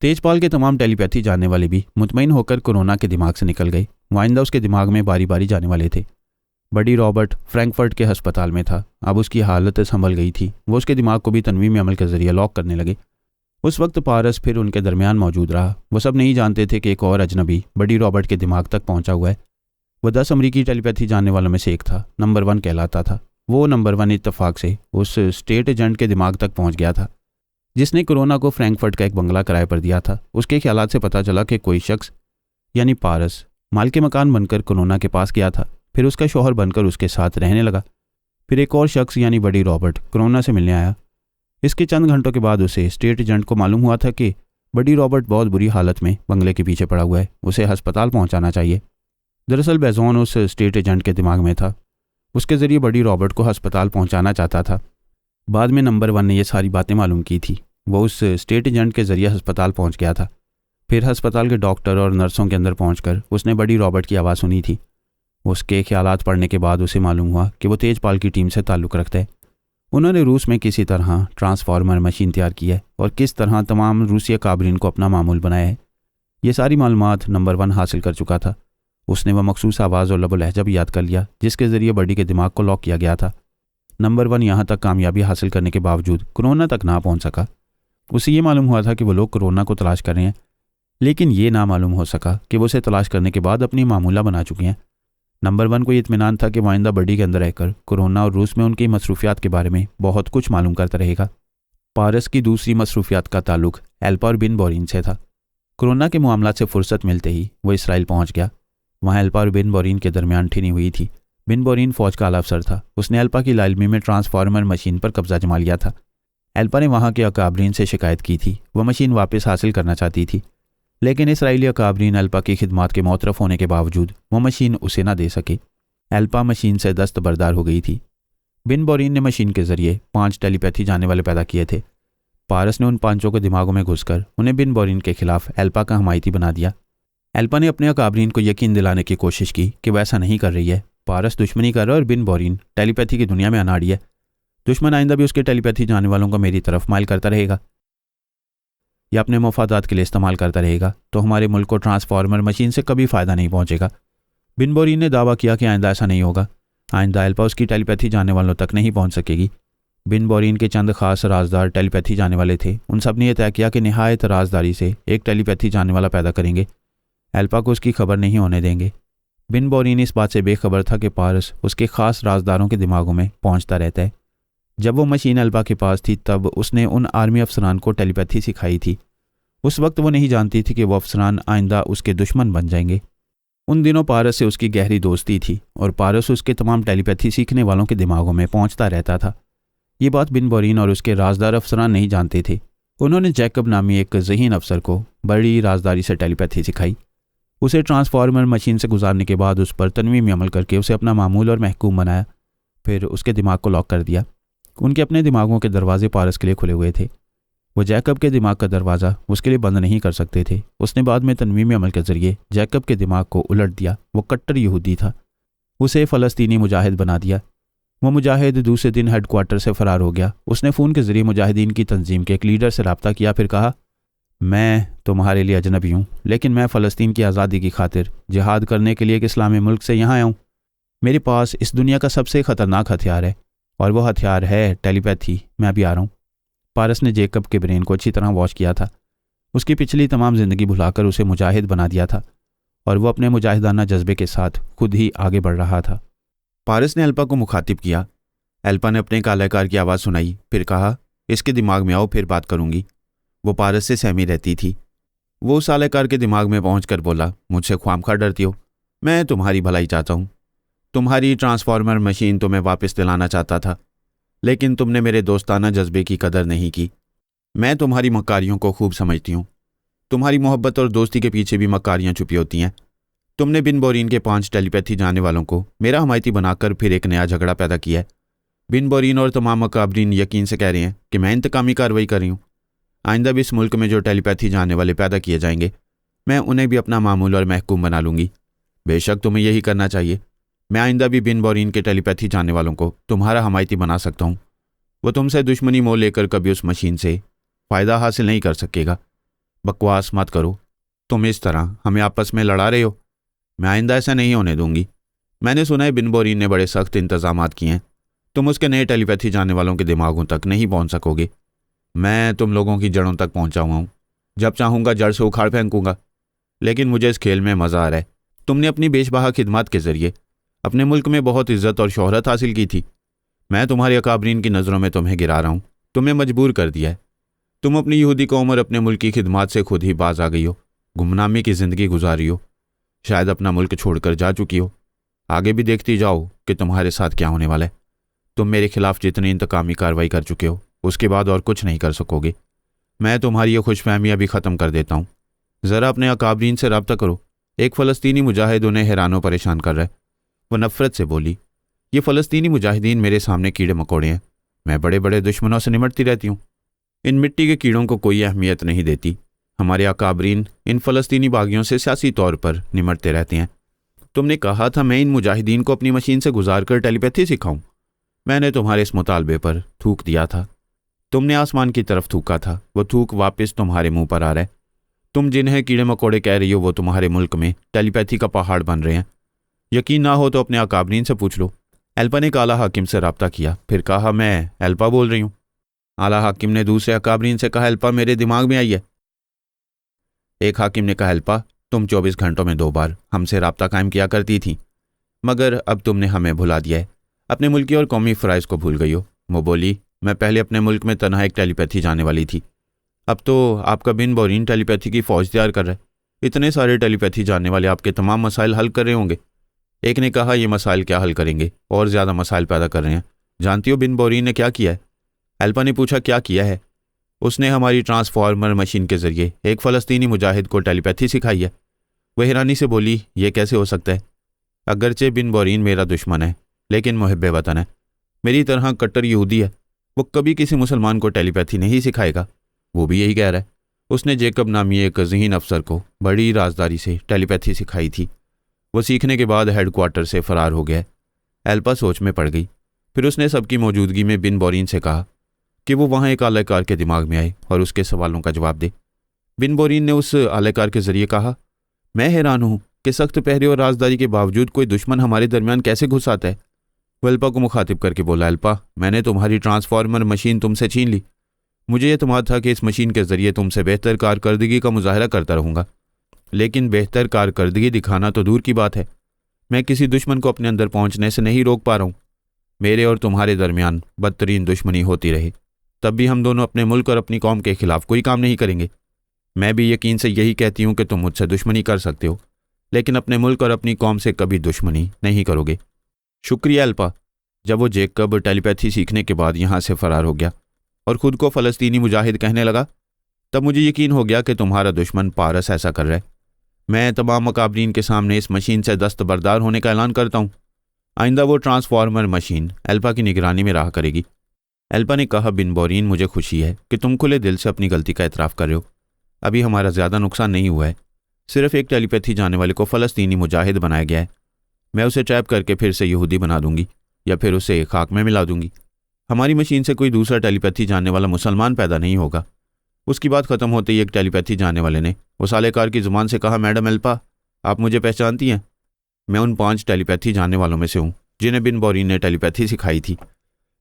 तेजपाल के तमाम टेलीपैथी जानने वाले भी मुतमईन होकर कोरोना के दिमाग से निकल गए। वाइंदा उसके दिमाग में बारी बारी जाने वाले थे। बडी रॉबर्ट फ्रैंकफर्ट के अस्पताल में था। अब उसकी हालत संभल गई थी। वो उसके दिमाग को भी तनवीमी अमल के ज़रिए लॉक करने लगे। उस वक्त पारस फिर उनके दरमियान मौजूद रहा। वो सब नहीं जानते थे कि एक और अजनबी बडी रॉबर्ट के दिमाग तक पहुंचा हुआ है। वो 10 अमरीकी टेलीपैथी जानने वालों में से एक था। नंबर 1 कहलाता था। वो नंबर 1 इत्तफाक से उस स्टेट एजेंट के दिमाग तक पहुंच गया था जिसने कोरोना को फ्रैंकफर्ट का एक बंगला किराए पर दिया था। उसके ख्यालात से पता चला कि कोई शख्स यानी पारस मालिक मकान बनकर कोरोना के पास गया था, फिर उसका शौहर बनकर उसके साथ रहने लगा। फिर एक और शख्स यानी बडी रॉबर्ट कोरोना से मिलने आया। इसके चंद घंटों के बाद उसे स्टेट एजेंट को मालूम हुआ था कि बडी रॉबर्ट बहुत बुरी हालत में बंगले के पीछे पड़ा हुआ है, उसे अस्पताल पहुंचाना चाहिए। दरअसल बेजोन उस स्टेट एजेंट के दिमाग में था। उसके ज़रिए बडी रॉबर्ट को अस्पताल पहुंचाना चाहता था। बाद में नंबर 1 ने यह सारी बातें मालूम की थी। वो उस स्टेट एजेंट के ज़रिए अस्पताल पहुंच गया था। फिर अस्पताल के डॉक्टर और नर्सों के अंदर पहुंचकर उसने बडी रॉबर्ट की आवाज़ सुनी थी। उसके ख्यालात पढ़ने के बाद उसे मालूम हुआ कि वो तेजपाल की टीम से ताल्लुक़ रखता है। उन्होंने रूस में किसी तरह ट्रांसफार्मर मशीन तैयार की है और किस तरह तमाम रूसी काबरीन को अपना मामूल बनाया है। ये सारी मालूमात नंबर 1 हासिल कर चुका था। उसने वह मखसूस आवाज़ और लबो लहजा भी याद कर लिया जिसके ज़रिए बडी के दिमाग को लॉक किया गया था। नंबर 1 यहाँ तक कामयाबी हासिल करने के बावजूद कोरोना तक ना पहुँच सका। उसे ये मालूम हुआ था कि वो लोग कोरोना को तलाश कर रहे हैं, लेकिन ये ना मालूम हो सका कि वो उसे तलाश करने के बाद अपनी मामूला बना चुके हैं। नंबर 1 को ये इत्मीनान था कि वाइंदा बडी के अंदर रहकर कोरोना और रूस में उनकी मसरूफियात के बारे में बहुत कुछ मालूम करता रहेगा। पारस की दूसरी मसरूफियात का ताल्लुक एल्पा और बिन बोरीन से था। कोरोना के मामला से फुर्सत मिलते ही वो इसराइल पहुंच गया। वहाँ एल्पा और बिन बोरीन के दरमियान ठिनी हुई थी। बिन बोरीन फौज का आला अफसर था। उसने एल्पा की लाइलमी में ट्रांसफार्मर मशीन पर कब्जा जमा लिया था। एल्पा ने वहाँ के अकाबरीन से शिकायत की थी। वह मशीन वापस हासिल करना चाहती थी, लेकिन इसराइली अकाबरीन एल्पा की खिदमात के मोतरफ होने के बावजूद वो मशीन उसे ना दे सके। एल्पा मशीन से दस्तबरदार हो गई थी। बिन बोरीन ने मशीन के ज़रिए 5 टेलीपैथी जानने वाले पैदा किए थे। पारस ने उन 5 के दिमागों में घुसकर उन्हें बिन बोरीन के खिलाफ एल्पा का हमायती बना दिया। एल्पा ने अपने अकाबरीन को यकीन दिलाने की कोशिश की कि वह ऐसा नहीं कर रही है। पारस दुश्मनी कर रहा है और बिन बोरीन टेलीपैथी की दुनिया में अनाड़ी है। दुश्मन आइंदा भी उसके टेलीपैथी जानने वालों को मेरी तरफ माइल करता रहेगा या अपने मफादात के लिए इस्तेमाल करता रहेगा, तो हमारे मुल्क को ट्रांसफार्मर मशीन से कभी फ़ायदा नहीं पहुंचेगा। बिन बोरीन ने दावा किया कि आइंदा ऐसा नहीं होगा। आइंदा एल्पा उसकी टेलीपैथी जानने वालों तक नहीं पहुंच सकेगी। बिन बोरीन के चंद खास राजदार टेलीपैथी जानने वाले थे। उन सब ने यह तय किया कि नहायत राजदारी से एक टेलीपैथी जानने वाला पैदा करेंगे। एल्पा को उसकी खबर नहीं होने देंगे। बिन बोरीन इस बात से बेखबर था कि पारस उसके खास राजदारों के दिमागों में पहुंचता रहता है। जब वो मशीन एल्पा के पास थी तब उसने उन आर्मी अफसरान को टेलीपैथी सिखाई थी। उस वक्त वो नहीं जानती थी कि वो अफसरान आइंदा उसके दुश्मन बन जाएंगे। उन दिनों पारस से उसकी गहरी दोस्ती थी और पारस उसके तमाम टेलीपैथी सीखने वालों के दिमागों में पहुंचता रहता था। ये बात बिन बोरीन और उसके राजदार अफसरान नहीं जानते थे। उन्होंने जैकब नामी एक ज़हीन अफसर को बड़ी राजदारी से टेलीपैथी सिखाई। उसे ट्रांसफार्मर मशीन से गुजारने के बाद उस पर तनवीमी अमल करके उसे अपना मामूल और महकूम बनाया। फिर उसके दिमाग को लॉक कर दिया। उनके अपने दिमागों के दरवाजे पारस के लिए खुले हुए थे। वो जैकब के दिमाग का दरवाज़ा उसके लिए बंद नहीं कर सकते थे। उसने बाद में तनवीमी अमल के ज़रिए जैकब के दिमाग को उलट दिया। वो कट्टर यहूदी था। उसे फ़लस्तीनी मुजाहिद बना दिया। वो मुजाहिद दूसरे दिन हेडक्वार्टर से फ़रार हो गया। उसने फ़ोन के ज़रिए मुजाहिदीन की तंजीम के एक लीडर से रब्ता किया। फिर कहा, मैं तुम्हारे लिए अजनबी हूँ, लेकिन मैं फ़लस्तीन की आज़ादी की खातिर जिहाद करने के लिए एक इस्लामी मुल्क से यहाँ आया हूँ। मेरे पास इस दुनिया का सबसे ख़तरनाक हथियार है और वह हथियार है टेलीपैथी। मैं अभी आ रहा हूँ। पारस ने जैकब के ब्रेन को अच्छी तरह वॉश किया था। उसकी पिछली तमाम ज़िंदगी भुलाकर उसे मुजाहिद बना दिया था और वो अपने मुजाहिदाना जज्बे के साथ खुद ही आगे बढ़ रहा था। पारस ने एल्पा को मुखातिब किया, एल्पा ने अपने कालाकार की आवाज़ सुनाई, फिर कहा, इसके दिमाग में आओ, फिर बात करूंगी। वो पारस से सहमी रहती थी। वो उस आलाकार के दिमाग में पहुंचकर बोला, मुझसे ख्वामखा डरती हो? मैं तुम्हारी भलाई चाहता हूँ। तुम्हारी ट्रांसफार्मर मशीन तो मैं वापस दिलाना चाहता था, लेकिन तुमने मेरे दोस्ताना जज्बे की कदर नहीं की। मैं तुम्हारी मक्कारियों को खूब समझती हूँ। तुम्हारी मोहब्बत और दोस्ती के पीछे भी मक्कारियाँ छुपी होती हैं। तुमने बिन बोरीन के 5 टेलीपैथी जानने वालों को मेरा हमायती बनाकर फिर एक नया झगड़ा पैदा किया है। बिन बोरीन और तमाम मकाबरीन यकीन से कह रहे हैं कि मैं इंतकामी कार्रवाई कर रही हूँ। आइंदा भी इस मुल्क में जो टेलीपैथी जानने वाले पैदा किए जाएंगे, मैं उन्हें भी अपना मामूल और महकूम बना लूँगी। बेशक तुम्हें यही करना चाहिए। मैं आइंदा भी बिन बोरीन के टेलीपैथी जानने वालों को तुम्हारा हमायती बना सकता हूँ। वो तुमसे दुश्मनी मोल लेकर कभी उस मशीन से फ़ायदा हासिल नहीं कर सकेगा। बकवास मत करो। तुम इस तरह हमें आपस में लड़ा रहे हो। मैं आइंदा ऐसा नहीं होने दूंगी। मैंने सुना है बिन बोरीन ने बड़े सख्त इंतजामात किए हैं। तुम उसके नए टेलीपैथी जानने वालों के दिमागों तक नहीं पहुंच सकोगे। मैं तुम लोगों की जड़ों तक पहुंचा हुआ हूँ। जब चाहूँगा जड़ से उखाड़ फेंकूंगा। लेकिन मुझे इस खेल में मज़ा आ रहा है। तुमने अपनी बेशबहा खिदमत के ज़रिए अपने मुल्क में बहुत इज्जत और शोहरत हासिल की थी। मैं तुम्हारे अकाबरीन की नज़रों में तुम्हें गिरा रहा हूँ। तुम्हें मजबूर कर दिया है। तुम अपनी यहूदी कौम और अपने मुल्क की खिदमत से खुद ही बाज आ गई हो। गुमनामी की ज़िंदगी गुजारी हो। शायद अपना मुल्क छोड़कर जा चुकी हो। आगे भी देखती जाओ कि तुम्हारे साथ क्या होने वाला है। तुम मेरे खिलाफ जितनी इंतकामी कार्रवाई कर चुके हो, उसके बाद और कुछ नहीं कर सकोगे। मैं तुम्हारी ये खुशफहमियाँ भी ख़त्म कर देता हूँ। ज़रा अपने अकाबरीन से रब्ता करो। एक फ़लस्तीनी मुजाहिद उन्हें हैरानों परेशान कर रहा है। वो नफ़रत से बोली, ये फ़लस्तीनी मुजाहिदीन मेरे सामने कीड़े मकोड़े हैं। मैं बड़े बड़े दुश्मनों से निमटती रहती हूँ। इन मिट्टी के कीड़ों को कोई अहमियत नहीं देती। हमारे अकाबरीन इन फ़लस्तीनी बागियों से सियासी तौर पर निमटते रहते हैं। तुमने कहा था मैं इन मुजाहिदीन को अपनी मशीन से गुजार कर टेलीपैथी सिखाऊं। मैंने तुम्हारे इस मुतालबे पर थूक दिया था। तुमने आसमान की तरफ थूका था। वो थूक वापस तुम्हारे मुंह पर आ रहा है। तुम जिन्हें कीड़े मकोड़े कह रही हो, वो तुम्हारे मुल्क में टेलीपैथी का पहाड़ बन रहे हैं। यकीन ना हो तो अपने अकाबरीन से पूछ लो। एल्पा ने आला हाकिम से रब्ता किया, फिर कहा, मैं एल्पा बोल रही हूँ। आला हाकिम ने दूसरे अकाबरीन से कहा, एल्पा मेरे दिमाग में आई है। एक हाकिम ने कहा, एल्पा तुम 24 घंटों में 2 बार हमसे रब्ता कायम किया करती थी, मगर अब तुमने हमें भुला दिया है। अपने मुल्की और कौमी फ़राइज़ को भूल गई हो। वो बोली, मैं पहले अपने मुल्क में तनहा एक टेलीपैथी जाने वाली थी। अब तो आपका बिन बोरीन टेलीपैथी की फ़ौज तैयार कर रहा है। इतने सारे टेलीपैथी जानने वाले आपके तमाम मसाइल हल कर रहे होंगे। एक ने कहा, ये मसाइल क्या हल करेंगे, और ज़्यादा मसाइल पैदा कर रहे हैं। जानती हो बिन बोरीन ने क्या किया है? एल्पा ने पूछा, क्या किया है? उसने हमारी ट्रांसफार्मर मशीन के ज़रिए एक फ़लस्तीनी मुजाहिद को टेलीपैथी सिखाई है। वह हैरानी से बोली, ये कैसे हो सकता है? अगरचे बिन बोरीन मेरा दुश्मन है, लेकिन मुहिब्बे वतन है। मेरी तरह कट्टर यहूदी है। वो कभी किसी मुसलमान को टेलीपैथी नहीं सिखाएगा। वो भी यही कह रहा है। उसने जेकब नामी एक ज़हीन अफसर को बड़ी राजदारी से टेलीपैथी सिखाई थी। वो सीखने के बाद हेडक्वार्टर से फ़रार हो गया। एल्पा सोच में पड़ गई। फिर उसने सबकी मौजूदगी में बिन बोरीन से कहा कि वो वहाँ एक आलाकार के दिमाग में आए और उसके सवालों का जवाब दे। बिन बोरीन ने उस आलाकार के ज़रिए कहा, मैं हैरान हूँ कि सख्त पहरे और राजदारी के बावजूद कोई दुश्मन हमारे दरमियान कैसे घुस आता है। वो एल्पा को मुखातिब करके बोला, एल्पा मैंने तुम्हारी ट्रांसफार्मर मशीन तुमसे छीन ली। मुझे यह तुम्हारा था कि इस मशीन के ज़रिए तुमसे बेहतर कारकर्दगी का मुजाहरा करता रहूँगा, लेकिन बेहतर कारकर्दगी दिखाना तो दूर की बात है। मैं किसी दुश्मन को अपने अंदर पहुँचने से नहीं रोक पा रहा हूँ। मेरे और तुम्हारे दरमियान बदतरीन दुश्मनी होती रहे, तब भी हम दोनों अपने मुल्क और अपनी कौम के खिलाफ कोई काम नहीं करेंगे। मैं भी यकीन से यही कहती हूँ कि तुम मुझसे दुश्मनी कर सकते हो, लेकिन अपने मुल्क और अपनी कौम से कभी दुश्मनी नहीं करोगे। शुक्रिया एल्पा। जब वो जेकब टेलीपैथी सीखने के बाद यहाँ से फ़रार हो गया और ख़ुद को फ़लस्तीनी मुजाहिद कहने लगा, तब मुझे यकीन हो गया कि तुम्हारा दुश्मन पारस ऐसा कर रहा है। मैं तमाम मकाबरीन के सामने इस मशीन से दस्तबरदार होने का ऐलान करता हूँ। आइंदा वो ट्रांसफार्मर मशीन एल्पा की निगरानी में रहा करेगी। एल्पा ने कहा, बिन बोरीन मुझे खुशी है कि तुम खुले दिल से अपनी गलती का एतराफ़ कर रहे हो। अभी हमारा ज़्यादा नुकसान नहीं हुआ है। सिर्फ एक टेलीपैथी जाने वाले को फ़लस्तीनी मुजाहिद बनाया गया है। मैं उसे ट्रैप करके फिर से यहूदी बना दूंगी या फिर उसे खाक में मिला दूंगी। हमारी मशीन से कोई दूसरा टेलीपैथी जानने वाला मुसलमान पैदा नहीं होगा। उसकी बात ख़त्म होते ही एक टेलीपैथी जानने वाले ने उस आलेकार की ज़ुबान से कहा, मैडम एल्पा आप मुझे पहचानती हैं? मैं उन 5 टेलीपैथी जानने वालों में से हूँ जिन्हें बिन बोरीन ने टेलीपैथी सिखाई थी।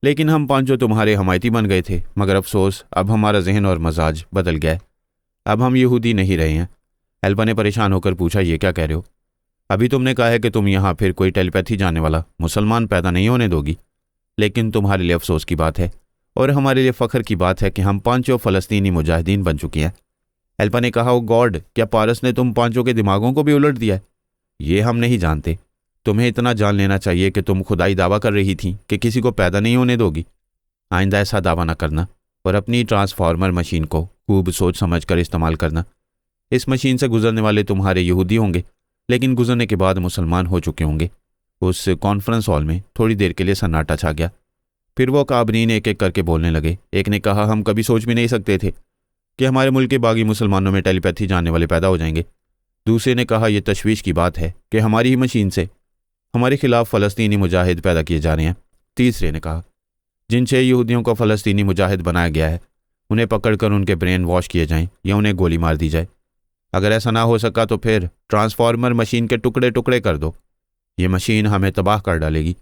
लेकिन हम 5 तुम्हारे हमायती बन गए थे, मगर अफसोस अब हमारा जहन और मजाज बदल गया है। अब हम यहूदी नहीं रहे हैं। एल्पा ने परेशान होकर पूछा, ये क्या कह रहे हो? अभी तुमने कहा है कि तुम यहाँ फिर कोई टेलीपैथी जानने वाला मुसलमान पैदा नहीं होने दोगी, लेकिन तुम्हारे लिए अफसोस की बात है और हमारे लिए फ़ख्र की बात है कि हम पांचों फ़लस्तीनी मुजाहिदीन बन चुके हैं। एल्पा ने कहा, ओ गॉड, क्या पारस ने तुम पांचों के दिमागों को भी उलट दिया है? ये हम नहीं जानते। तुम्हें इतना जान लेना चाहिए कि तुम खुदाई दावा कर रही थी कि किसी को पैदा नहीं होने दोगी। आइंदा ऐसा दावा ना करना और अपनी ट्रांसफार्मर मशीन को खूब सोच समझ कर इस्तेमाल करना। इस मशीन से गुजरने वाले तुम्हारे यहूदी होंगे, लेकिन गुजरने के बाद मुसलमान हो चुके होंगे। उस कॉन्फ्रेंस हॉल में थोड़ी देर के लिए सन्नाटा छा गया। फिर वो काबरीन एक एक करके बोलने लगे। एक ने कहा, हम कभी सोच भी नहीं सकते थे कि हमारे मुल्क के बागी मुसलमानों में टेलीपैथी जानने वाले पैदा हो जाएंगे। दूसरे ने कहा, यह तशवीश की बात है कि हमारी ही मशीन से हमारे खिलाफ फ़लस्तीनी मुजाहिद पैदा किए जा रहे हैं। तीसरे ने कहा, जिन 6 यहूदियों को फ़लस्तीनी मुजाहिद बनाया गया है उन्हें पकड़कर उनके ब्रेन वॉश किए जाएं या उन्हें गोली मार दी जाए। अगर ऐसा ना हो सका तो फिर ट्रांसफार्मर मशीन के टुकड़े टुकड़े कर दो। ये मशीन हमें तबाह कर डालेगी।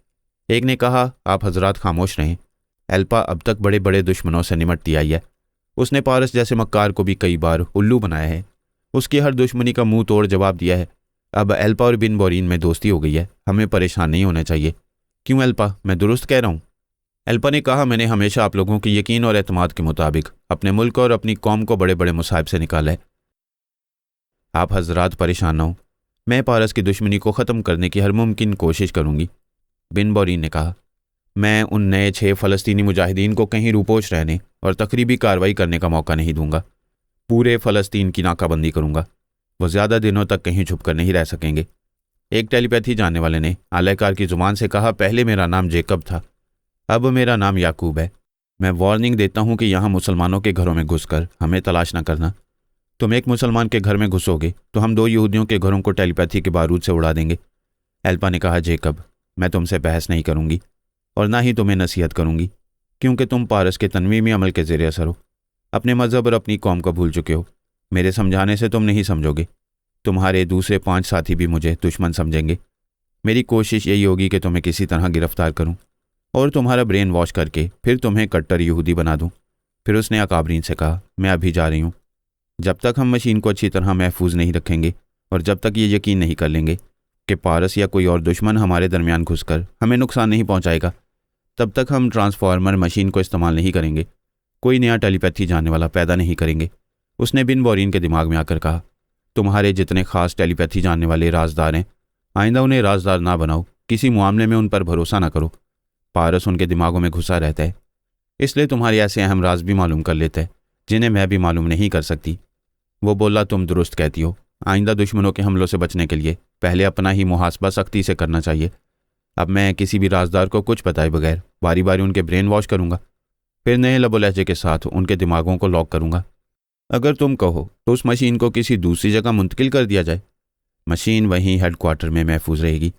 एक ने कहा, आप हजरात खामोश रहें। एल्पा अब तक बड़े बड़े दुश्मनों से निमटती आई है। उसने पारस जैसे मक्कार को भी कई बार उल्लू बनाया है। उसकी हर दुश्मनी का मुंह तोड़ जवाब दिया है। अब एल्पा और बिन बोरीन में दोस्ती हो गई है। हमें परेशान नहीं होना चाहिए। क्यों एल्पा, मैं दुरुस्त कह रहा हूँ? एल्पा ने कहा, मैंने हमेशा आप लोगों के यकीन और एतमाद के मुताबिक अपने मुल्क और अपनी कौम को बड़े बड़े मुसाइब से निकाला है। आप हजरात परेशान ना हो। मैं पारस की दुश्मनी को ख़त्म करने की हर मुमकिन कोशिश करूंगी। बिन बोरीन ने कहा, मैं उन नए 6 फ़लस्तीनी मुजाहिदीन को कहीं रूपोश रहने और तकरीबी कार्रवाई करने का मौका नहीं दूंगा। पूरे फ़लस्तीन की नाकाबंदी करूंगा। वो ज़्यादा दिनों तक कहीं छुप कर नहीं रह सकेंगे। एक टेलीपैथी जानने वाले ने आलाकार की ज़ुबान से कहा, पहले मेरा नाम जेकब था, अब मेरा नाम याकूब है। मैं वार्निंग देता हूं कि यहाँ मुसलमानों के घरों में घुसकर हमें तलाश न करना। तुम एक मुसलमान के घर में घुसोगे तो हम 2 यहूदियों के घरों को टेलीपैथी के बारूद से उड़ा देंगे। एल्पा ने कहा, जेकब, मैं तुमसे बहस नहीं करूंगी और ना ही तुम्हें नसीहत करूंगी, क्योंकि तुम पारस के तनवीमी अमल के ज़ेरे असर हो। अपने मज़हब और अपनी कौम को भूल चुके हो। मेरे समझाने से तुम नहीं समझोगे। तुम्हारे दूसरे 5 साथी भी मुझे दुश्मन समझेंगे। मेरी कोशिश यही होगी कि तुम्हें किसी तरह गिरफ्तार करूं और तुम्हारा ब्रेन वॉश करके फिर तुम्हें कट्टर यहूदी बना दूं। फिर उसने अकाबरीन से कहा, मैं अभी जा रही हूं। जब तक हम मशीन को अच्छी तरह महफूज नहीं रखेंगे और जब तक ये यकीन नहीं कर लेंगे कि पारस या कोई और दुश्मन हमारे दरमियान घुसकर हमें नुकसान नहीं पहुंचाएगा, तब तक हम ट्रांसफार्मर मशीन को इस्तेमाल नहीं करेंगे। कोई नया टेलीपैथी जानने वाला पैदा नहीं करेंगे। उसने बिन बोरीन के दिमाग में आकर कहा, तुम्हारे जितने खास टेलीपैथी जानने वाले राजदार हैं, आइंदा उन्हें राजदार ना बनाओ। किसी मामले में उन पर भरोसा ना करो। पारस उनके दिमागों में घुसा रहता है, इसलिए तुम्हारे ऐसे अहम राज भी मालूम कर लेता है जिन्हें मैं भी मालूम नहीं कर सकती। वो बोला, तुम दुरुस्त कहती हो। आइंदा दुश्मनों के हमलों से बचने के लिए पहले अपना ही मुहासबा सख्ती से करना चाहिए। अब मैं किसी भी राजदार को कुछ बताए बगैर बारी बारी उनके ब्रेन वॉश करूंगा, फिर नए लबो लहजे के साथ उनके दिमागों को लॉक करूंगा। अगर तुम कहो तो उस मशीन को किसी दूसरी जगह मुंतकिल कर दिया जाए। मशीन वहीं हेडक्वार्टर में महफूज रहेगी।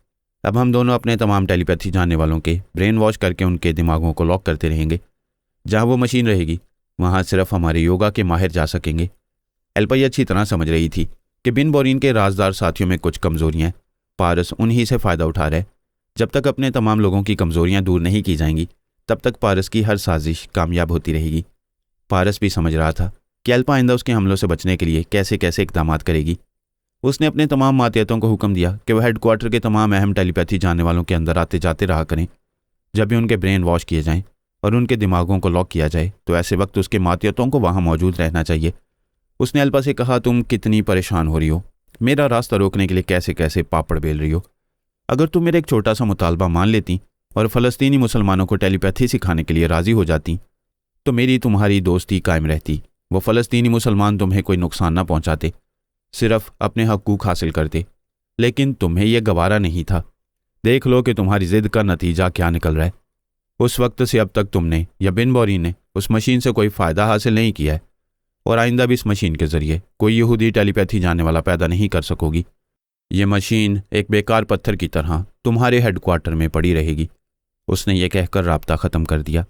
अब हम दोनों अपने तमाम टेलीपैथी जानने वालों के ब्रेन वॉश करके उनके दिमागों को लॉक करते रहेंगे। जहाँ वो मशीन रहेगी वहाँ सिर्फ हमारे योगा के माहिर जा सकेंगे। एल्पा अच्छी तरह समझ रही थी कि बिन बोरीन के राजदार साथियों में कुछ कमज़ोरियाँ, पारस उन्हीं से फ़ायदा उठा रहा है। जब तक अपने तमाम लोगों की कमज़ोरियाँ दूर नहीं की जाएंगी तब तक पारस की हर साजिश कामयाब होती रहेगी। पारस भी समझ रहा था कि एल्पा आइंदा उसके हमलों से बचने के लिए कैसे कैसे इक़दाम करेगी। उसने अपने तमाम मातियतों को हुक्म दिया कि वह हेडक्वार्टर के तमाम अहम टेलीपैथी जानने वालों के अंदर आते जाते रहा करें। जब भी उनके ब्रेन वॉश किए जाएं और उनके दिमागों को लॉक किया जाए तो ऐसे वक्त उसके मातियतों को वहाँ मौजूद रहना चाहिए। उसने एल्पा से कहा, तुम कितनी परेशान हो रही हो, मेरा रास्ता रोकने के लिए कैसे कैसे पापड़ बेल रही हो। अगर तुम मेरा एक छोटा सा मुतालबा मान लेती और फ़लस्तीनी मुसलमानों को टेलीपैथी सिखाने के लिए राज़ी हो जाती तो मेरी तुम्हारी दोस्ती कायम रहती। वो फ़लस्तीनी मुसलमान तुम्हें कोई नुकसान ना पहुँचाते, सिर्फ अपने हकूक़ हासिल करते। लेकिन तुम्हें यह गवारा नहीं था। देख लो कि तुम्हारी ज़िद का नतीजा क्या निकल रहा है। उस वक्त से अब तक तुमने या बिन बोरीन ने उस मशीन से कोई फ़ायदा हासिल नहीं किया है और आइंदा भी इस मशीन के ज़रिए कोई यहूदी टेलीपैथी जानने वाला पैदा नहीं कर सकोगी। ये मशीन एक बेकार पत्थर की तरह तुम्हारे हेडक्वार्टर में पड़ी रहेगी। उसने ये कहकर राब्ता ख़त्म कर दिया।